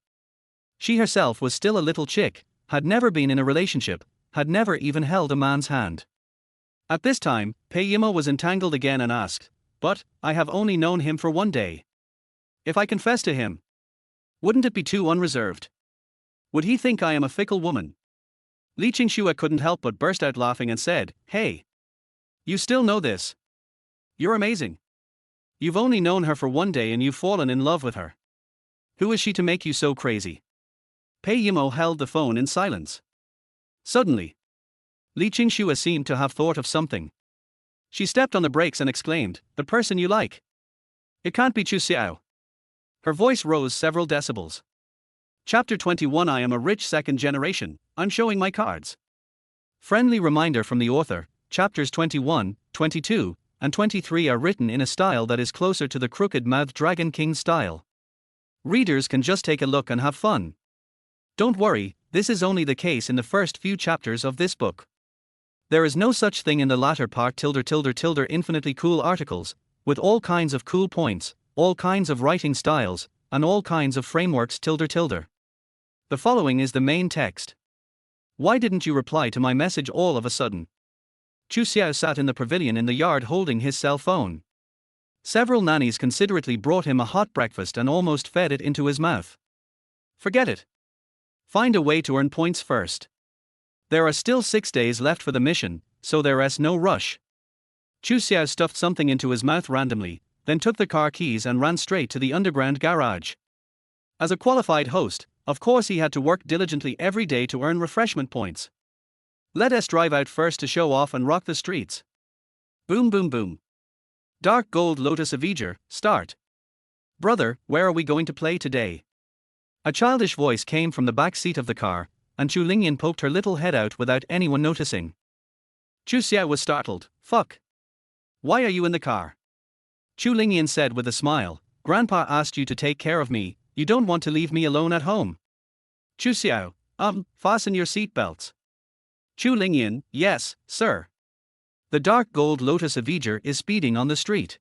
S1: she herself was still a little chick, had never been in a relationship, had never even held a man's hand. At this time, Pei Yimo was entangled again and asked, but, I have only known him for 1 day. If I confess to him, wouldn't it be too unreserved? Would he think I am a fickle woman? Li Qingxue couldn't help but burst out laughing and said, hey! You still know this? You're amazing. You've only known her for 1 day and you've fallen in love with her. Who is she to make you so crazy? Pei Yimo held the phone in silence. Suddenly, Li Qingxue seemed to have thought of something. She stepped on the brakes and exclaimed, the person you like. It can't be Chu Xiao. Her voice rose several decibels. Chapter 21 I am a rich second generation, I'm showing my cards. Friendly reminder from the author, chapters 21, 22, and 23 are written in a style that is closer to the crooked-mouthed Dragon King style. Readers can just take a look and have fun. Don't worry, this is only the case in the first few chapters of this book. There is no such thing in the latter part infinitely cool articles, with all kinds of cool points, all kinds of writing styles, and all kinds of frameworks . The following is the main text. Why didn't you reply to my message all of a sudden? Chu Xiao sat in the pavilion in the yard holding his cell phone. Several nannies considerately brought him a hot breakfast and almost fed it into his mouth. Forget it. Find a way to earn points first. There are still 6 days left for the mission, so there's no rush. Chu Xiao stuffed something into his mouth randomly, then took the car keys and ran straight to the underground garage. As a qualified host, of course he had to work diligently every day to earn refreshment points. Let us drive out first to show off and rock the streets. Boom boom boom. Dark Gold Lotus Avenger, start. Brother, where are we going to play today? A childish voice came from the back seat of the car, and Chu Lingyan poked her little head out without anyone noticing. Chu Xiao was startled. Fuck. Why are you in the car? Chu Lingyan said with a smile, Grandpa asked you to take care of me, you don't want to leave me alone at home. Chu Xiao, fasten your seat belts. Chu Lingyan, yes, sir. The Dark Gold Lotus Avenger is speeding on the street.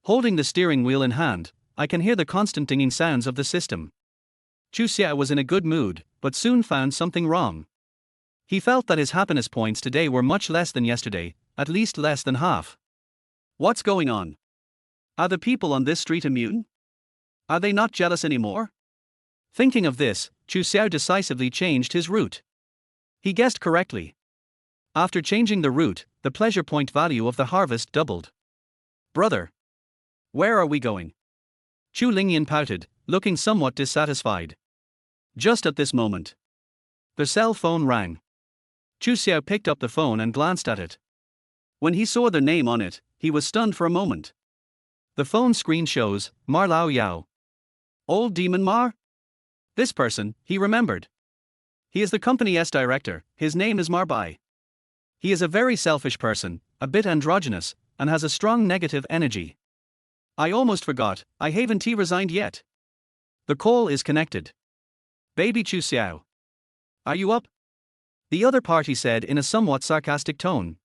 S1: Holding the steering wheel in hand, I can hear the constant dinging sounds of the system. Chu Xiao was in a good mood, but soon found something wrong. He felt that his happiness points today were much less than yesterday, at least less than half. What's going on? Are the people on this street immune? Are they not jealous anymore? Thinking of this, Chu Xiao decisively changed his route. He guessed correctly. After changing the route, the pleasure point value of the harvest doubled. Brother, where are we going? Chu Lingyan pouted, looking somewhat dissatisfied. Just at this moment, the cell phone rang. Chu Xiao picked up the phone and glanced at it. When he saw the name on it, he was stunned for a moment. The phone screen shows, Mar Lao Yao. Old Demon Mar? This person, he remembered. He is the company's director, his name is Mar Bai. He is a very selfish person, a bit androgynous, and has a strong negative energy. I almost forgot, I haven't resigned yet. The call is connected. Baby Chu Xiao. Are you up? The other party said in a somewhat sarcastic tone.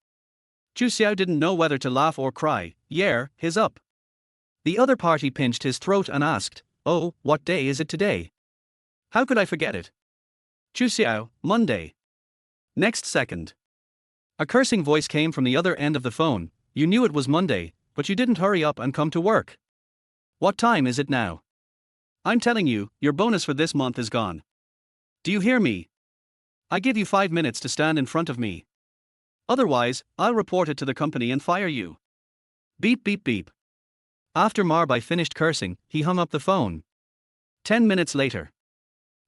S1: Chu Xiao didn't know whether to laugh or cry. Yeah, he's up. The other party pinched his throat and asked, oh, what day is it today? How could I forget it? Chu Xiao, Monday. Next second. A cursing voice came from the other end of the phone. You knew it was Monday, but you didn't hurry up and come to work. What time is it now? I'm telling you, your bonus for this month is gone. Do you hear me? I give you 5 minutes to stand in front of me. Otherwise, I'll report it to the company and fire you. Beep beep beep. After Marbai finished cursing, he hung up the phone. 10 minutes later.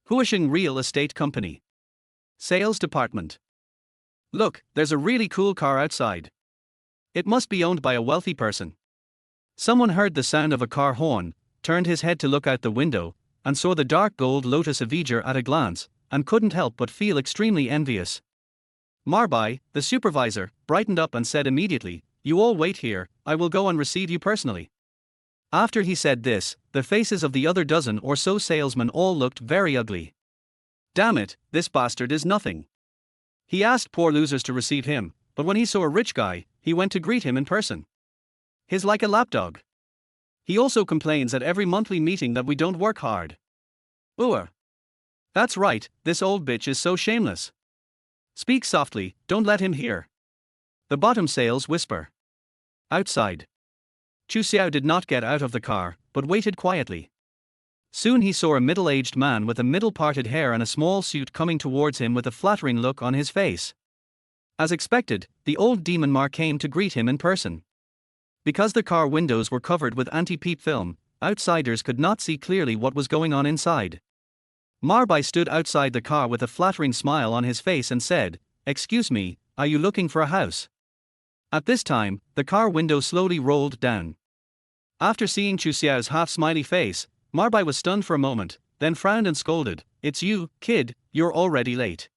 S1: Huisheng Real Estate Company. Sales Department. Look, there's a really cool car outside. It must be owned by a wealthy person. Someone heard the sound of a car horn, turned his head to look out the window, and saw the Dark Gold Lotus Avenger at a glance, and couldn't help but feel extremely envious. Marbai, the supervisor, brightened up and said immediately, you all wait here, I will go and receive you personally. After he said this, the faces of the other dozen or so salesmen all looked very ugly. Damn it, this bastard is nothing. He asked poor losers to receive him, but when he saw a rich guy, he went to greet him in person. He's like a lapdog. He also complains at every monthly meeting that we don't work hard. Ooh. That's right, this old bitch is so shameless. Speak softly, don't let him hear. The bottom sales whisper. Outside. Chu Xiao did not get out of the car, but waited quietly. Soon he saw a middle-aged man with a middle-parted hair and a small suit coming towards him with a flattering look on his face. As expected, the old demon Mar came to greet him in person. Because the car windows were covered with anti-peep film, outsiders could not see clearly what was going on inside. Marbai stood outside the car with a flattering smile on his face and said, "Excuse me, are you looking for a house?" At this time, the car window slowly rolled down. After seeing Chu Xiao's half-smiley face, Marbai was stunned for a moment, then frowned and scolded, "It's you, kid, you're already late.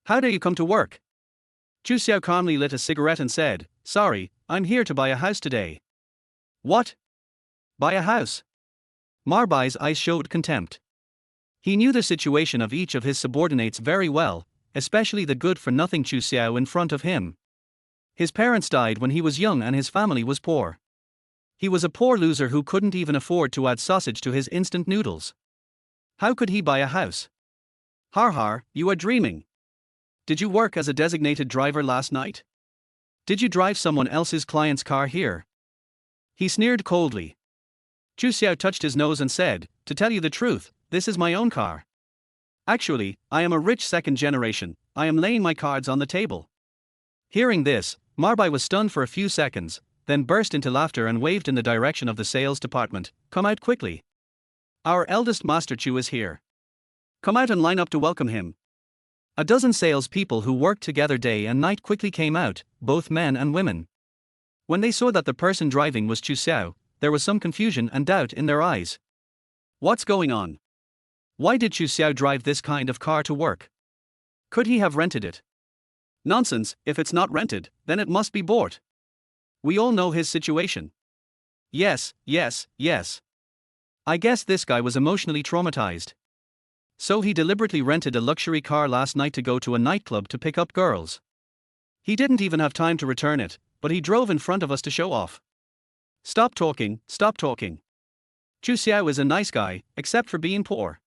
S1: How dare you come to work?" Chu Xiao calmly lit a cigarette and said, "Sorry, I'm here to buy a house today." "What? Buy a house?" Marbai's eyes showed contempt. He knew the situation of each of his subordinates very well, especially the good-for-nothing Chu Xiao in front of him. His parents died when he was young and his family was poor. He was a poor loser who couldn't even afford to add sausage to his instant noodles. How could he buy a house? Har har, you are dreaming. Did you work as a designated driver last night? Did you drive someone else's client's car here? He sneered coldly. Chu Xiao touched his nose and said, "To tell you the truth, this is my own car. Actually, I am a rich second generation, I am laying my cards on the table." Hearing this, Marbai was stunned for a few seconds, then burst into laughter and waved in the direction of the sales department, "Come out quickly. Our eldest Master Chu is here. Come out and line up to welcome him." A dozen salespeople who worked together day and night quickly came out, both men and women. When they saw that the person driving was Chu Xiao, there was some confusion and doubt in their eyes. What's going on? Why did Chu Xiao drive this kind of car to work? Could he have rented it? Nonsense, if it's not rented, then it must be bought. We all know his situation. Yes. I guess this guy was emotionally traumatized. So he deliberately rented a luxury car last night to go to a nightclub to pick up girls. He didn't even have time to return it, but he drove in front of us to show off. Stop talking. Chu Xiao is a nice guy, except for being poor.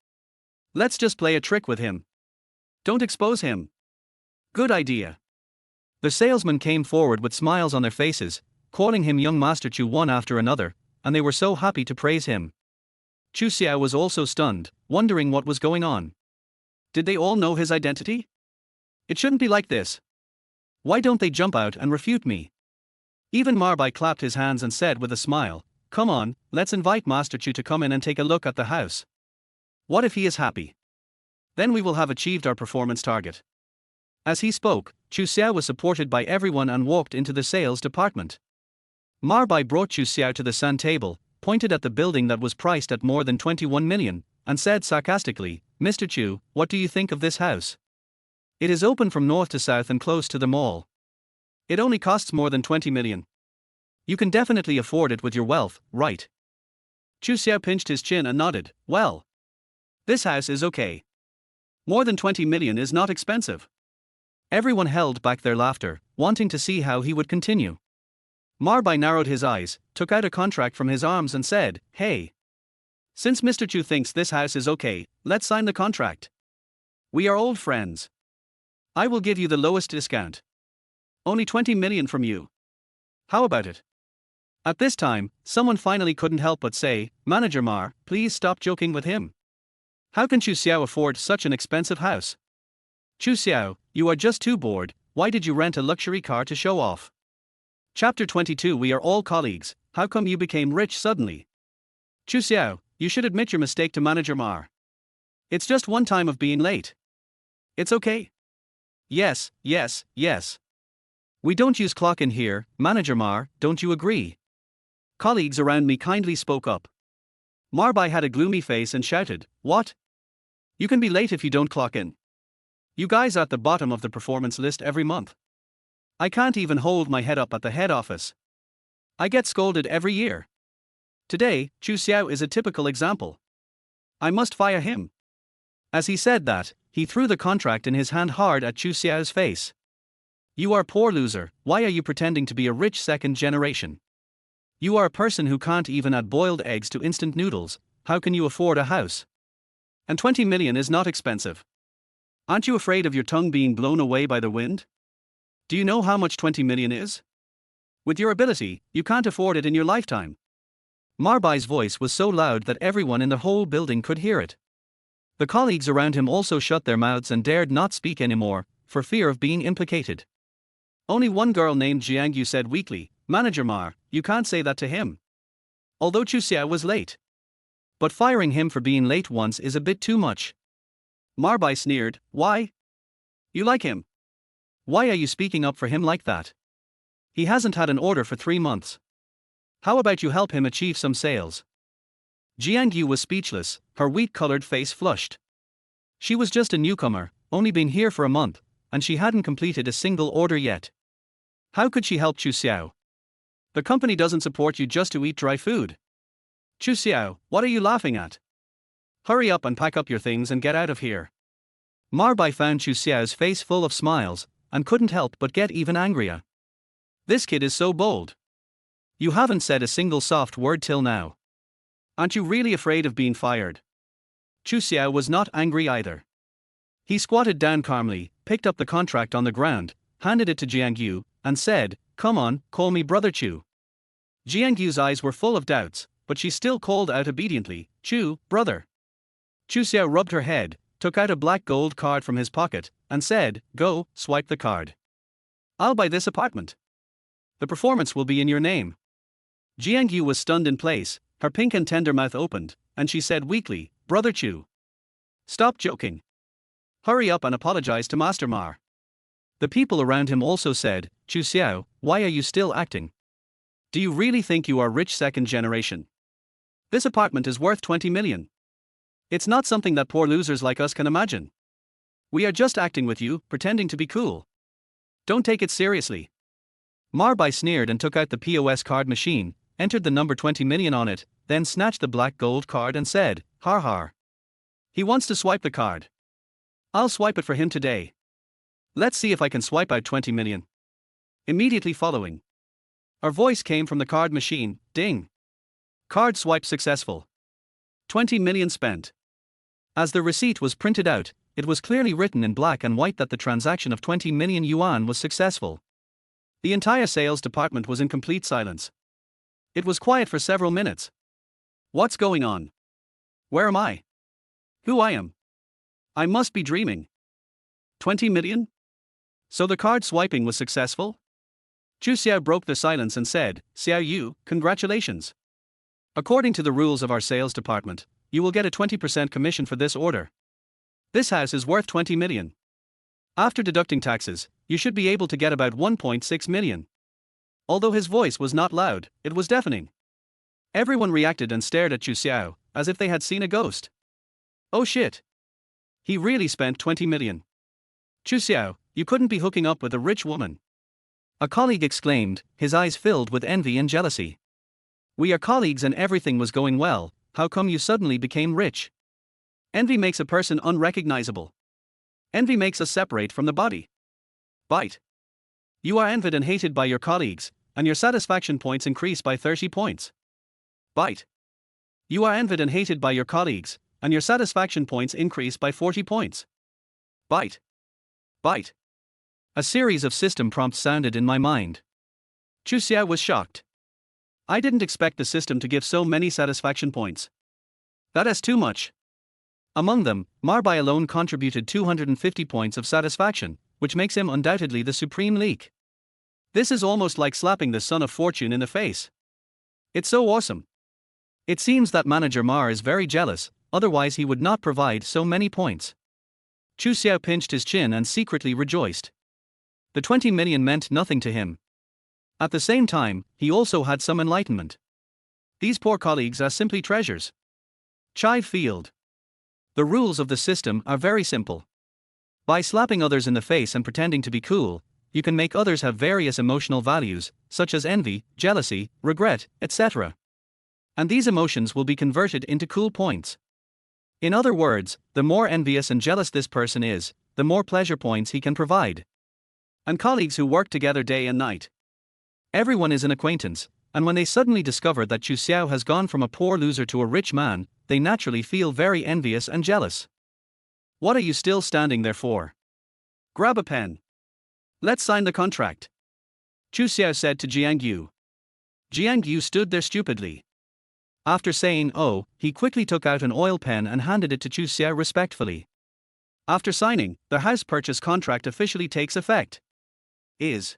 S1: Let's just play a trick with him. Don't expose him. Good idea. The salesmen came forward with smiles on their faces, calling him young Master Chu one after another, and they were so happy to praise him. Chu Xiao was also stunned, wondering what was going on. Did they all know his identity? It shouldn't be like this. Why don't they jump out and refute me? Even Marbai clapped his hands and said with a smile, "Come on, let's invite Master Chu to come in and take a look at the house. What if he is happy? Then we will have achieved our performance target." As he spoke, Chu Xiao was supported by everyone and walked into the sales department. Marbai brought Chu Xiao to the sun table, pointed at the building that was priced at more than 21 million, and said sarcastically, "Mr. Chu, what do you think of this house? It is open from north to south and close to the mall. It only costs more than 20 million. You can definitely afford it with your wealth, right?" Chu Xiao pinched his chin and nodded, "Well, this house is okay. More than 20 million is not expensive." Everyone held back their laughter, wanting to see how he would continue. Marbai narrowed his eyes, took out a contract from his arms and said, "Hey. Since Mr. Chu thinks this house is okay, let's sign the contract. We are old friends. I will give you the lowest discount. Only 20 million from you. How about it?" At this time, someone finally couldn't help but say, "Manager Mar, please stop joking with him. How can Chu Xiao afford such an expensive house? Chu Xiao, you are just too bored, why did you rent a luxury car to show off?" Chapter 22. We are all colleagues, how come you became rich suddenly? Chu Xiao, you should admit your mistake to Manager Mar. It's just one time of being late. It's okay. Yes. We don't use clock in here, Manager Mar, don't you agree? Colleagues around me kindly spoke up. Marbai had a gloomy face and shouted, "What? You can be late if you don't clock in. You guys are at the bottom of the performance list every month. I can't even hold my head up at the head office. I get scolded every year. Today, Chu Xiao is a typical example. I must fire him." As he said that, he threw the contract in his hand hard at Chu Xiao's face. "You are poor loser, why are you pretending to be a rich second generation? You are a person who can't even add boiled eggs to instant noodles, how can you afford a house? And 20 million is not expensive. Aren't you afraid of your tongue being blown away by the wind? Do you know how much 20 million is? With your ability, you can't afford it in your lifetime." Marbai's voice was so loud that everyone in the whole building could hear it. The colleagues around him also shut their mouths and dared not speak anymore, for fear of being implicated. Only one girl named Jiang Yu said weakly, "Manager Mar, you can't say that to him. Although Chu Xiao was late. But firing him for being late once is a bit too much." Marbai sneered, "Why? You like him? Why are you speaking up for him like that? He hasn't had an order for 3 months. How about you help him achieve some sales?" Jiang Yu was speechless, her wheat-colored face flushed. She was just a newcomer, only been here for a month, and she hadn't completed a single order yet. How could she help Chu Xiao? The company doesn't support you just to eat dry food. Chu Xiao, what are you laughing at? Hurry up and pack up your things and get out of here. Marbai found Chu Xiao's face full of smiles, and couldn't help but get even angrier. This kid is so bold. You haven't said a single soft word till now. Aren't you really afraid of being fired? Chu Xiao was not angry either. He squatted down calmly, picked up the contract on the ground, handed it to Jiang Yu, and said, "Come on, call me Brother Chu." Jiang Yu's eyes were full of doubts, but she still called out obediently, "Chu, brother." Chu Xiao rubbed her head, took out a black gold card from his pocket, and said, "Go, swipe the card. I'll buy this apartment. The performance will be in your name." Jiang Yu was stunned in place, her pink and tender mouth opened, and she said weakly, "Brother Chu. Stop joking. Hurry up and apologize to Master Mar." The people around him also said, "Chu Xiao, why are you still acting? Do you really think you are rich second generation? This apartment is worth 20 million. It's not something that poor losers like us can imagine. We are just acting with you, pretending to be cool. Don't take it seriously." Marbai sneered and took out the POS card machine, entered the number 20 million on it, then snatched the black gold card and said, "Har har. He wants to swipe the card. I'll swipe it for him today. Let's see if I can swipe out 20 million. Immediately following, our voice came from the card machine, "Ding. Card swipe successful. 20 million spent." As the receipt was printed out, it was clearly written in black and white that the transaction of 20 million yuan was successful. The entire sales department was in complete silence. It was quiet for several minutes. What's going on? Where am I? Who I am? I must be dreaming. 20 million? So the card swiping was successful? Chu Xiao broke the silence and said, "Xiao Yu, congratulations. According to the rules of our sales department, you will get a 20% commission for this order. This house is worth 20 million. After deducting taxes, you should be able to get about 1.6 million. Although his voice was not loud, it was deafening. Everyone reacted and stared at Chu Xiao, as if they had seen a ghost. Oh shit. He really spent 20 million. Chu Xiao, you couldn't be hooking up with a rich woman. A colleague exclaimed, his eyes filled with envy and jealousy. We are colleagues and everything was going well, how come you suddenly became rich? Envy makes a person unrecognizable. Envy makes us separate from the body. Bite. You are envied and hated by your colleagues, and your satisfaction points increase by 30 points. Bite. You are envied and hated by your colleagues, and your satisfaction points increase by 40 points. Bite. Bite. A series of system prompts sounded in my mind. Chu Xiao was shocked. I didn't expect the system to give so many satisfaction points. That is too much. Among them, Marbai alone contributed 250 points of satisfaction, which makes him undoubtedly the supreme leak. This is almost like slapping the son of fortune in the face. It's so awesome. It seems that Manager Mar is very jealous, otherwise he would not provide so many points. Chu Xiao pinched his chin and secretly rejoiced. The 20 million meant nothing to him. At the same time, he also had some enlightenment. These poor colleagues are simply treasures. Chive Field. The rules of the system are very simple. By slapping others in the face and pretending to be cool, you can make others have various emotional values, such as envy, jealousy, regret, etc. And these emotions will be converted into cool points. In other words, the more envious and jealous this person is, the more pleasure points he can provide. And colleagues who work together day and night. Everyone is an acquaintance, and when they suddenly discover that Chu Xiao has gone from a poor loser to a rich man, they naturally feel very envious and jealous. What are you still standing there for? Grab a pen. Let's sign the contract, Chu Xiao said to Jiang Yu. Jiang Yu stood there stupidly. After saying "oh," he quickly took out an oil pen and handed it to Chu Xiao respectfully. After signing, the house purchase contract officially takes effect. Is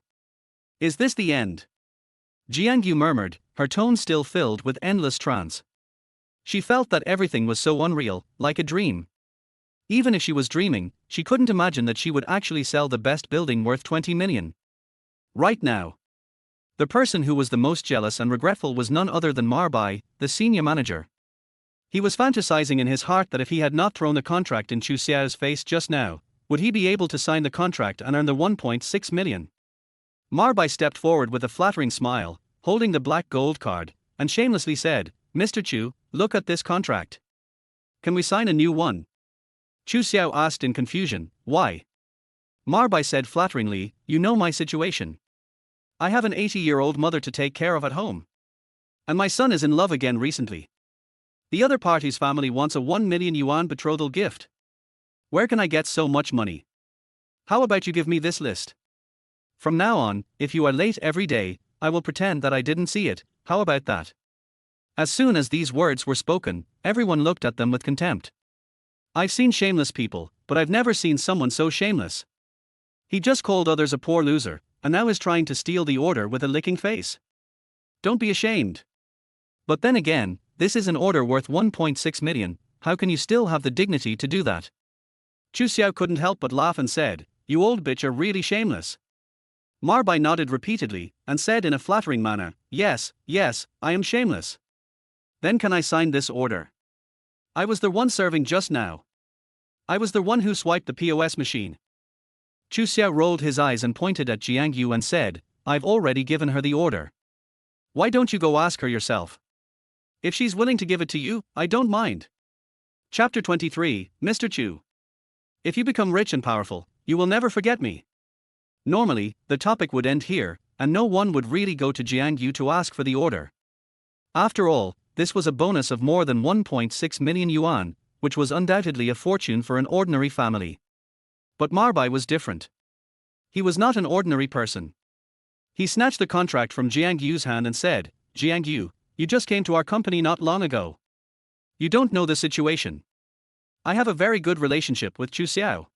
S1: this the end? Jiang Yu murmured, her tone still filled with endless trance. She felt that everything was so unreal, like a dream. Even if she was dreaming, she couldn't imagine that she would actually sell the best building worth 20 million. Right now. The person who was the most jealous and regretful was none other than Marbai, the senior manager. He was fantasizing in his heart that if he had not thrown the contract in Chu Xiao's face just now, would he be able to sign the contract and earn the 1.6 million? Marbai stepped forward with a flattering smile, holding the black gold card, and shamelessly said, "Mr. Chu, look at this contract. Can we sign a new one?" Chu Xiao asked in confusion, "Why?" Marbai said flatteringly, "You know my situation. I have an 80-year-old mother to take care of at home. And my son is in love again recently. The other party's family wants a 1 million yuan betrothal gift. Where can I get so much money? How about you give me this list? From now on, if you are late every day, I will pretend that I didn't see it. How about that?" As soon as these words were spoken, everyone looked at them with contempt. I've seen shameless people, but I've never seen someone so shameless. He just called others a poor loser, and now is trying to steal the order with a licking face. Don't be ashamed. But then again, this is an order worth 1.6 million, how can you still have the dignity to do that? Chu Xiao couldn't help but laugh and said, "You old bitch are really shameless." Marbai nodded repeatedly, and said in a flattering manner, yes, I am shameless." "Then can I sign this order? I was the one serving just now. I was the one who swiped the POS machine." Chu Xiao rolled his eyes and pointed at Jiang Yu and said, "I've already given her the order. Why don't you go ask her yourself? If she's willing to give it to you, I don't mind." Chapter 23, Mr. Chu. If you become rich and powerful, you will never forget me. Normally, the topic would end here, and no one would really go to Jiang Yu to ask for the order. After all, this was a bonus of more than 1.6 million yuan, which was undoubtedly a fortune for an ordinary family. But Marbai was different. He was not an ordinary person. He snatched the contract from Jiang Yu's hand and said, "Jiang Yu, you just came to our company not long ago. You don't know the situation. I have a very good relationship with Chu Xiao.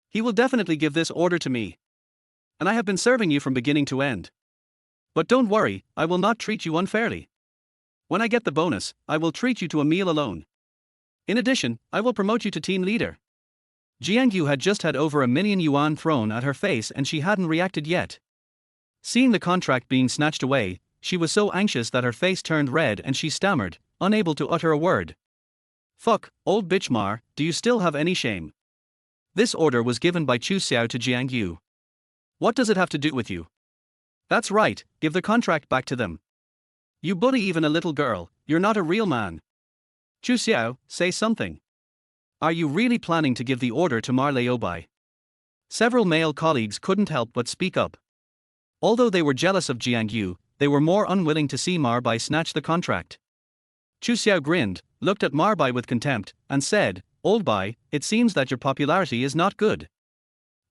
S1: He will definitely give this order to me. And I have been serving you from beginning to end. But don't worry, I will not treat you unfairly. When I get the bonus, I will treat you to a meal alone. In addition, I will promote you to team leader." Jiang Yu had just had over 1 million yuan thrown at her face and she hadn't reacted yet. Seeing the contract being snatched away, she was so anxious that her face turned red and she stammered, unable to utter a word. "Fuck, old bitch Mar, do you still have any shame?" This order was given by Chu Xiao to Jiang Yu. "What does it have to do with you?" "That's right, give the contract back to them. You bully even a little girl, you're not a real man. Chu Xiao, say something. Are you really planning to give the order to Mar Leobai?" Several male colleagues couldn't help but speak up. Although they were jealous of Jiang Yu, they were more unwilling to see Marbai snatch the contract. Chu Xiao grinned, looked at Marbai with contempt, and said, "Old Bai, it seems that your popularity is not good.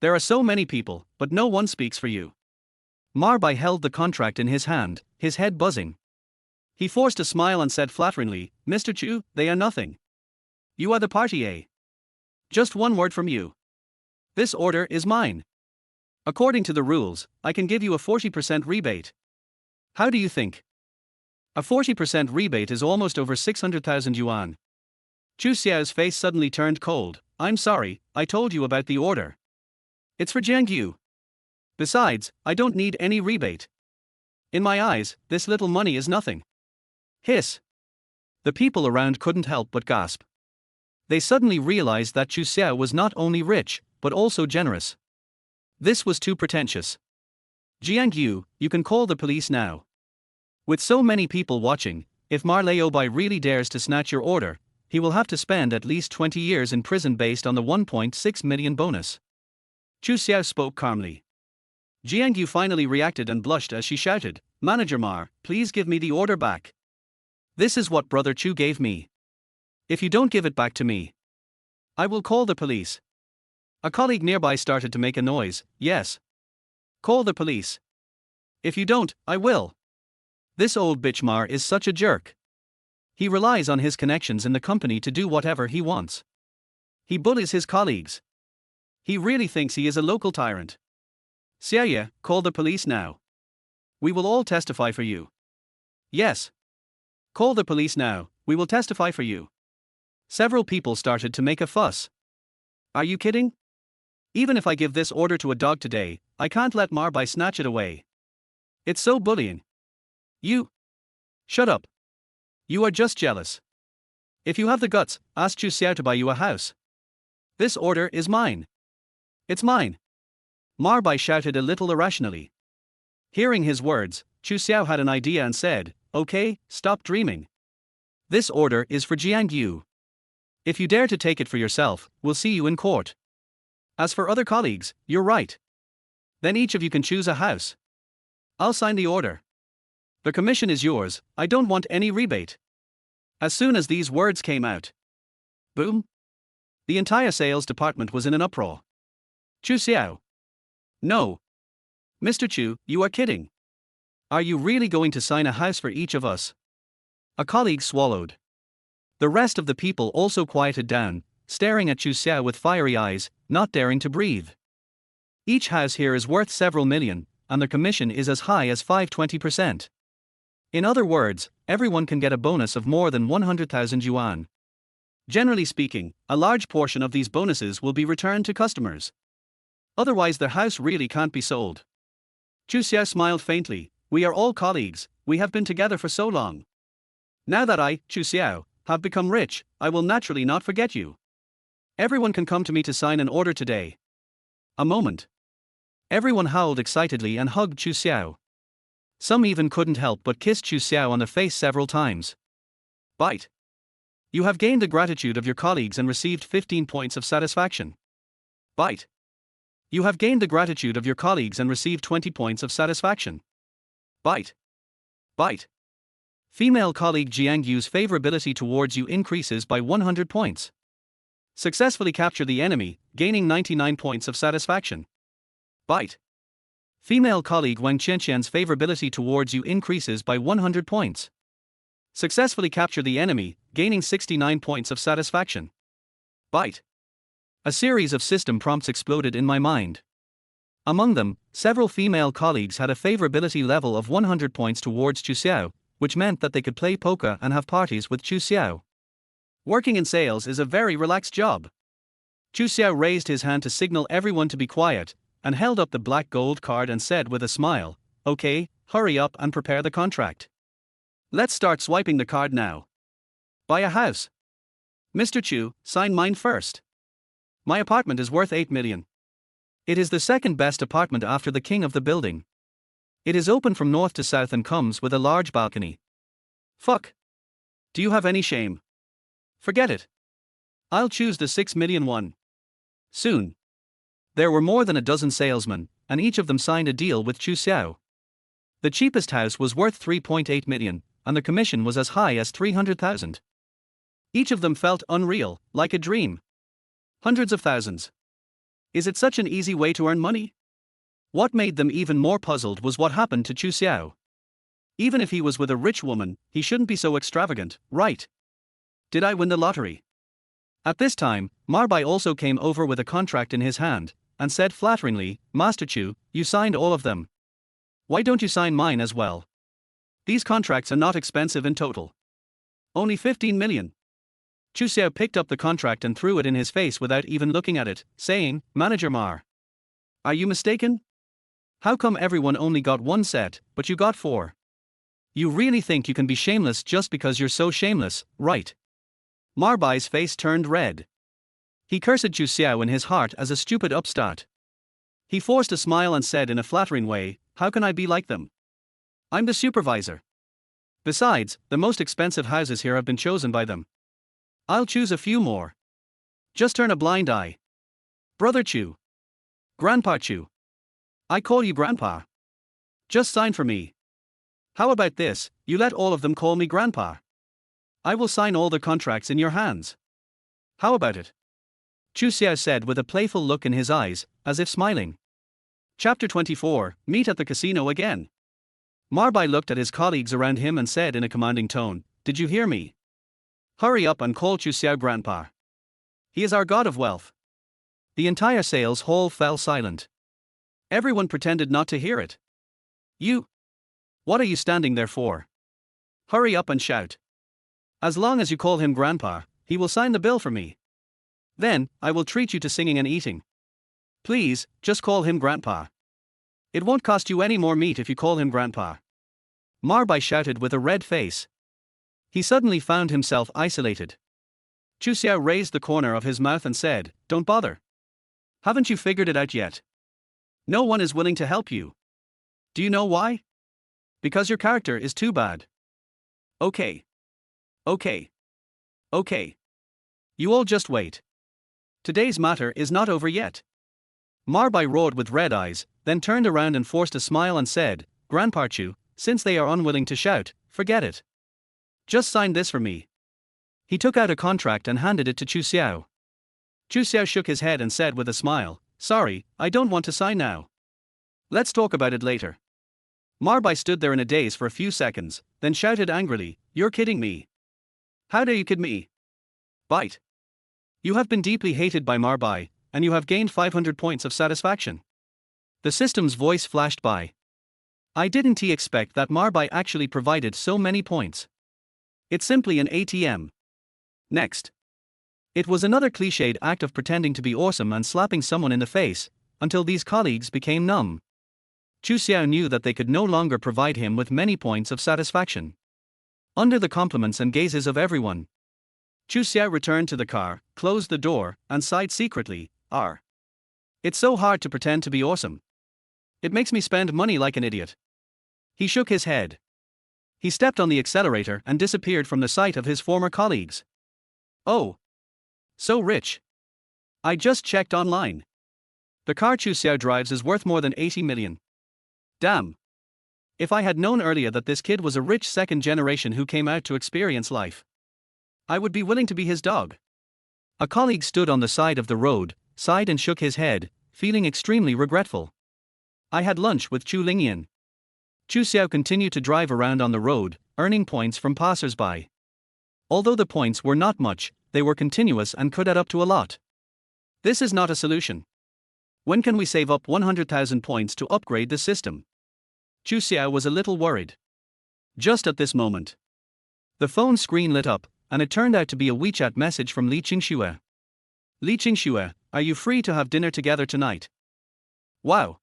S1: There are so many people, but no one speaks for you." Marbai held the contract in his hand, his head buzzing. He forced a smile and said flatteringly, "Mr. Chu, they are nothing. You are the party A. Just one word from you. This order is mine. According to the rules, I can give you a 40% rebate. How do you think?" A 40% rebate is almost over 600,000 yuan. Chu Xiao's face suddenly turned cold. "I'm sorry, I told you about the order. It's for Jiang Yu. Besides, I don't need any rebate. In my eyes, this little money is nothing." Hiss. The people around couldn't help but gasp. They suddenly realized that Chu Xiao was not only rich, but also generous. This was too pretentious. Jiang Yu, you can call the police now. With so many people watching, if Ma Leobai really dares to snatch your order, he will have to spend at least 20 years in prison based on the 1.6 million bonus. Chu Xiao spoke calmly. Jiang Yu finally reacted and blushed as she shouted, Manager Ma, please give me the order back. This is what Brother Chu gave me. If you don't give it back to me, I will call the police. A colleague nearby started to make a noise. Yes. Call the police. If you don't, I will. This old bitch Mar is such a jerk. He relies on his connections in the company to do whatever he wants. He bullies his colleagues. He really thinks he is a local tyrant. Xiaoye, call the police now. We will all testify for you. Yes. Call the police now, we will testify for you. Several people started to make a fuss. Are you kidding? Even if I give this order to a dog today, I can't let Marbai snatch it away. It's so bullying. You. Shut up. You are just jealous. If you have the guts, ask Chu Xiao to buy you a house. This order is mine. It's mine. Marbai shouted a little irrationally. Hearing his words, Chu Xiao had an idea and said, Okay, stop dreaming. This order is for Jiang Yu. If you dare to take it for yourself, we'll see you in court. As for other colleagues, you're right. Then each of you can choose a house. I'll sign the order. The commission is yours, I don't want any rebate. As soon as these words came out, boom! The entire sales department was in an uproar. Chu Xiao. No. Mr. Chu, you are kidding. Are you really going to sign a house for each of us? A colleague swallowed. The rest of the people also quieted down, staring at Chu Xiao with fiery eyes, not daring to breathe. Each house here is worth several million, and the commission is as high as 520%. In other words, everyone can get a bonus of more than 100,000 yuan. Generally speaking, a large portion of these bonuses will be returned to customers. Otherwise the house really can't be sold. Chu Xiao smiled faintly. We are all colleagues, we have been together for so long. Now that I, Chu Xiao, have become rich, I will naturally not forget you. Everyone can come to me to sign an order today. A moment. Everyone howled excitedly and hugged Chu Xiao. Some even couldn't help but kiss Chu Xiao on the face several times. Bite. You have gained the gratitude of your colleagues and received 15 points of satisfaction. Bite. You have gained the gratitude of your colleagues and received 20 points of satisfaction. Bite. Bite. Female colleague Jiang Yu's favorability towards you increases by 100 points. Successfully capture the enemy, gaining 99 points of satisfaction. Bite. Female colleague Wang Qianqian's favorability towards you increases by 100 points. Successfully capture the enemy, gaining 69 points of satisfaction. Bite. A series of system prompts exploded in my mind. Among them, several female colleagues had a favorability level of 100 points towards Chu Xiao, which meant that they could play poker and have parties with Chu Xiao. Working in sales is a very relaxed job. Chu Xiao raised his hand to signal everyone to be quiet, and held up the black gold card and said with a smile, Okay, hurry up and prepare the contract. Let's start swiping the card now. Buy a house. Mr. Chu, sign mine first. My apartment is worth 8 million. It is the second best apartment after the king of the building. It is open from north to south and comes with a large balcony. Fuck. Do you have any shame? Forget it. I'll choose the 6 million one. Soon. There were more than a dozen salesmen, and each of them signed a deal with Chu Xiao. The cheapest house was worth 3.8 million, and the commission was as high as 300,000. Each of them felt unreal, like a dream. Hundreds of thousands. Is it such an easy way to earn money? What made them even more puzzled was what happened to Chu Xiao. Even if he was with a rich woman, he shouldn't be so extravagant, right? Did I win the lottery? At this time, Marbai also came over with a contract in his hand, and said flatteringly, Master Chu, you signed all of them. Why don't you sign mine as well? These contracts are not expensive in total. Only 15 million. Chu Xiao picked up the contract and threw it in his face without even looking at it, saying, Manager Mar. Are you mistaken? How come everyone only got one set, but you got 4? You really think you can be shameless just because you're so shameless, right? Marbai's face turned red. He cursed Chu Xiao in his heart as a stupid upstart. He forced a smile and said in a flattering way, "How can I be like them? I'm the supervisor. Besides, the most expensive houses here have been chosen by them. I'll choose a few more. Just turn a blind eye. Brother Chu. Grandpa Chu. I call you Grandpa. Just sign for me. How about this, you let all of them call me Grandpa. I will sign all the contracts in your hands. How about it?" Chu Xiao said with a playful look in his eyes, as if smiling. Chapter 24, Meet at the Casino Again. Marbai looked at his colleagues around him and said in a commanding tone, "Did you hear me? Hurry up and call Chu Xiao Grandpa. He is our god of wealth." The entire sales hall fell silent. Everyone pretended not to hear it. "You? What are you standing there for? Hurry up and shout. As long as you call him Grandpa, he will sign the bill for me. Then, I will treat you to singing and eating. Please, just call him Grandpa. It won't cost you any more meat if you call him Grandpa." Marbai shouted with a red face. He suddenly found himself isolated. Chu Xiao raised the corner of his mouth and said, "Don't bother. Haven't you figured it out yet? No one is willing to help you. Do you know why? Because your character is too bad. Okay. Okay. Okay. You all just wait. Today's matter is not over yet." Marbai roared with red eyes, then turned around and forced a smile and said, "Grandpa Chu, since they are unwilling to shout, forget it. Just sign this for me." He took out a contract and handed it to Chu Xiao. Chu Xiao shook his head and said with a smile, "Sorry, I don't want to sign now. Let's talk about it later." Marbai stood there in a daze for a few seconds, then shouted angrily, "You're kidding me. How dare you kid me? Bite. You have been deeply hated by Marbai, and you have gained 500 points of satisfaction." The system's voice flashed by. I didn't expect that Marbai actually provided so many points. It's simply an ATM. Next. It was another cliched act of pretending to be awesome and slapping someone in the face, until these colleagues became numb. Chu Xiao knew that they could no longer provide him with many points of satisfaction. Under the compliments and gazes of everyone, Chu Xiao returned to the car, closed the door, and sighed secretly, It's so hard to pretend to be awesome. It makes me spend money like an idiot." He shook his head. He stepped on the accelerator and disappeared from the sight of his former colleagues. "Oh. So rich. I just checked online. The car Chu Xiao drives is worth more than 80 million. Damn. If I had known earlier that this kid was a rich second generation who came out to experience life, I would be willing to be his dog." A colleague stood on the side of the road, sighed and shook his head, feeling extremely regretful. "I had lunch with Chu Lingyan." Chu Xiao continued to drive around on the road, earning points from passers-by. Although the points were not much, they were continuous and could add up to a lot. This is not a solution. When can we save up 100,000 points to upgrade the system? Chu Xiao was a little worried. Just at this moment, the phone screen lit up, and it turned out to be a WeChat message from Li Qingxue. "Li Qingxue, are you free to have dinner together tonight?" Wow.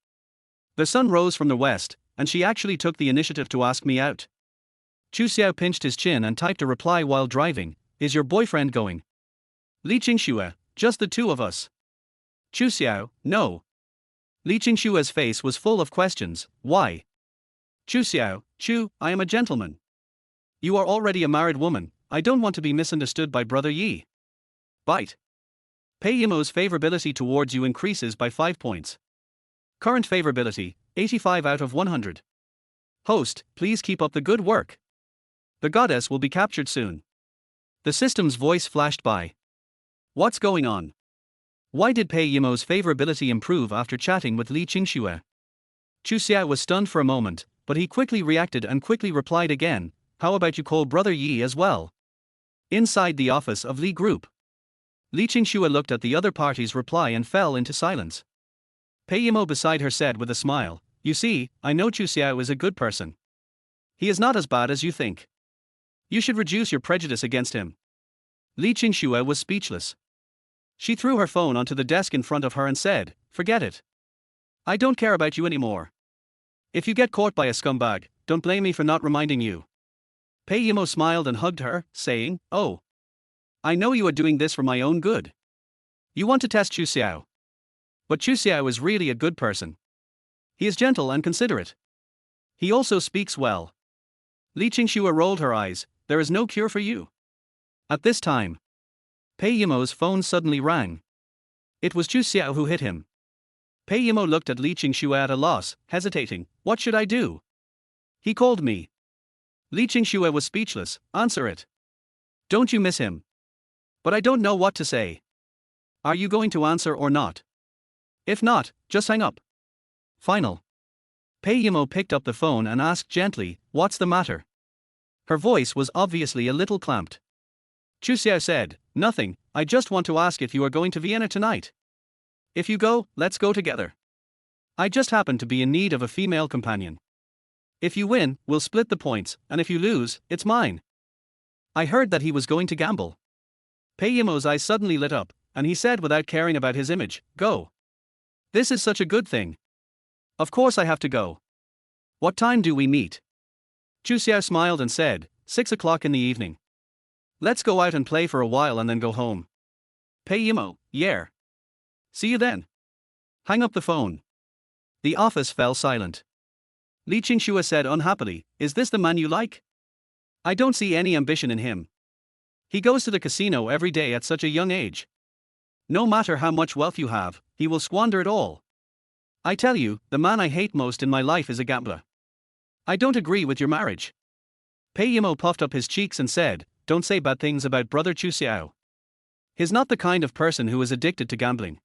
S1: The sun rose from the west, and she actually took the initiative to ask me out. Chu Xiao pinched his chin and typed a reply while driving, "Is your boyfriend going?" Li Qingxue, "Just the two of us." Chu Xiao, "No." Li Qingxue's face was full of questions, "Why?" Chu Xiao, "Chu, I am a gentleman. You are already a married woman, I don't want to be misunderstood by Brother Yi." Bite. Pei Yimo's favorability towards you increases by 5 points. Current favorability, 85 out of 100. Host, please keep up the good work. The goddess will be captured soon. The system's voice flashed by. What's going on? Why did Pei Yimo's favorability improve after chatting with Li Qingxue? Chu Xiao was stunned for a moment, but he quickly reacted and quickly replied again, "How about you call Brother Yi as well?" Inside the office of Li Group, Li Qingxue looked at the other party's reply and fell into silence. Pei Yimo beside her said with a smile, "You see, I know Chu Xiao is a good person. He is not as bad as you think. You should reduce your prejudice against him." Li Qingxue was speechless. She threw her phone onto the desk in front of her and said, "Forget it. I don't care about you anymore. If you get caught by a scumbag, don't blame me for not reminding you." Pei Yimo smiled and hugged her, saying, "Oh. I know you are doing this for my own good. You want to test Chu Xiao. But Chu Xiao is really a good person. He is gentle and considerate. He also speaks well. Li Qingxue rolled her eyes. There is no cure for you. At this time, Pei Yimo's phone suddenly rang. It was Chu Xiao who hit him. Pei Yimo looked at Li Qingxue at a loss, hesitating. What should I do? He called me. Li Qingxue was speechless. Answer it. Don't you miss him? But I don't know what to say. Are you going to answer or not? If not, just hang up. Final. Pei Yimo picked up the phone and asked gently, what's the matter? Her voice was obviously a little clamped. Chu Xiao said, nothing, I just want to ask if you are going to Vienna tonight. If you go, let's go together. I just happen to be in need of a female companion. If you win, we'll split the points, and if you lose, it's mine. I heard that he was going to gamble. Pei Yimo's eyes suddenly lit up, and he said without caring about his image, go. This is such a good thing. Of course I have to go. What time do we meet? Chu Xiao smiled and said, 6 o'clock in the evening. Let's go out and play for a while and then go home. Pei Yimo, yeah. See you then. Hang up the phone. The office fell silent. Li Qingxue said unhappily, is this the man you like? I don't see any ambition in him. He goes to the casino every day at such a young age. No matter how much wealth you have, he will squander it all. I tell you, the man I hate most in my life is a gambler. I don't agree with your marriage. Pei Yimo puffed up his cheeks and said, don't say bad things about brother Chu Xiao. He's not the kind of person who is addicted to gambling.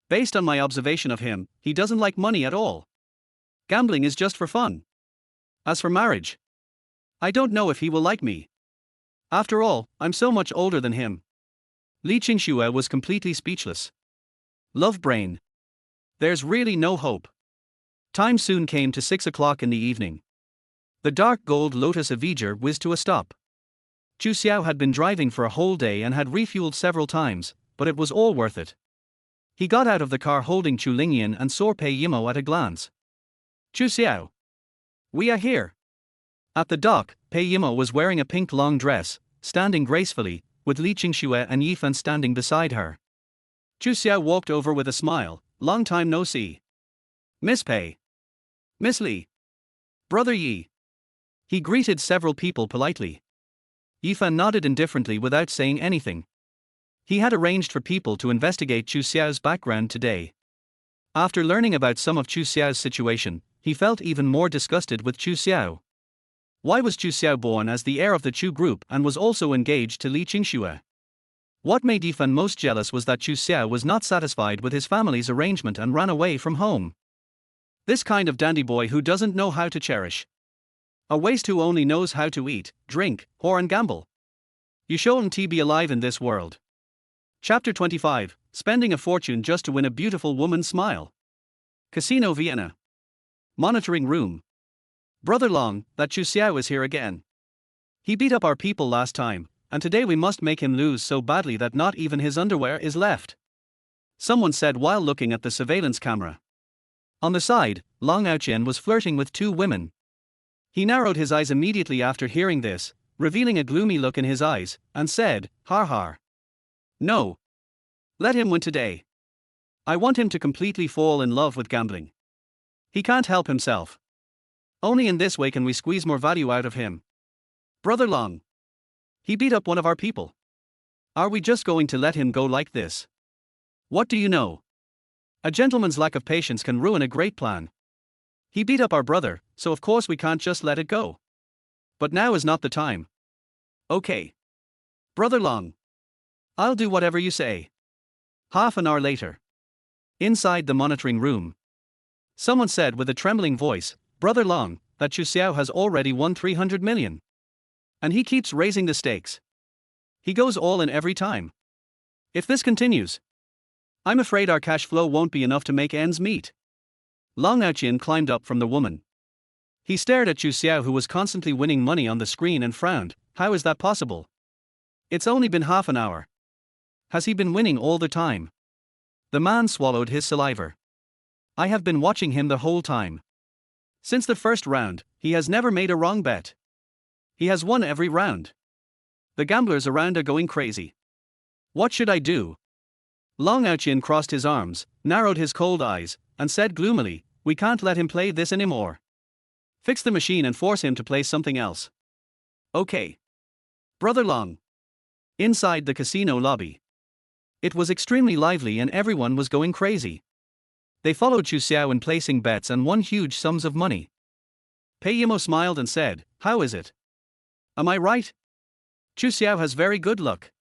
S1: Based on my observation of him, he doesn't like money at all. Gambling is just for fun. As for marriage, I don't know if he will like me. After all, I'm so much older than him. Li Qingxue was completely speechless. Love brain. There's really no hope. Time soon came to 6 o'clock in the evening. The dark gold Lotus Avenger whizzed to a stop. Chu Xiao had been driving for a whole day and had refueled several times, but it was all worth it. He got out of the car holding Chu Lingyan and saw Pei Yimo at a glance. Chu Xiao. We are here. At the dock, Pei Yimo was wearing a pink long dress, standing gracefully, with Li Qingxue and Yifan standing beside her. Chu Xiao walked over with a smile. Long time no see. Miss Pei. Miss Li. Brother Yi. He greeted several people politely. Yifan nodded indifferently without saying anything. He had arranged for people to investigate Chu Xiao's background today. After learning about some of Chu Xiao's situation, he felt even more disgusted with Chu Xiao. Why was Chu Xiao born as the heir of the Chu group and was also engaged to Li Qingxue? What made Yifan most jealous was that Chu Xiao was not satisfied with his family's arrangement and ran away from home. This kind of dandy boy who doesn't know how to cherish. A waste who only knows how to eat, drink, whore and gamble. You shouldn't be alive in this world. Chapter 25, Spending a Fortune Just to Win a Beautiful Woman's Smile. Casino Vienna. Monitoring Room. Brother Long, that Chu Xiao is here again. He beat up our people last time, and today we must make him lose so badly that not even his underwear is left. Someone said while looking at the surveillance camera. On the side, Long Aoqian was flirting with two women. He narrowed his eyes immediately after hearing this, revealing a gloomy look in his eyes, and said, har har. No. Let him win today. I want him to completely fall in love with gambling. He can't help himself. Only in this way can we squeeze more value out of him. Brother Long. He beat up one of our people. Are we just going to let him go like this? What do you know? A gentleman's lack of patience can ruin a great plan. He beat up our brother, so of course we can't just let it go. But now is not the time. Okay. Brother Long. I'll do whatever you say. Half an hour later. Inside the monitoring room. Someone said with a trembling voice, Brother Long, that Chu Xiao has already won 300 million. And he keeps raising the stakes. He goes all in every time. If this continues, I'm afraid our cash flow won't be enough to make ends meet. Long Aoqian climbed up from the woman. He stared at Chu Xiao, who was constantly winning money on the screen, and frowned. How is that possible? It's only been half an hour. Has he been winning all the time? The man swallowed his saliva. I have been watching him the whole time. Since the first round, he has never made a wrong bet. He has won every round. The gamblers around are going crazy. What should I do? Long Ouchin crossed his arms, narrowed his cold eyes, and said gloomily, "We can't let him play this anymore. Fix the machine and force him to play something else." Okay. Brother Long. Inside the casino lobby. It was extremely lively and everyone was going crazy. They followed Chu Xiao in placing bets and won huge sums of money. Pei Yimo smiled and said, "How is it? Am I right? Chu Xiao has very good luck.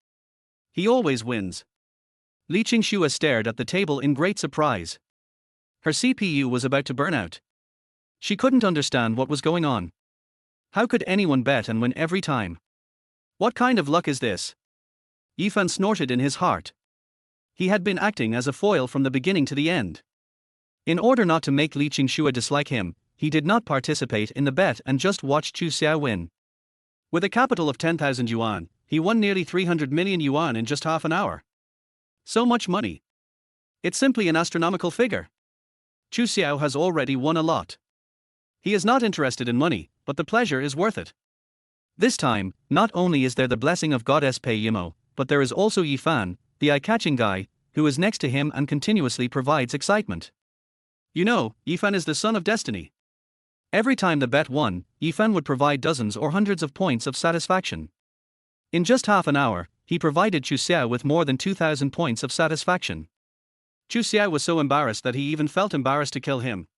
S1: He always wins." Li Qingxua stared at the table in great surprise. Her CPU was about to burn out. She couldn't understand what was going on. How could anyone bet and win every time? What kind of luck is this? Yifan snorted in his heart. He had been acting as a foil from the beginning to the end. In order not to make Li Qingxua dislike him, he did not participate in the bet and just watched Chu Xiao win. With a capital of 10,000 yuan, he won nearly 300 million yuan in just half an hour. So much money. It's simply an astronomical figure. Chu Xiao has already won a lot. He is not interested in money, but the pleasure is worth it. This time, not only is there the blessing of Goddess Pei Yimo, but there is also Yifan, the eye-catching guy, who is next to him and continuously provides excitement. You know, Yifan is the son of destiny. Every time the bet won, Yifan would provide dozens or hundreds of points of satisfaction. In just half an hour, he provided Chu Xiao with more than 2,000 points of satisfaction. Chu Xiao was so embarrassed that he even felt embarrassed to kill him.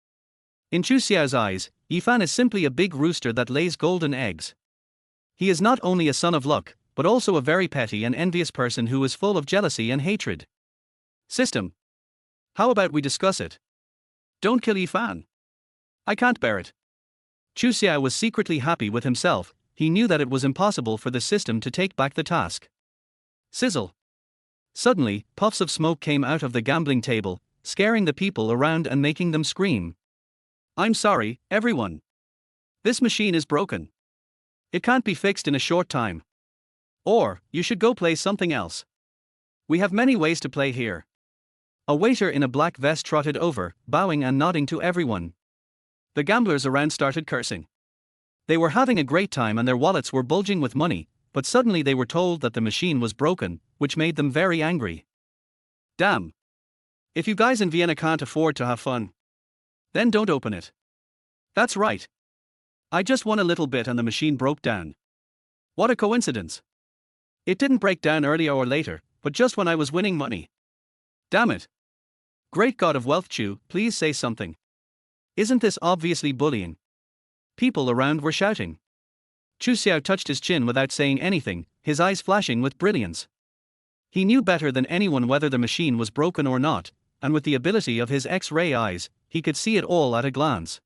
S1: In Chu Xiao's eyes, Yifan is simply a big rooster that lays golden eggs. He is not only a son of luck, but also a very petty and envious person who is full of jealousy and hatred. System. How about we discuss it? Don't kill Yifan. I can't bear it. Chu Xiao was secretly happy with himself. He knew that it was impossible for the system to take back the task. Sizzle. Suddenly, puffs of smoke came out of the gambling table, scaring the people around and making them scream. "I'm sorry, everyone. This machine is broken. It can't be fixed in a short time. Or, you should go play something else. We have many ways to play here." A waiter in a black vest trotted over, bowing and nodding to everyone. The gamblers around started cursing. They were having a great time and their wallets were bulging with money, but suddenly they were told that the machine was broken, which made them very angry. Damn. If you guys in Vienna can't afford to have fun, then don't open it. That's right. I just won a little bit and the machine broke down. What a coincidence. It didn't break down earlier or later, but just when I was winning money. Damn it. Great God of wealth, Chu, please say something. Isn't this obviously bullying? People around were shouting. Chu Xiao touched his chin without saying anything, his eyes flashing with brilliance. He knew better than anyone whether the machine was broken or not, and with the ability of his X-ray eyes, he could see it all at a glance.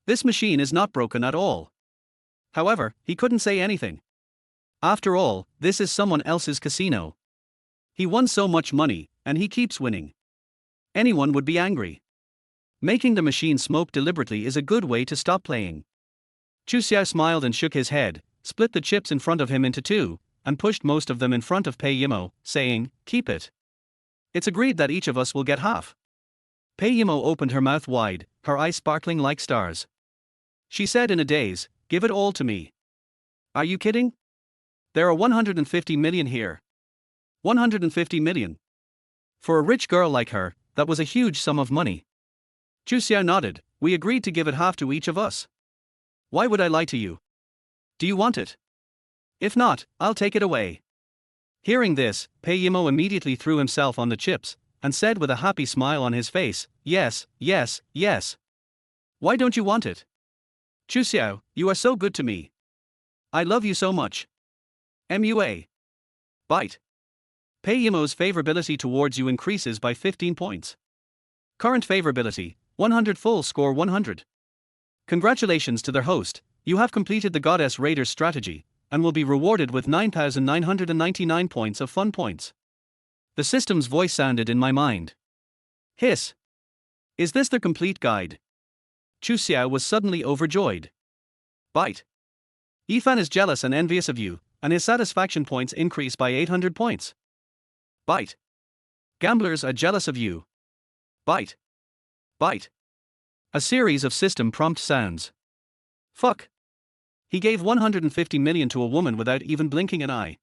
S1: This machine is not broken at all. However, he couldn't say anything. After all, this is someone else's casino. He won so much money, and he keeps winning. Anyone would be angry. Making the machine smoke deliberately is a good way to stop playing. Chu Xiao smiled and shook his head, split the chips in front of him into two, and pushed most of them in front of Pei Yimo, saying, "Keep it. It's agreed that each of us will get half." Pei Yimo opened her mouth wide, her eyes sparkling like stars. She said in a daze, "Give it all to me." Are you kidding? There are 150 million here. 150 million. For a rich girl like her, that was a huge sum of money. Chu Xiao nodded. "We agreed to give it half to each of us. Why would I lie to you? Do you want it? If not, I'll take it away." Hearing this, Pei Yimo immediately threw himself on the chips, and said with a happy smile on his face, "Yes, yes, yes. Why don't you want it? Chu Xiao, you are so good to me. I love you so much. MUA. Bite. Pei Yimo's favorability towards you increases by 15 points. Current favorability, 100 full score 100. Congratulations to their host, you have completed the Goddess Raider's strategy, and will be rewarded with 9,999 points of fun points. The system's voice sounded in my mind. Hiss. Is this the complete guide? Chu Xiao was suddenly overjoyed. Bite. Yifan is jealous and envious of you, and his satisfaction points increase by 800 points. Bite. Gamblers are jealous of you. Bite. Bite. A series of system prompt sounds. Fuck. He gave 150 million to a woman without even blinking an eye.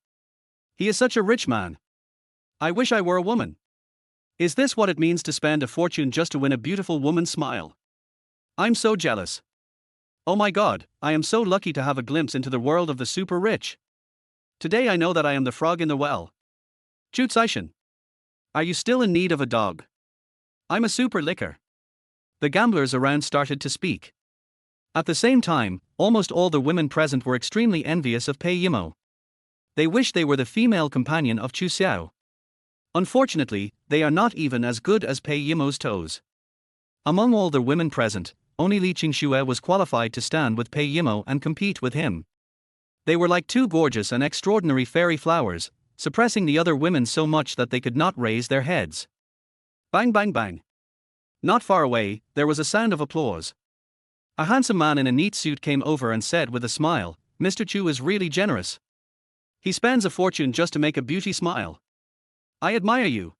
S1: He is such a rich man. I wish I were a woman. Is this what it means to spend a fortune just to win a beautiful woman's smile? I'm so jealous. Oh my god, I am so lucky to have a glimpse into the world of the super rich. Today I know that I am the frog in the well. Jutsaishin. Are you still in need of a dog? I'm a super licker. The gamblers around started to speak. At the same time, almost all the women present were extremely envious of Pei Yimo. They wish they were the female companion of Chu Xiao. Unfortunately, they are not even as good as Pei Yimo's toes. Among all the women present, only Li Qingxue was qualified to stand with Pei Yimo and compete with him. They were like two gorgeous and extraordinary fairy flowers, suppressing the other women so much that they could not raise their heads. Bang bang bang. Not far away, there was a sound of applause. A handsome man in a neat suit came over and said with a smile, "Mr. Chu is really generous. He spends a fortune just to make a beauty smile. I admire you."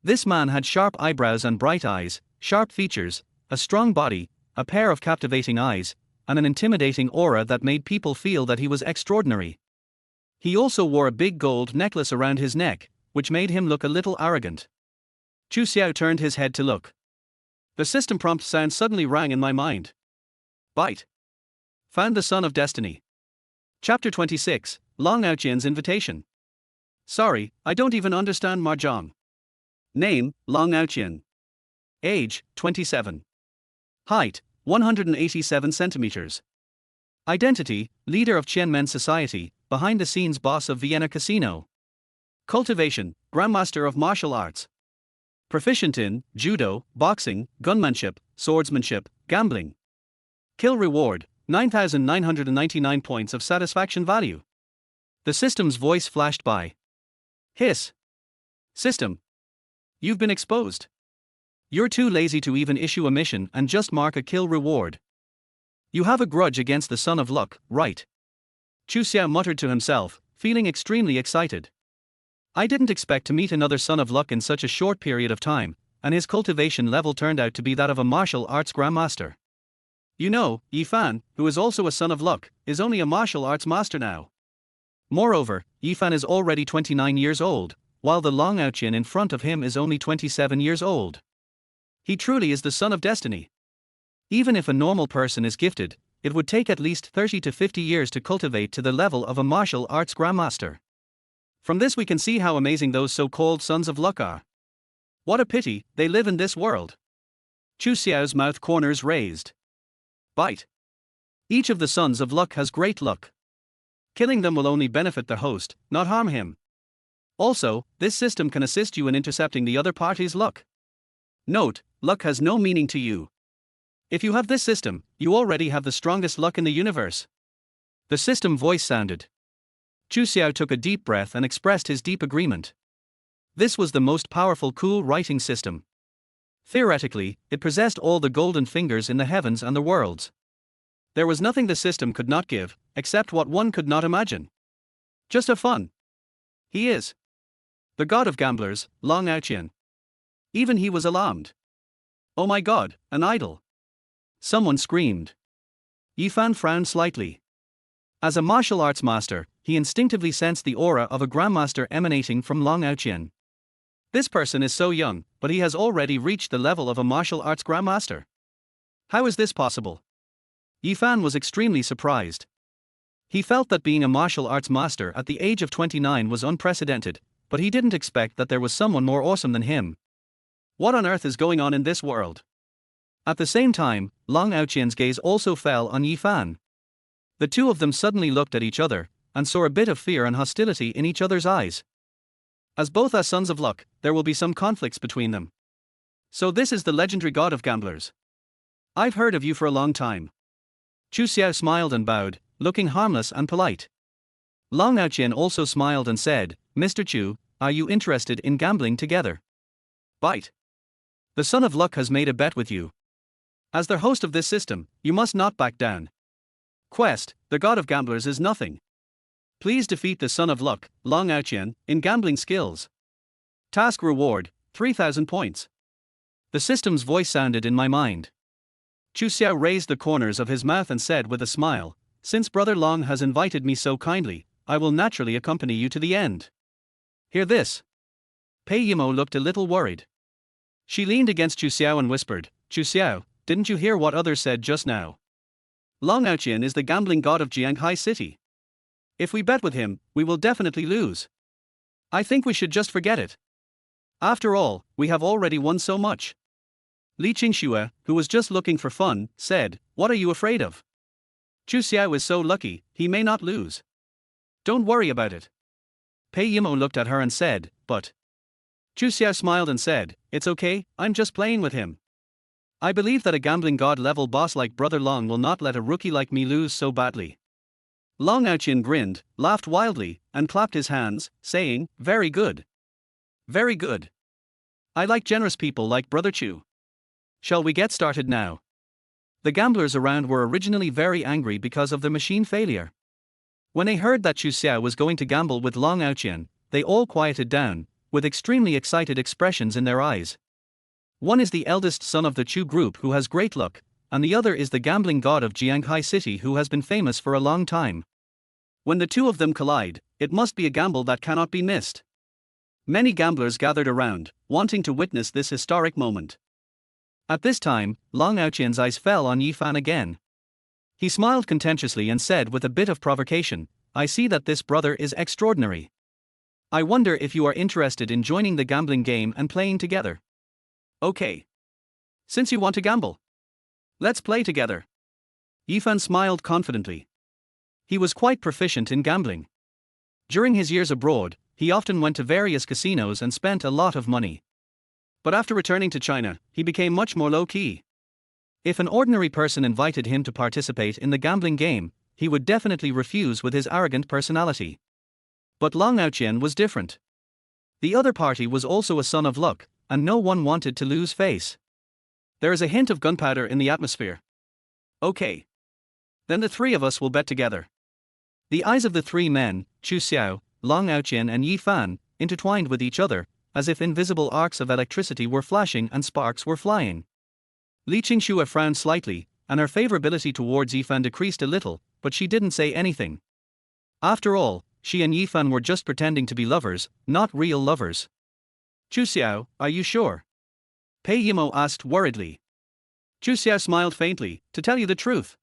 S1: This man had sharp eyebrows and bright eyes, sharp features, a strong body, a pair of captivating eyes, and an intimidating aura that made people feel that he was extraordinary. He also wore a big gold necklace around his neck, which made him look a little arrogant. Chu Xiao turned his head to look. The system prompt sound suddenly rang in my mind. Bite. Found the Son of Destiny. Chapter 26, Long Aoqian's Invitation. Sorry, I don't even understand Mahjong. Name, Long Aoqian. Age, 27. Height, 187 centimeters. Identity, leader of Qianmen Society, behind-the-scenes boss of Vienna Casino. Cultivation, Grandmaster of Martial Arts. Proficient in judo, boxing, gunmanship, swordsmanship, gambling. Kill reward, 9,999 points of satisfaction value. The system's voice flashed by. Hiss. System. You've been exposed. You're too lazy to even issue a mission and just mark a kill reward. You have a grudge against the Son of Luck, right? Chu Xiao muttered to himself, feeling extremely excited. I didn't expect to meet another Son of Luck in such a short period of time, and his cultivation level turned out to be that of a martial arts grandmaster. You know, Yi Fan, who is also a Son of Luck, is only a martial arts master now. Moreover, Yi Fan is already 29 years old, while the Long Aoqian in front of him is only 27 years old. He truly is the Son of Destiny. Even if a normal person is gifted, it would take at least 30 to 50 years to cultivate to the level of a martial arts grandmaster. From this we can see how amazing those so-called Sons of Luck are. What a pity, they live in this world. Chu Xiao's mouth corners raised. Bite. Each of the Sons of Luck has great luck. Killing them will only benefit the host, not harm him. Also, this system can assist you in intercepting the other party's luck. Note, luck has no meaning to you. If you have this system, you already have the strongest luck in the universe. The system voice sounded. Chu Xiao took a deep breath and expressed his deep agreement. This was the most powerful cool writing system. Theoretically, it possessed all the golden fingers in the heavens and the worlds. There was nothing the system could not give, except what one could not imagine. Just have fun. He is the god of gamblers, Long Aoqian. Even he was alarmed. Oh my god, an idol. Someone screamed. Yi Fan frowned slightly. As a martial arts master, he instinctively sensed the aura of a grandmaster emanating from Long Aoqian. This person is so young, but he has already reached the level of a martial arts grandmaster. How is this possible? Yi Fan was extremely surprised. He felt that being a martial arts master at the age of 29 was unprecedented, but he didn't expect that there was someone more awesome than him. What on earth is going on in this world? At the same time, Long Aoqian's gaze also fell on Yi Fan. The two of them suddenly looked at each other, and saw a bit of fear and hostility in each other's eyes. As both are Sons of Luck, there will be some conflicts between them. So this is the legendary god of gamblers. I've heard of you for a long time. Chu Xiao smiled and bowed, looking harmless and polite. Long Aoqian also smiled and said, Mr. Chu, are you interested in gambling together? Bite. The Son of Luck has made a bet with you. As the host of this system, you must not back down. Quest, the god of gamblers is nothing. Please defeat the Son of Luck, Long Aoqian, in gambling skills. Task reward, 3,000 points. The system's voice sounded in my mind. Chu Xiao raised the corners of his mouth and said with a smile, Since Brother Long has invited me so kindly, I will naturally accompany you to the end. Hear this. Pei Yimo looked a little worried. She leaned against Chu Xiao and whispered, "Chu Xiao, didn't you hear what others said just now? Long Aoqian is the gambling god of Jianghai City. If we bet with him, we will definitely lose. I think we should just forget it. After all, we have already won so much." Li Qingxue, who was just looking for fun, said, "What are you afraid of? Chu Xiao is so lucky, he may not lose. Don't worry about it." Pei Yimo looked at her and said, "But..." Chu Xiao smiled and said, "It's okay, I'm just playing with him. I believe that a gambling god-level boss like Brother Long will not let a rookie like me lose so badly." Long Aoqian grinned, laughed wildly, and clapped his hands, saying, "Very good. Very good. I like generous people like Brother Chu. Shall we get started now?" The gamblers around were originally very angry because of the machine failure. When they heard that Chu Xiao was going to gamble with Long Aoqian, they all quieted down, with extremely excited expressions in their eyes. One is the eldest son of the Chu group who has great luck, and the other is the gambling god of Jianghai City who has been famous for a long time. When the two of them collide, it must be a gamble that cannot be missed. Many gamblers gathered around, wanting to witness this historic moment. At this time, Long Aoqian's eyes fell on Yifan again. He smiled contentiously and said with a bit of provocation, "I see that this brother is extraordinary. I wonder if you are interested in joining the gambling game and playing together." "Okay. Since you want to gamble, let's play together." Yifan smiled confidently. He was quite proficient in gambling. During his years abroad, he often went to various casinos and spent a lot of money. But after returning to China, he became much more low-key. If an ordinary person invited him to participate in the gambling game, he would definitely refuse with his arrogant personality. But Long Aoqian was different. The other party was also a son of luck, and no one wanted to lose face. "There is a hint of gunpowder in the atmosphere." "Okay. Then the three of us will bet together." The eyes of the three men, Chu Xiao, Long Aoqian and Yifan, intertwined with each other, as if invisible arcs of electricity were flashing and sparks were flying. Li Qingxue frowned slightly, and her favorability towards Yifan decreased a little, but she didn't say anything. After all, she and Yifan were just pretending to be lovers, not real lovers. "Chu Xiao, are you sure?" Pei Yimo asked worriedly. Chu Xiao smiled faintly, "To tell you the truth,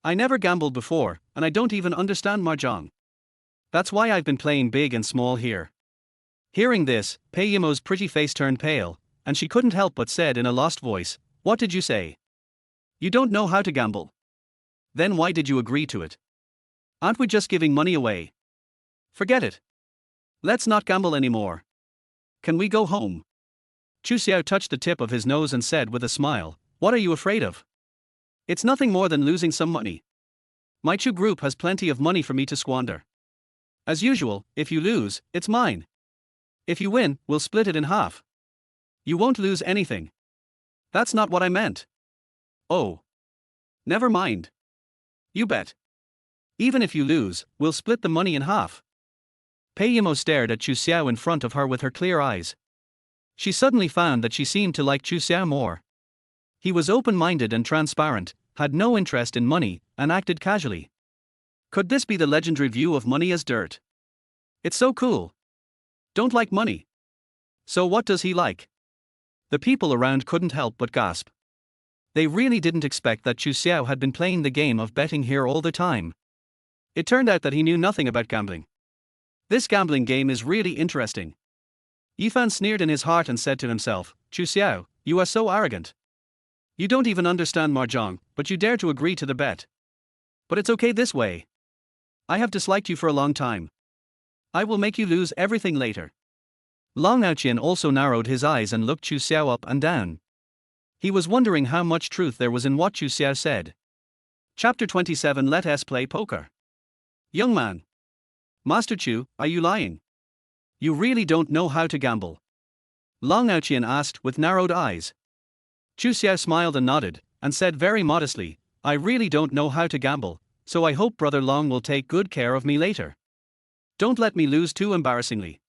S1: I never gambled before, and I don't even understand mahjong. That's why I've been playing big and small here." Hearing this, Pei Yimo's pretty face turned pale, and she couldn't help but said in a lost voice, "What did you say? You don't know how to gamble? Then why did you agree to it? Aren't we just giving money away? Forget it. Let's not gamble anymore. Can we go home?" Chu Xiao touched the tip of his nose and said with a smile, "What are you afraid of? It's nothing more than losing some money. My Chu group has plenty of money for me to squander. As usual, if you lose, it's mine. If you win, we'll split it in half. You won't lose anything." "That's not what I meant." "Oh. Never mind. You bet. Even if you lose, we'll split the money in half." Pei Yimo stared at Chu Xiao in front of her with her clear eyes. She suddenly found that she seemed to like Chu Xiao more. He was open-minded and transparent, had no interest in money, and acted casually. Could this be the legendary view of money as dirt? It's so cool. Don't like money. So what does he like? The people around couldn't help but gasp. They really didn't expect that Chu Xiao had been playing the game of betting here all the time. It turned out that he knew nothing about gambling. This gambling game is really interesting. Yifan sneered in his heart and said to himself, "Chu Xiao, you are so arrogant. You don't even understand mahjong, but you dare to agree to the bet. But it's okay this way. I have disliked you for a long time. I will make you lose everything later." Long Aoqian also narrowed his eyes and looked Chu Xiao up and down. He was wondering how much truth there was in what Chu Xiao said. Chapter 27. Let us play poker. "Young man. Master Chu, are you lying? You really don't know how to gamble?" Long Aoqian asked with narrowed eyes. Chu Xiao smiled and nodded, and said very modestly, "I really don't know how to gamble, so I hope Brother Long will take good care of me later. Don't let me lose too embarrassingly.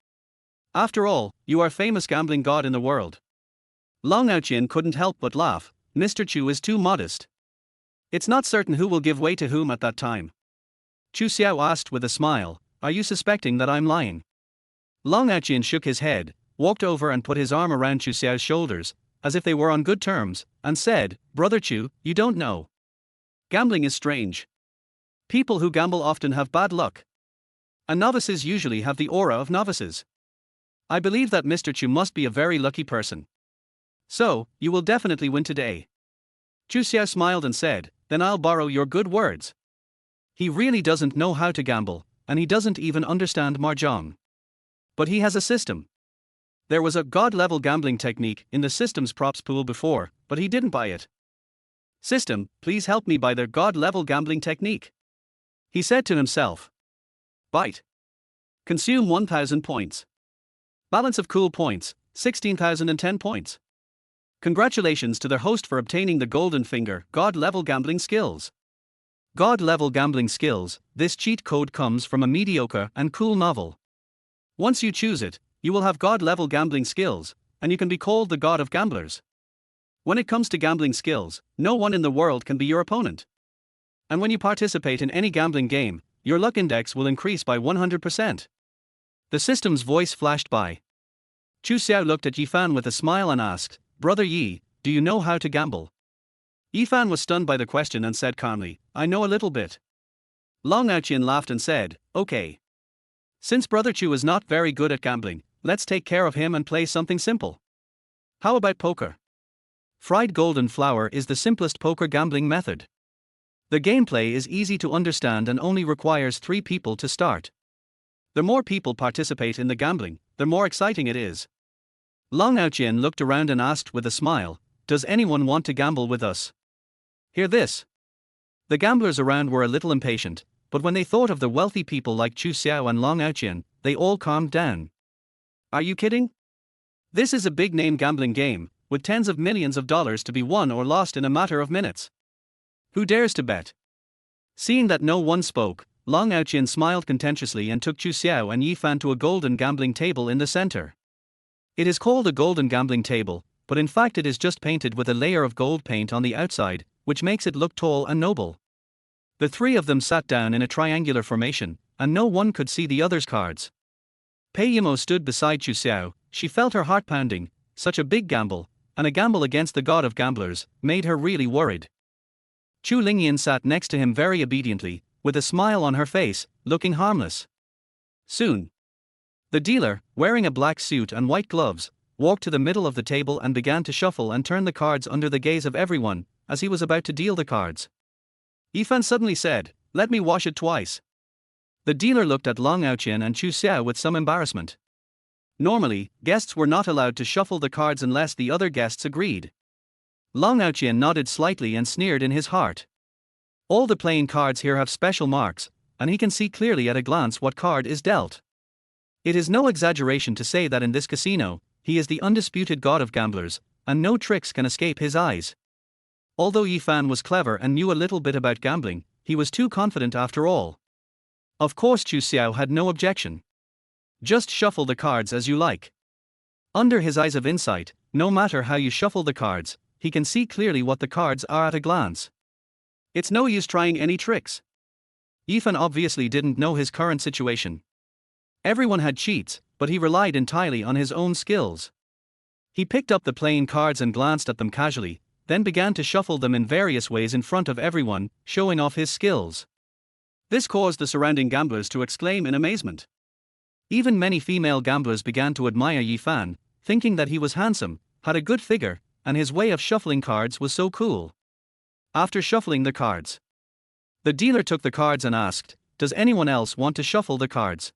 S1: After all, you are famous gambling god in the world." Long Aoqian couldn't help but laugh. Mr. Chu is too modest. It's not certain who will give way to whom at that time. Chu Xiao asked with a smile, "Are you suspecting that I'm lying?" Long Aoqian shook his head, walked over and put his arm around Chu Xiao's shoulders, as if they were on good terms, and said, "Brother Chu, you don't know. Gambling is strange. People who gamble often have bad luck. And novices usually have the aura of novices. I believe that Mr. Chu must be a very lucky person. So, you will definitely win today." Chu Xiao smiled and said, "Then I'll borrow your good words." He really doesn't know how to gamble, and he doesn't even understand mahjong. But he has a system. There was a god-level gambling technique in the system's props pool before, but he didn't buy it. "System, please help me buy the god-level gambling technique," he said to himself. Bite. Consume 1000 points. Balance of cool points, 16,010 points. Congratulations to the host for obtaining the Golden Finger God-level gambling skills. God-level gambling skills, this cheat code comes from a mediocre and cool novel. Once you choose it, you will have God-level gambling skills, and you can be called the God of Gamblers. When it comes to gambling skills, no one in the world can be your opponent. And when you participate in any gambling game, your luck index will increase by 100%. The system's voice flashed by. Chu Xiao looked at Yifan with a smile and asked, "Brother Yi, do you know how to gamble?" Yifan was stunned by the question and said calmly, "I know a little bit." Long Aoqian laughed and said, "Okay. Since Brother Chu is not very good at gambling, let's take care of him and play something simple. How about poker? Fried golden flour is the simplest poker gambling method. The gameplay is easy to understand and only requires 3 people to start. The more people participate in the gambling, the more exciting it is." Long Aoqian looked around and asked with a smile, "Does anyone want to gamble with us?" Hear this. The gamblers around were a little impatient, but when they thought of the wealthy people like Chu Xiao and Long Aoqian, they all calmed down. Are you kidding? This is a big-name gambling game, with tens of millions of dollars to be won or lost in a matter of minutes. Who dares to bet? Seeing that no one spoke, Long Aoqian smiled contentiously and took Chu Xiao and Yifan to a golden gambling table in the center. It is called a golden gambling table, but in fact it is just painted with a layer of gold paint on the outside, which makes it look tall and noble. The 3 of them sat down in a triangular formation, and no one could see the other's cards. Pei Yimo stood beside Chu Xiao. She felt her heart pounding. Such a big gamble, and a gamble against the god of gamblers, made her really worried. Chu Lingyan sat next to him very obediently, with a smile on her face, looking harmless. Soon, the dealer, wearing a black suit and white gloves, walked to the middle of the table and began to shuffle and turn the cards under the gaze of everyone, as he was about to deal the cards. Yifan suddenly said, "Let me wash it twice." The dealer looked at Long Aoqian and Chu Xiao with some embarrassment. Normally, guests were not allowed to shuffle the cards unless the other guests agreed. Long Aoqian nodded slightly and sneered in his heart. All the playing cards here have special marks, and he can see clearly at a glance what card is dealt. It is no exaggeration to say that in this casino, he is the undisputed god of gamblers, and no tricks can escape his eyes. Although Yifan was clever and knew a little bit about gambling, he was too confident after all. Of course Chu Xiao had no objection. Just shuffle the cards as you like. Under his eyes of insight, no matter how you shuffle the cards, he can see clearly what the cards are at a glance. It's no use trying any tricks. Yifan obviously didn't know his current situation. Everyone had cheats, but he relied entirely on his own skills. He picked up the playing cards and glanced at them casually, then began to shuffle them in various ways in front of everyone, showing off his skills. This caused the surrounding gamblers to exclaim in amazement. Even many female gamblers began to admire Yifan, thinking that he was handsome, had a good figure, and his way of shuffling cards was so cool. After shuffling the cards, the dealer took the cards and asked, "Does anyone else want to shuffle the cards?"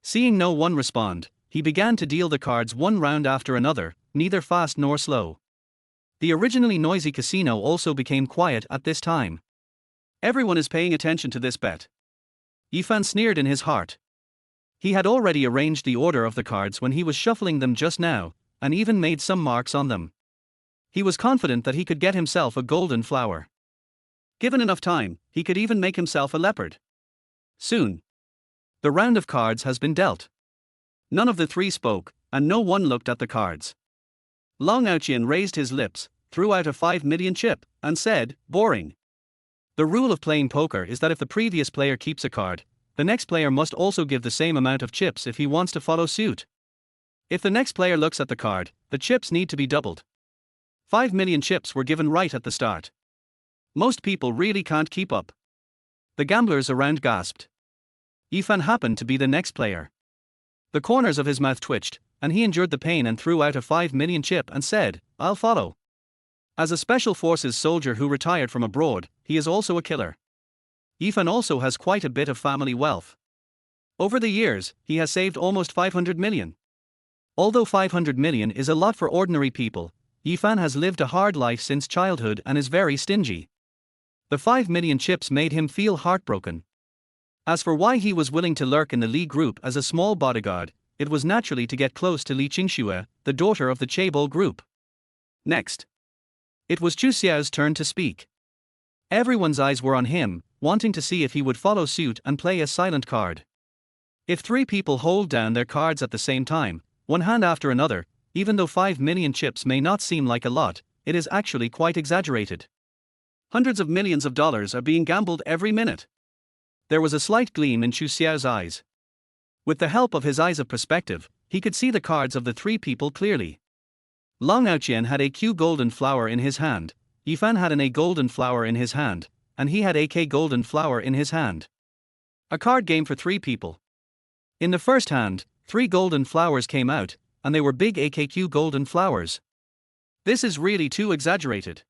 S1: Seeing no one respond, he began to deal the cards one round after another, neither fast nor slow. The originally noisy casino also became quiet at this time. Everyone is paying attention to this bet. Yifan sneered in his heart. He had already arranged the order of the cards when he was shuffling them just now, and even made some marks on them. He was confident that he could get himself a golden flower. Given enough time, he could even make himself a leopard. Soon, the round of cards has been dealt. None of the 3 spoke, and no one looked at the cards. Long Aoqian raised his lips, threw out a 5 million chip, and said, "Boring." The rule of playing poker is that if the previous player keeps a card, the next player must also give the same amount of chips if he wants to follow suit. If the next player looks at the card, the chips need to be doubled. 5 million chips were given right at the start. Most people really can't keep up. The gamblers around gasped. Yifan happened to be the next player. The corners of his mouth twitched, and he endured the pain and threw out a 5 million chip and said, "I'll follow." As a special forces soldier who retired from abroad, he is also a killer. Yifan also has quite a bit of family wealth. Over the years, he has saved almost 500 million. Although 500 million is a lot for ordinary people, Yifan has lived a hard life since childhood and is very stingy. The 5 million chips made him feel heartbroken. As for why he was willing to lurk in the Li group as a small bodyguard, it was naturally to get close to Li Qingxue, the daughter of the Chaebol group. Next. It was Chu Xiao's turn to speak. Everyone's eyes were on him, wanting to see if he would follow suit and play a silent card. If 3 people hold down their cards at the same time, one hand after another, even though 5 million chips may not seem like a lot, it is actually quite exaggerated. Hundreds of millions of dollars are being gambled every minute. There was a slight gleam in Chu Xiao's eyes. With the help of his eyes of perspective, he could see the cards of the 3 people clearly. Long Aoqian had a Q golden flower in his hand, Yifan had an A golden flower in his hand, and he had a K golden flower in his hand. A card game for 3 people. In the first hand, 3 golden flowers came out, and they were big AKQ golden flowers. This is really too exaggerated.